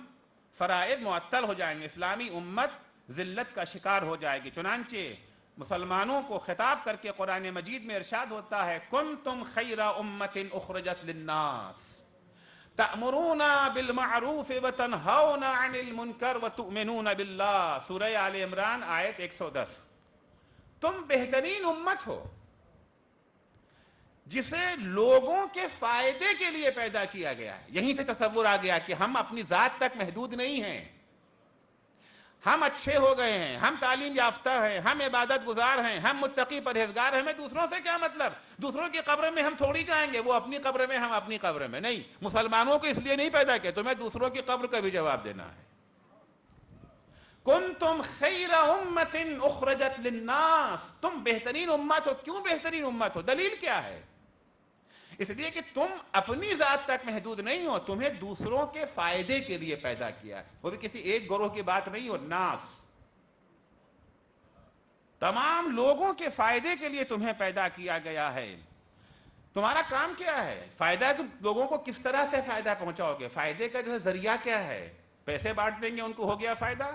فرائض معطل ہو جائیں گے، اسلامی امت ذلت کا شکار ہو جائے گی. چنانچہ مسلمانوں کو خطاب کر کے قرآن مجید میں ارشاد ہوتا ہے، کنتم خیر امت اخرجت للناس تأمرون بالمعروف وتنہون عن المنکر وتؤمنون باللہ. سورہ آل عمران آیت 110. تم بہترین امت ہو جسے لوگوں کے فائدے کے لیے پیدا کیا گیا ہے. یہیں سے تصور آ گیا کہ ہم اپنی ذات تک محدود نہیں ہیں، ہم اچھے ہو گئے ہیں، ہم تعلیم یافتہ ہیں، ہم عبادت گزار ہیں، ہم متقی پرہیزگار ہیں، ہمیں دوسروں سے کیا مطلب؟ دوسروں کی قبر میں ہم تھوڑی جائیں گے، وہ اپنی قبر میں، ہم اپنی قبر میں. نہیں، مسلمانوں کو اس لیے نہیں پیدا کیا، تمہیں دوسروں کی قبر کا بھی جواب دینا ہے. کنتم خیر امت اخرجت للناس، تم بہترین امت ہو. کیوں بہترین امت ہو؟ دلیل کیا ہے؟ اس لیے کہ تم اپنی ذات تک محدود نہیں ہو، تمہیں دوسروں کے فائدے کے لیے پیدا کیا ہے، وہ بھی کسی ایک گروہ کی بات نہیں ہو، ناس، تمام لوگوں کے فائدے کے لیے تمہیں پیدا کیا گیا ہے۔ تمہارا کام کیا ہے؟ فائدہ تم لوگوں کو کس طرح سے فائدہ پہنچاؤ گے؟ فائدے کا جو ہے ذریعہ کیا ہے؟ پیسے بانٹ دیں گے ان کو ہو گیا فائدہ؟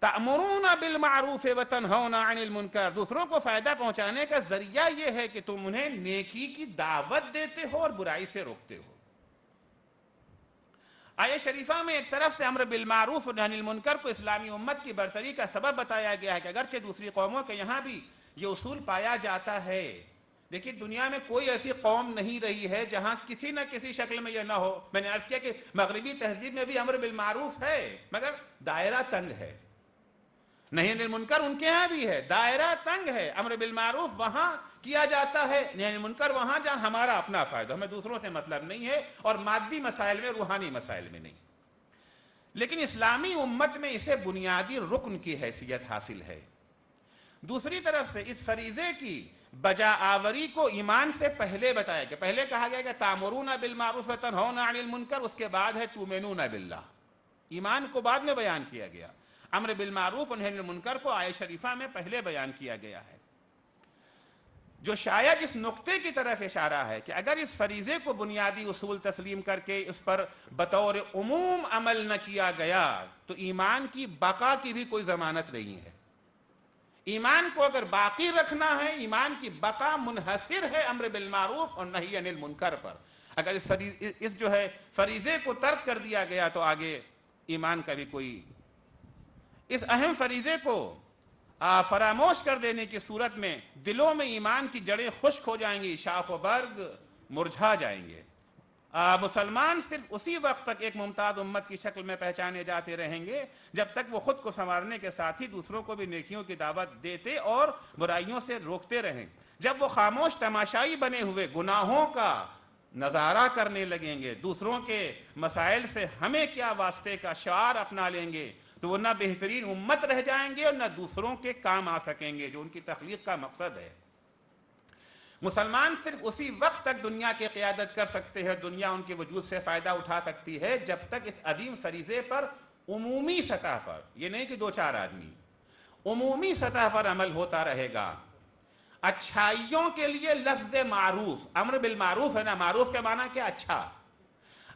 تأمرون بالمعروف وتنہون عن المنکر، دوسروں کو فائدہ پہنچانے کا ذریعہ یہ ہے کہ تم انہیں نیکی کی دعوت دیتے ہو اور برائی سے روکتے ہو۔ آیہ شریفہ میں ایک طرف سے امر بالمعروف و نہی عن المنکر کو اسلامی امت کی برتری کا سبب بتایا گیا ہے کہ اگرچہ دوسری قوموں کے یہاں بھی یہ اصول پایا جاتا ہے، لیکن دنیا میں کوئی ایسی قوم نہیں رہی ہے جہاں کسی نہ کسی شکل میں یہ نہ ہو۔ میں نے عرض کیا کہ مغربی تہذیب میں بھی امر بالمعروف ہے، مگر دائرہ تنگ ہے۔ نہی عن المنکر ان کے ہاں بھی ہے، دائرہ تنگ ہے۔ امر بالمعروف وہاں کیا جاتا ہے، نہی عن المنکر وہاں جہاں ہمارا اپنا فائدہ، ہمیں دوسروں سے مطلب نہیں ہے، اور مادی مسائل میں، روحانی مسائل میں نہیں۔ لیکن اسلامی امت میں اسے بنیادی رکن کی حیثیت حاصل ہے۔ دوسری طرف سے اس فریضے کی بجا آوری کو ایمان سے پہلے بتایا گیا، پہلے کہا گیا کہ تامرون بالمعروف وتنہون عن المنکر، اس کے بعد ہے تؤمنون باللہ، ایمان کو بعد میں بیان کیا گیا۔ امر بالمعروف و نہی عن المنکر کو آیہ شریفہ میں پہلے بیان کیا گیا ہے، جو شاید اس نقطے کی طرف اشارہ ہے کہ اگر اس فریضے کو بنیادی اصول تسلیم کر کے اس پر بطور عموم عمل نہ کیا گیا تو ایمان کی بقا کی بھی کوئی ضمانت نہیں ہے۔ ایمان کو اگر باقی رکھنا ہے، ایمان کی بقا منحصر ہے امر بالمعروف اور نہی عن المنکر پر۔ اگر اس جو ہے فریضے کو ترک کر دیا گیا تو آگے ایمان کا بھی کوئی، اس اہم فریضے کو فراموش کر دینے کی صورت میں دلوں میں ایمان کی جڑیں خشک ہو جائیں گی، شاخ و برگ مرجھا جائیں گے۔ مسلمان صرف اسی وقت تک ایک ممتاز امت کی شکل میں پہچانے جاتے رہیں گے جب تک وہ خود کو سنوارنے کے ساتھ ہی دوسروں کو بھی نیکیوں کی دعوت دیتے اور برائیوں سے روکتے رہیں۔ جب وہ خاموش تماشائی بنے ہوئے گناہوں کا نظارہ کرنے لگیں گے، دوسروں کے مسائل سے ہمیں کیا واسطے کا شعار اپنا لیں گے، تو وہ نہ بہترین امت رہ جائیں گے اور نہ دوسروں کے کام آ سکیں گے جو ان کی تخلیق کا مقصد ہے۔ مسلمان صرف اسی وقت تک دنیا کی قیادت کر سکتے ہیں، دنیا ان کے وجود سے فائدہ اٹھا سکتی ہے جب تک اس عظیم فریضے پر عمومی سطح پر، یہ نہیں کہ دو چار آدمی، عمومی سطح پر عمل ہوتا رہے گا۔ اچھائیوں کے لیے لفظ معروف، امر بالمعروف ہے نا، معروف کے معنی کیا؟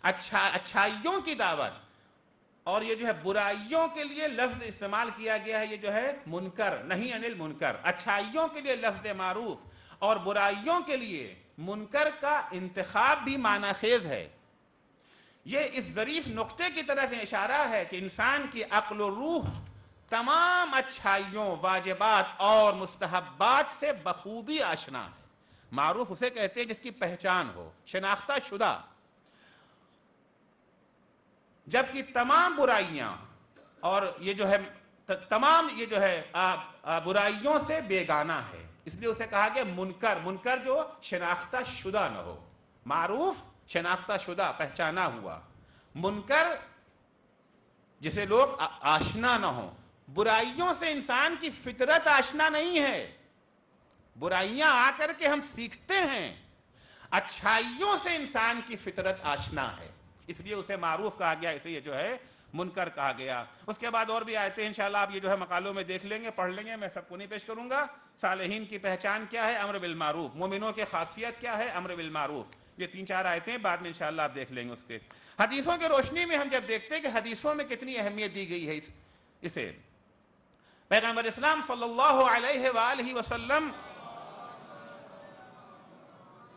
اچھا، اچھائیوں کی دعوت، اور یہ جو ہے برائیوں کے لیے لفظ استعمال کیا گیا ہے، یہ جو ہے منکر، نہی عن المنکر۔ اچھائیوں کے لیے لفظ معروف اور برائیوں کے لیے منکر کا انتخاب بھی معنی خیز ہے۔ یہ اس ظریف نقطے کی طرف اشارہ ہے کہ انسان کی عقل و روح تمام اچھائیوں، واجبات اور مستحبات سے بخوبی آشنا ہے۔ معروف اسے کہتے ہیں جس کی پہچان ہو، شناختہ شدہ، جبکہ تمام برائیاں اور یہ جو ہے تمام یہ جو ہے برائیوں سے بیگانہ ہے، اس لیے اسے کہا گیا منکر۔ منکر جو شناختہ شدہ نہ ہو، معروف شناختہ شدہ، پہچانا ہوا، منکر جسے لوگ آشنا نہ ہوں۔ برائیوں سے انسان کی فطرت آشنا نہیں ہے، برائیاں آ کر کے ہم سیکھتے ہیں، اچھائیوں سے انسان کی فطرت آشنا ہے، اس لیے اسے معروف کہا گیا، اسے یہ جو ہے منکر کہا گیا۔ اس کے بعد اور بھی آیتیں انشاءاللہ آپ یہ جو ہے مقالوں میں دیکھ لیں گے، پڑھ لیں گے، میں سب کو نہیں پیش کروں گا۔ صالحین کی پہچان کیا ہے؟ امر بالمعروف۔ مومنوں کی خاصیت کیا ہے؟ امر بالمعروف۔ یہ 3-4 آیتیں بعد میں انشاءاللہ آپ دیکھ لیں گے۔ اس کے حدیثوں کی روشنی میں ہم جب دیکھتے ہیں کہ حدیثوں میں کتنی اہمیت دی گئی ہے اسے، پیغمبر اسلام صلی اللہ علیہ وآلہ وسلم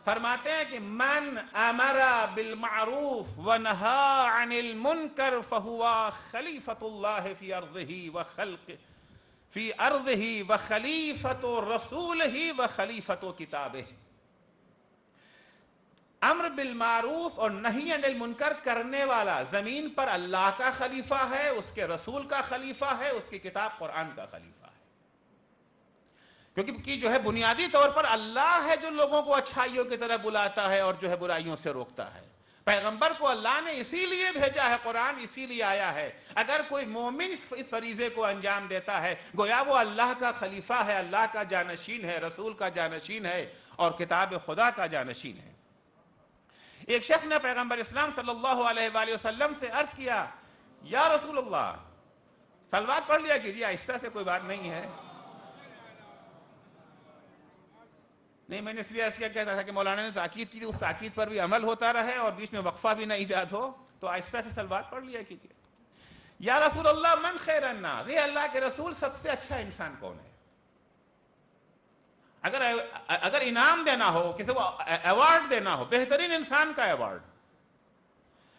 فرماتے ہیں کہ من امر بالمعروف ونہا عن المنکر فہو خلیفۃ اللہ فی ارضہ وخلیفۃ رسولہ وخلیفۃ کتابہ۔ امر بالمعروف اور نہی عن المنکر کرنے والا زمین پر اللہ کا خلیفہ ہے، اس کے رسول کا خلیفہ ہے، اس کی کتاب قرآن کا خلیفہ ہے، کیونکہ جو ہے بنیادی طور پر اللہ ہے جو لوگوں کو اچھائیوں کی طرف بلاتا ہے اور جو ہے برائیوں سے روکتا ہے۔ پیغمبر کو اللہ نے اسی لیے بھیجا ہے، قرآن اسی لیے آیا ہے۔ اگر کوئی مومن اس فریضے کو انجام دیتا ہے، گویا وہ اللہ کا خلیفہ ہے، اللہ کا جانشین ہے، رسول کا جانشین ہے، اور کتاب خدا کا جانشین ہے۔ ایک شخص نے پیغمبر اسلام صلی اللہ علیہ وآلہ وسلم سے عرض کیا، یا رسول اللہ صلوات پڑھ لیا کیجیے، آہستہ سے کوئی بات نہیں ہے۔ نہیں، میں نے اس لیے عرض کیا کہتا تھا کہ مولانا نے تاکید کی تھی، اس تاکید پر بھی عمل ہوتا رہے اور بیچ میں وقفہ بھی نہ ایجاد ہو، تو آہستہ سے صلوات پڑھ لیا کیجیے۔ یا رسول اللہ من خیر الناس، یہ اللہ کے رسول سب سے اچھا انسان کون ہے؟ اگر انعام دینا ہو، کسی کو ایوارڈ دینا ہو، بہترین انسان کا ایوارڈ،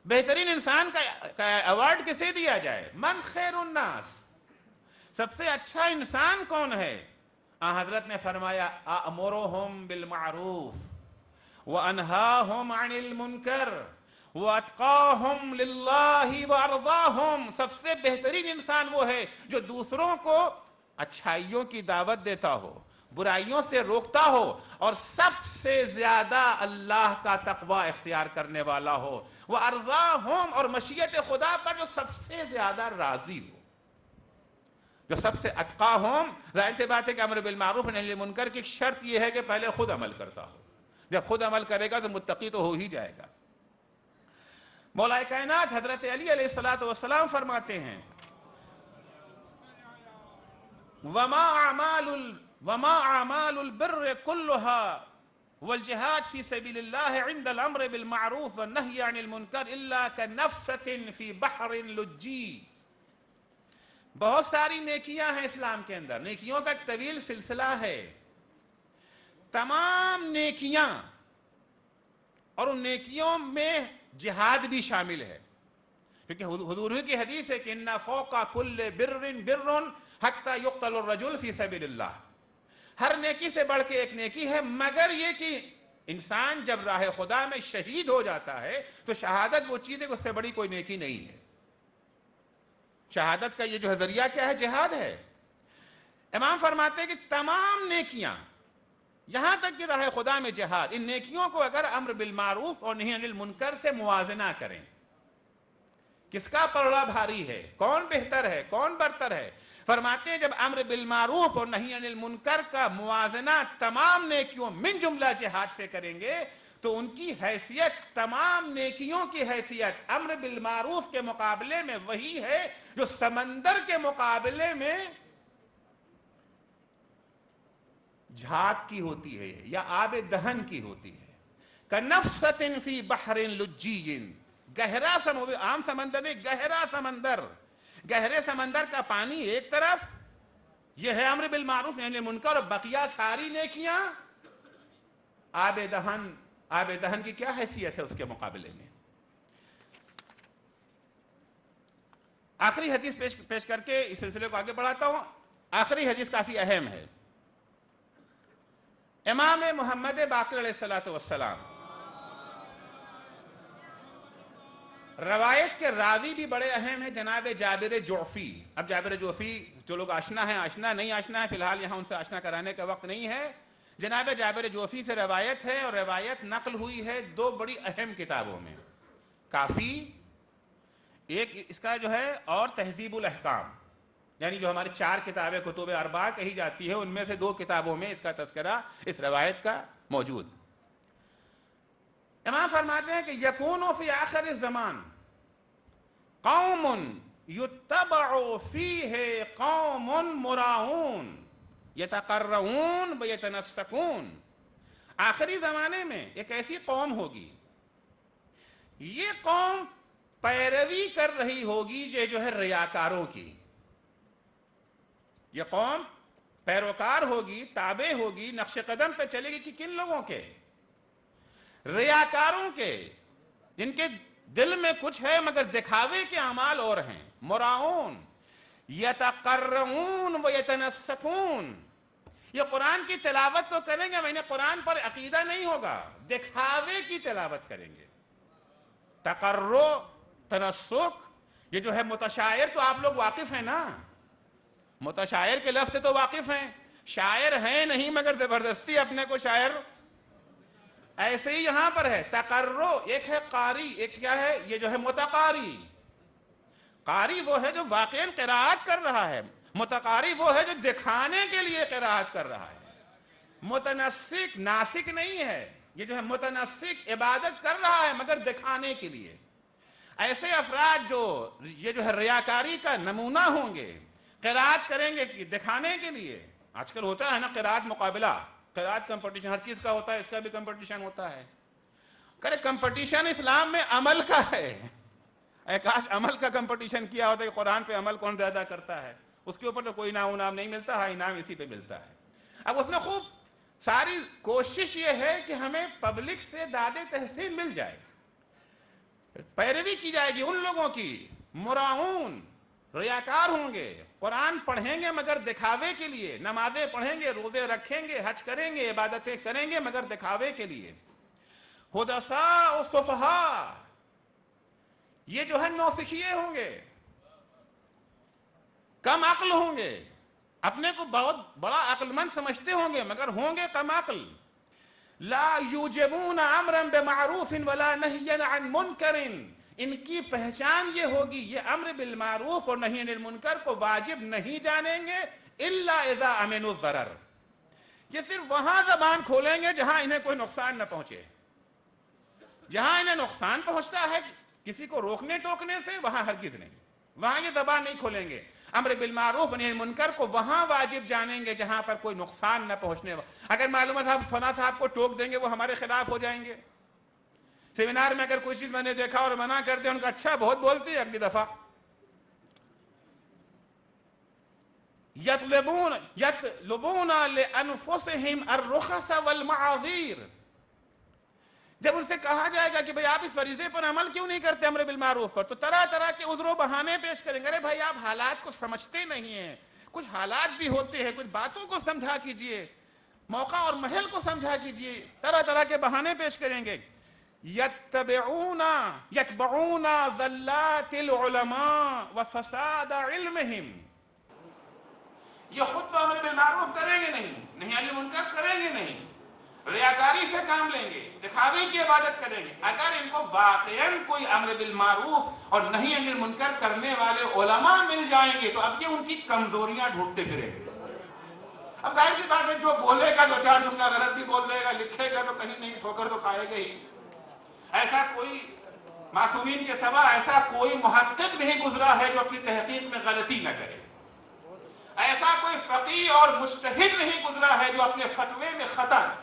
بہترین انسان کا ایوارڈ کسے دیا جائے؟ من خیر الناس، سب سے اچھا انسان کون ہے؟ حضرت نے فرمایا اَأْمُرُهُمْ بِالْمَعْرُوفِ وَأَنْهَاهُمْ عَنِ الْمُنْكَرِ وَأَتْقَاهُمْ لِلَّهِ وَأَرْضَاهُمْ۔ سب سے بہترین انسان وہ ہے جو دوسروں کو اچھائیوں کی دعوت دیتا ہو، برائیوں سے روکتا ہو، اور سب سے زیادہ اللہ کا تقوی اختیار کرنے والا ہو، وَأَرْضَاهُمْ، اور مشیت خدا پر جو سب سے زیادہ راضی ہو، جو سب سے اتقاہم۔ ظاہر سی بات ہے کہ امر بالمعروف و نہی عن المنکر کی ایک شرط یہ ہے کہ پہلے خود عمل کرتا ہو، جب خود عمل کرے گا تو متقی تو ہو ہی جائے گا۔ مولا کائنات حضرت علی علیہ السلام فرماتے ہیں وَمَا أَعْمَالُ الْبِرِّ كُلُّهَا وَالْجِهَادِ فِي سَبِيلِ اللَّهِ عِنْدَ الْأَمْرِ بِالْمَعْرُوفِ وَالنَّهْيِ عَنِ الْمُنْكَرِ إِلَّا كَنَفْسَةٍ فِي بَحْرٍ لُجِّيٍّ۔ بہت ساری نیکیاں ہیں اسلام کے اندر، نیکیوں کا ایک طویل سلسلہ ہے، تمام نیکیاں، اور ان نیکیوں میں جہاد بھی شامل ہے، کیونکہ حضور کی حدیث ہے کہ اِنَّ فَوْقَ كُلِّ بِرٍّ بِرٌّ حَتَّى يُقْتَلُ الرَّجُلُ فِي سَبِيلِ اللَّهِ۔ ہر نیکی سے بڑھ کے ایک نیکی ہے، مگر یہ کہ انسان جب راہ خدا میں شہید ہو جاتا ہے تو شہادت وہ چیز ہے کہ اس سے بڑی کوئی نیکی نہیں ہے۔ شہادت کا یہ جو ذریعہ کیا ہے؟ جہاد ہے۔ امام فرماتے ہیں کہ تمام نیکیاں، یہاں تک کہ راہ خدا میں جہاد، ان نیکیوں کو اگر امر بالمعروف اور نہی عن المنکر سے موازنہ کریں، کس کا پلڑا بھاری ہے، کون بہتر ہے، کون برتر ہے؟ فرماتے ہیں جب امر بالمعروف اور نہی عن المنکر کا موازنہ تمام نیکیوں من جملہ جہاد سے کریں گے تو ان کی حیثیت، تمام نیکیوں کی حیثیت امر بالمعروف کے مقابلے میں وہی ہے جو سمندر کے مقابلے میں جھاگ کی ہوتی ہے یا آب دہن کی ہوتی ہے۔ کَنَفْسَةٍ فِي بَحْرٍ لُجِّيٍّ، گہرا سمندر، عام سمندر نہیں، گہرا سمندر، گہرے سمندر کا پانی ایک طرف، یہ ہے امر بالمعروف نہی عن المنکر، اور بقیہ ساری نیکیاں آب دہن۔ آب دہن کی کیا حیثیت ہے اس کے مقابلے میں؟ آخری حدیث پیش کر کے اس سلسلے کو آگے بڑھاتا ہوں۔ آخری حدیث کافی اہم ہے۔ امام محمد باقر علیہ السلام، روایت کے راوی بھی بڑے اہم ہیں، جناب جابر جعفی۔ اب جابر جعفی جو لوگ آشنا ہیں، آشنا نہیں آشنا ہے، فی الحال یہاں ان سے آشنا کرانے کا وقت نہیں ہے۔ جناب جابر جعفی سے روایت ہے، اور روایت نقل ہوئی ہے دو بڑی اہم کتابوں میں، کافی ایک اس کا جو ہے، اور تہذیب الاحکام، یعنی جو ہماری 4 کتابیں کتب اربعہ کہی جاتی ہے، ان میں سے 2 کتابوں میں اس کا تذکرہ اس روایت کا موجود۔ امام فرماتے ہیں کہ یکون فی آخر الزمان قوم یتبع فیہ قوم مراؤون یتقرؤون ویتنسکون۔ آخری زمانے میں ایک ایسی قوم ہوگی، یہ قوم پیروی کر رہی ہوگی یہ جو ہے ریاکاروں کی، یہ قوم پیروکار ہوگی، تابع ہوگی، نقش قدم پہ چلے گی کہ کن لوگوں کے؟ ریاکاروں کے، جن کے دل میں کچھ ہے مگر دکھاوے کے اعمال اور ہیں۔ مراؤن یتقرؤون ویتنسکون، یہ قرآن کی تلاوت تو کریں گے، میں نے قرآن پر عقیدہ نہیں ہوگا، دکھاوے کی تلاوت کریں گے۔ تقرؤ، تنسک، یہ جو ہے متشاعر، تو آپ لوگ واقف ہیں نا، متشاعر کے لفظ سے تو واقف ہیں، شاعر ہیں نہیں مگر زبردستی اپنے کو شاعر، ایسے ہی یہاں پر ہے تقرؤ، ایک ہے قاری، ایک کیا ہے؟ یہ جو ہے متقاری۔ قاری وہ ہے جو واقعاً قراءت کر رہا ہے، متقاری وہ ہے جو دکھانے کے لیے قراءت کر رہا ہے۔ متنسک ناسک نہیں ہے، یہ جو ہے متنسک عبادت کر رہا ہے مگر دکھانے کے لیے۔ ایسے افراد جو یہ جو ہے ریاکاری کا نمونہ ہوں گے، قرات کریں گے دکھانے کے لیے۔ آج کل ہوتا ہے نا قرات مقابلہ، قرات کمپٹیشن، ہر چیز کا ہوتا ہے، اس کا بھی کمپٹیشن ہوتا ہے۔ کرے کمپٹیشن اسلام میں عمل کا ہے۔ اے کاش عمل کا کمپٹیشن کیا ہوتا کہ قرآن پہ عمل کون زیادہ کرتا ہے، اس کے اوپر تو کوئی انعام نہیں ملتا، ہاں انعام اسی پہ ملتا ہے۔ اب اس میں خوب ساری کوشش یہ ہے کہ ہمیں پبلک سے داد تحسین مل جائے، پیروی کی جائے گی ان لوگوں کی، مراؤن ریاکار ہوں گے، قرآن پڑھیں گے مگر دکھاوے کے لیے، نمازیں پڑھیں گے، روزے رکھیں گے، حج کریں گے، عبادتیں کریں گے مگر دکھاوے کے لیے۔ حدثاء و صفحاء، یہ جو ہے نوسکھیے ہوں گے، کم عقل ہوں گے، اپنے کو بہت بڑا عقل مند سمجھتے ہوں گے مگر ہوں گے کم عقل۔ لا یوجبون امرا بمعروف ولا نہیا عن منکر، ان کی پہچان یہ ہوگی، یہ امر بالمعروف اور نہی عن المنکر کو واجب نہیں جانیں گے الا اذا امنوا الضرر، یہ صرف وہاں زبان کھولیں گے جہاں انہیں کوئی نقصان نہ پہنچے۔ جہاں انہیں نقصان پہنچتا ہے کسی کو روکنے ٹوکنے سے، وہاں ہرگز نہیں، وہاں یہ زبان نہیں کھولیں گے۔ امر بالمعروف نہی عن المنکر کو وہاں واجب جانیں گے جہاں پر کوئی نقصان نہ پہنچنے۔ اگر معلوم ہے صاحب فلاں صاحب کو ٹوک دیں گے وہ ہمارے خلاف ہو جائیں گے، سیمینار میں اگر کوئی چیز میں نے دیکھا اور منع کر دیا، ان کا اچھا بہت بولتی ہے اگلی دفعہ۔ یطلبون لانفسہم الرخص والمعاذیر، جب ان سے کہا جائے گا کہ بھئی آپ اس فریضے پر عمل کیوں نہیں کرتے امر بالمعروف پر، تو طرح طرح کے عذر و بہانے پیش کریں گے۔ ارے بھائی آپ حالات کو سمجھتے نہیں ہیں، کچھ حالات بھی ہوتے ہیں، کچھ باتوں کو سمجھا کیجئے، موقع اور محل کو سمجھا کیجئے، طرح طرح کے بہانے پیش کریں گے۔ یتبعون ذلات العلماء وفساد علمہم، یہ خود تو امر بالمعروف کریں گے نہیں، نہی عن المنکر کریں گے نہیں، ریاکاری سے کام لیں گے، دکھاوے کی عبادت کریں گے۔ اگر ان کو واقعاً کوئی امر بالمعروف اور نہی عن المنکر کرنے والے علماء مل جائیں گے تو اب یہ ان کی کمزوریاں ڈھونڈتے پھریں گے۔ اب ظاہر سی بات ہے جو بولے گا دو چار جملہ غلط بھی بول دے گا، لکھے گا تو کہیں نہیں ٹھوکر تو کھائے گا ہی۔ ایسا کوئی معصومین کے سوا ایسا کوئی محقق نہیں گزرا ہے جو اپنی تحقیق میں غلطی نہ کرے، ایسا کوئی فقیہ اور مجتہد نہیں گزرا ہے جو اپنے فتوے میں خطا نہ۔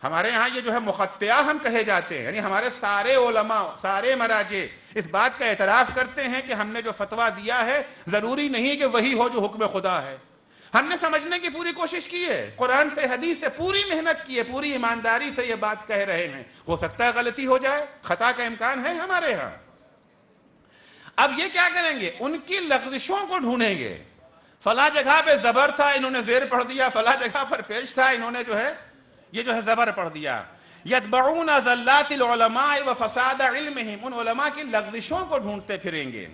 ہمارے ہاں یہ جو ہے مخطئہ ہم کہے جاتے ہیں، یعنی ہمارے سارے علماء، سارے مراجع اس بات کا اعتراف کرتے ہیں کہ ہم نے جو فتویٰ دیا ہے ضروری نہیں کہ وہی ہو جو حکم خدا ہے۔ ہم نے سمجھنے کی پوری کوشش کی ہے، قرآن سے حدیث سے پوری محنت کی ہے، پوری ایمانداری سے یہ بات کہہ رہے ہیں۔ ہو سکتا ہے غلطی ہو جائے، خطا کا امکان ہے ہمارے ہاں۔ اب یہ کیا کریں گے؟ ان کی لغزشوں کو ڈھونڈیں گے۔ فلاں جگہ پہ زبر تھا انہوں نے زیر پڑھ دیا، فلاں جگہ پر پیش تھا انہوں نے جو ہے یہ جو ہے زبر پڑھ دیا۔ یتبعون ذلات العلماء وفساد علمہم، ان علماء کی لغزشوں کو ڈھونڈتے پھریں گے۔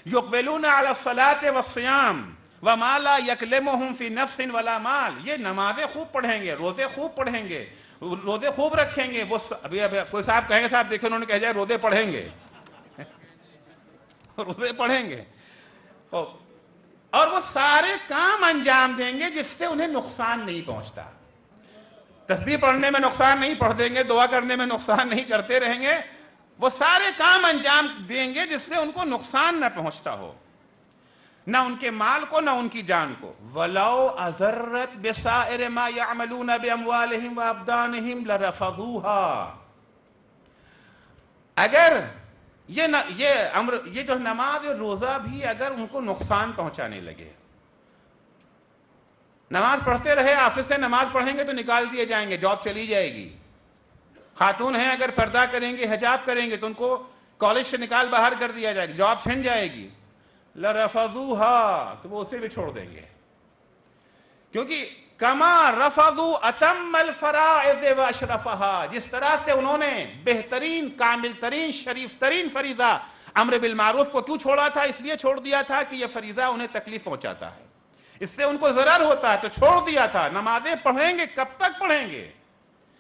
یقبلون علی الصلاة والصیام وما لا یکلمہم فی نفس ولا مال، یہ نمازیں خوب پڑھیں گے، روزے خوب پڑھیں گے، روزے خوب رکھیں گے۔ وہ ابھی کوئی صاحب کہیں گے صاحب دیکھیں انہوں نے کہا جائے روزے پڑھیں گے، روزے پڑھیں گے، اور وہ سارے کام انجام دیں گے جس سے انہیں نقصان نہیں پہنچتا۔ تسبیح پڑھنے میں نقصان نہیں، پڑھ دیں گے، دعا کرنے میں نقصان نہیں، کرتے رہیں گے، وہ سارے کام انجام دیں گے جس سے ان کو نقصان نہ پہنچتا ہو، نہ ان کے مال کو نہ ان کی جان کو۔ وَلَوْ أَذَرَّتْ بِسَائِرِ مَا يَعْمَلُونَ بِأَمْوَالِهِمْ وَأَبْدَانِهِمْ لَرَفَضُوهَا، اگر یہ جو نماز اور روزہ بھی اگر ان کو نقصان پہنچانے لگے، نماز پڑھتے رہے، آفس سے نماز پڑھیں گے تو نکال دیے جائیں گے، جاب چلی جائے گی۔ خاتون ہیں اگر پردہ کریں گے، حجاب کریں گے تو ان کو کالج سے نکال باہر کر دیا جائے گا، جاب چھن جائے گی۔ لَرَفَضُوهَا، تو وہ اسے بھی چھوڑ دیں گے، کیونکہ کما رفضوا اتم الفرائض واشرفها، جس طرح سے انہوں نے بہترین، کامل ترین، شریف ترین فریضہ امر بالمعروف کو کیوں چھوڑا تھا؟ اس لیے چھوڑ دیا تھا کہ یہ فریضہ انہیں تکلیف پہنچاتا ہے، اس سے ان کو ضرر ہوتا ہے، تو چھوڑ دیا تھا۔ نمازیں پڑھیں گے، کب تک پڑھیں گے؟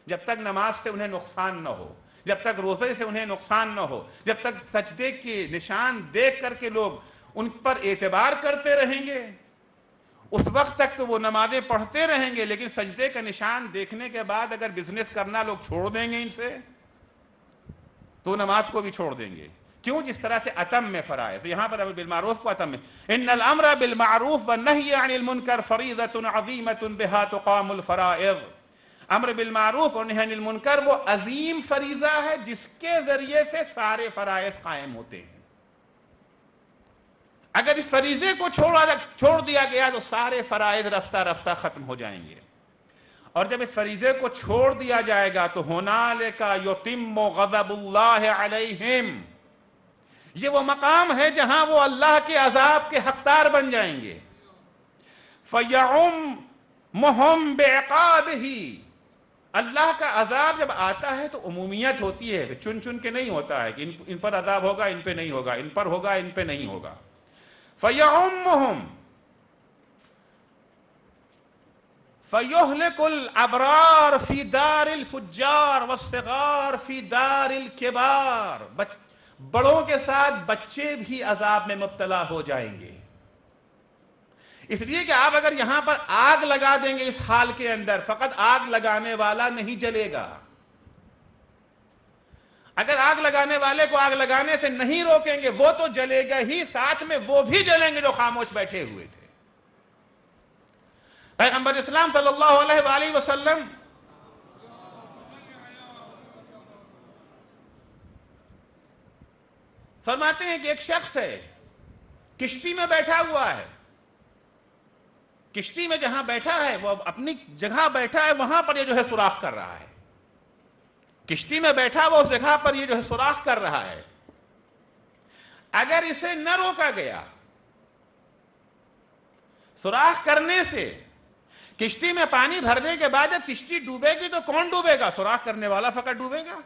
جب تک نماز سے انہیں نقصان نہ ہو، جب تک روزے سے انہیں نقصان نہ ہو، جب تک سجدے کے نشان دیکھ کر کے لوگ ان پر اعتبار کرتے رہیں گے، اس وقت تک تو وہ نمازیں پڑھتے رہیں گے، لیکن سجدے کا نشان دیکھنے کے بعد اگر بزنس کرنا لوگ چھوڑ دیں گے ان سے تو نماز کو بھی چھوڑ دیں گے. کیوں؟ جس طرح سے اتم میں فرائض، یہاں پر امر بالمعروف کو اتم میں، ان الامر بالمعروف والنہی عن المنکر فریضۃ عظیمۃ بہا تقام الفرائض. امر بالمعروف اور نہی عن المنکر وہ عظیم فریضہ ہے جس کے ذریعے سے سارے فرائض قائم ہوتے ہیں. اگر اس فریضے کو چھوڑ دیا گیا تو سارے فرائض رفتہ رفتہ ختم ہو جائیں گے. اور جب اس فریضے کو چھوڑ دیا جائے گا تو ہنالک یتم غضب اللہ علیہم، یہ وہ مقام ہے جہاں وہ اللہ کے عذاب کے حقدار بن جائیں گے. فَيَعُمُّهُمْ بِعِقَابِهِ، اللہ کا عذاب جب آتا ہے تو عمومیت ہوتی ہے، چن چن کے نہیں ہوتا ہے کہ ان پر عذاب ہوگا ان پہ نہیں ہوگا، ان پر ہوگا ان پہ نہیں ہوگا. فَيَعُمُّهُمْ فَيُهْلِكُ الْأَبْرَارَ فِي دَارِ الْفُجَّارِ وَالصِّغَارِ فِي دَارِ الْكِبَارِ، بڑوں کے ساتھ بچے بھی عذاب میں مبتلا ہو جائیں گے. اس لیے کہ آپ اگر یہاں پر آگ لگا دیں گے اس حال کے اندر، فقط آگ لگانے والا نہیں جلے گا. اگر آگ لگانے والے کو آگ لگانے سے نہیں روکیں گے وہ تو جلے گا ہی، ساتھ میں وہ بھی جلیں گے جو خاموش بیٹھے ہوئے تھے. پیغمبر اسلام صلی اللہ علیہ وآلہ وسلم فرماتے ہیں کہ ایک شخص ہے کشتی میں بیٹھا ہوا ہے، کشتی میں جہاں بیٹھا ہے وہ اپنی جگہ بیٹھا ہے، وہاں پر یہ جو ہے سوراخ کر رہا ہے. کشتی میں بیٹھا وہ اس جگہ پر یہ جو ہے سوراخ کر رہا ہے. اگر اسے نہ روکا گیا سوراخ کرنے سے، کشتی میں پانی بھرنے کے بعد جب کشتی ڈوبے گی تو کون ڈوبے گا؟ سوراخ کرنے والا فقط ڈوبے گا،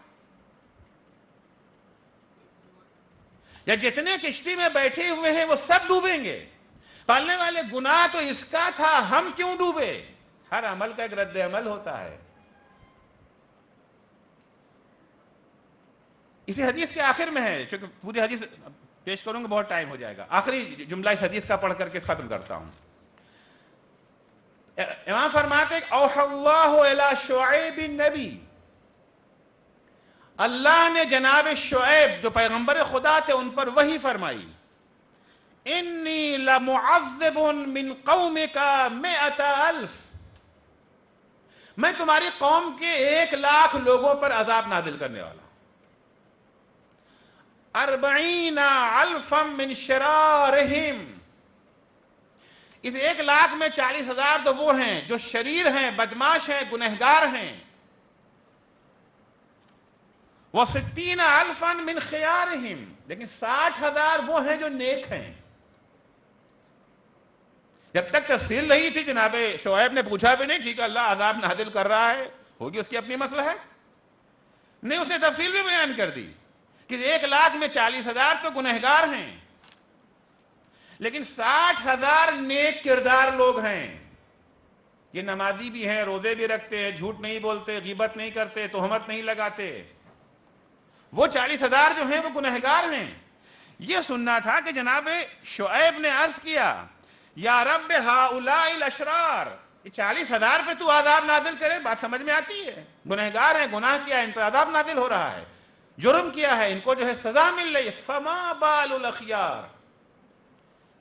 یا جتنے کشتی میں بیٹھے ہوئے ہیں وہ سب ڈوبیں گے. پالنے والے گناہ تو اس کا تھا، ہم کیوں ڈوبے؟ ہر عمل کا ایک رد عمل ہوتا ہے. اسی حدیث کے آخر میں ہے، چونکہ پوری حدیث پیش کروں گا بہت ٹائم ہو جائے گا، آخری جملہ اس حدیث کا پڑھ کر کے ختم کرتا ہوں. امام فرماتے ہیں اوحى اللہ الی شعیب النبی، اللہ نے جناب شعیب جو پیغمبر خدا تھے ان پر وحی فرمائی، انی لمعذب من قومک 100,000، میں تمہاری قوم کے 1,00,000 لوگوں پر عذاب نازل کرنے والا. 40,000 من شرارہم، اس 1,00,000 میں 40,000 تو وہ ہیں جو شریر ہیں، بدماش ہیں، گنہگار ہیں. وَ60,000 من خیارہم، لیکن 60,000 وہ ہیں جو نیک ہیں. جب تک تفصیل نہیں تھی جناب شعیب نے پوچھا بھی نہیں، ٹھیک ہے اللہ عذاب نازل کر رہا ہے، ہوگی اس کی اپنی مسئلہ ہے، نہیں، اس نے تفصیل بھی بیان کر دی کہ 1,00,000 میں 40,000 تو گنہگار ہیں لیکن 60,000 نیک کردار لوگ ہیں. یہ نمازی بھی ہیں، روزے بھی رکھتے ہیں، جھوٹ نہیں بولتے، غیبت نہیں کرتے، تہمت نہیں لگاتے. وہ 40,000 جو ہیں وہ گنہگار ہیں. یہ سننا تھا کہ جناب شعیب نے عرض کیا یا رب ہؤلاء الاشرار، یہ 40,000 پہ تو عذاب نازل کرے، بات سمجھ میں آتی ہے. گنہگار ہیں، گناہ کیا ہے، ان پہ عذاب نازل ہو رہا ہے، جرم کیا ہے، ان کو جو ہے سزا مل رہی ہے. فما بال الاخیار،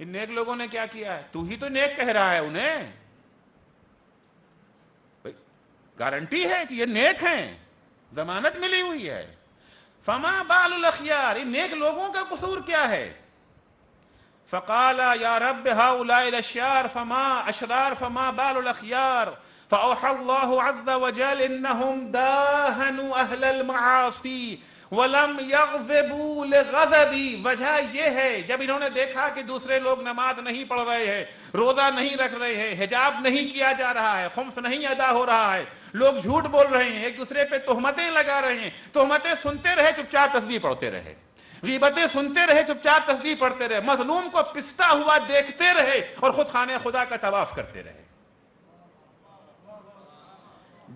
ان نیک لوگوں نے کیا کیا ہے؟ تو ہی تو نیک کہہ رہا ہے انہیں، گارنٹی ہے کہ یہ نیک ہیں، ضمانت ملی ہوئی ہے. فما بال الاخیار، ان نیک لوگوں کا قصور کیا ہے؟ فقال یا رب هؤلاء الاشرار فما بال الاخیار فاوحى الله عز وجل انهم داهنوا اهل المعاصی ولم يغضبوا لغضبی. وجہ یہ ہے جب انہوں نے دیکھا کہ دوسرے لوگ نماز نہیں پڑھ رہے ہیں، روزہ نہیں رکھ رہے ہیں، حجاب نہیں کیا جا رہا ہے، خمس نہیں ادا ہو رہا ہے، لوگ جھوٹ بول رہے ہیں، ایک دوسرے پہ تہمتیں لگا رہے ہیں، تہمتیں سنتے رہے چپ چاپ تسبیح پڑھتے رہے، غیبتیں سنتے رہے چپ چاپ تسبیح پڑھتے رہے، مظلوم کو پستا ہوا دیکھتے رہے اور خود خانہ خدا کا طواف کرتے رہے.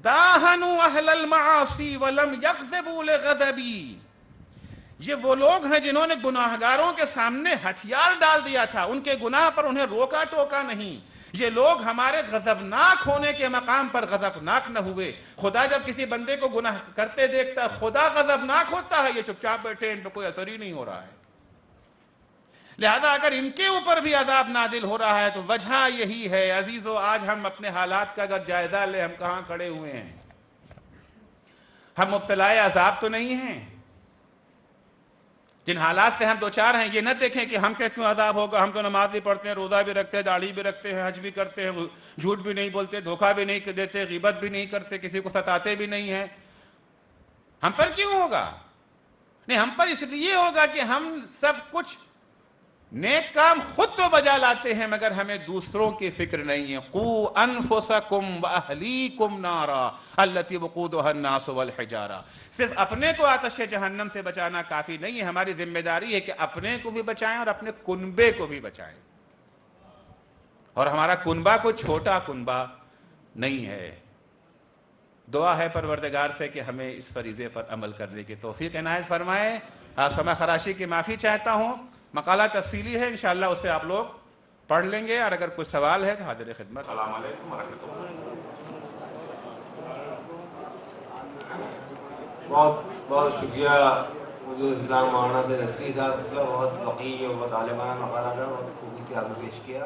داہنوا اہل المعاصی ولم یغضبوا لغضبی، یہ وہ لوگ ہیں جنہوں نے گناہگاروں کے سامنے ہتھیار ڈال دیا تھا، ان کے گناہ پر انہیں روکا ٹوکا نہیں، یہ لوگ ہمارے غضبناک ہونے کے مقام پر غضبناک نہ ہوئے. خدا جب کسی بندے کو گناہ کرتے دیکھتا ہے خدا غضبناک ہوتا ہے, یہ چپ چاپ بیٹھے, ان پہ کوئی اثر ہی نہیں ہو رہا ہے. لہذا اگر ان کے اوپر بھی عذاب نازل ہو رہا ہے تو وجہ یہی ہے. عزیزو, آج ہم اپنے حالات کا اگر جائزہ لیں, ہم کہاں کھڑے ہوئے ہیں؟ ہم مبتلائے عذاب تو نہیں ہیں. جن حالات سے ہم دوچار ہیں یہ نہ دیکھیں کہ ہم کیوں عذاب ہوگا. ہم تو نماز بھی پڑھتے ہیں, روزہ بھی رکھتے ہیں, داڑھی بھی رکھتے ہیں, حج بھی کرتے ہیں, جھوٹ بھی نہیں بولتے, دھوکہ بھی نہیں دیتے, غیبت بھی نہیں کرتے, کسی کو ستاتے بھی نہیں ہیں. ہم پر کیوں ہوگا؟ نہیں, ہم پر اس لیے ہوگا کہ ہم سب کچھ نیک کام خود تو بجا لاتے ہیں مگر ہمیں دوسروں کی فکر نہیں ہے. قُوا أَنفُسَكُمْ وَأَهْلِيكُمْ نَارًا الَّتِي وَقُودُهَا النَّاسُ وَالْحِجَارَةُ. صرف اپنے کو آتش جہنم سے بچانا کافی نہیں ہے, ہماری ذمہ داری ہے کہ اپنے کو بھی بچائیں اور اپنے کنبے کو بھی بچائیں. اور ہمارا کنبہ کوئی چھوٹا کنبہ نہیں ہے. دعا ہے پروردگار سے کہ ہمیں اس فریضے پر عمل کرنے کی توفیق عنایت فرمائے. سمع خراشی کی معافی چاہتا ہوں. مقالہ تفصیلی ہے, انشاءاللہ اسے آپ لوگ پڑھ لیں گے, اور اگر کوئی سوال ہے تو حاضر خدمت. السلام علیکم ورحمۃ اللہ. بہت بہت شکریہ حضور اسلام مولانا سے رسکی صاحب کا. بہت وقیع اور بہت عالمانہ مقالہ تھا, بہت خوبی سے آپ نے پیش کیا.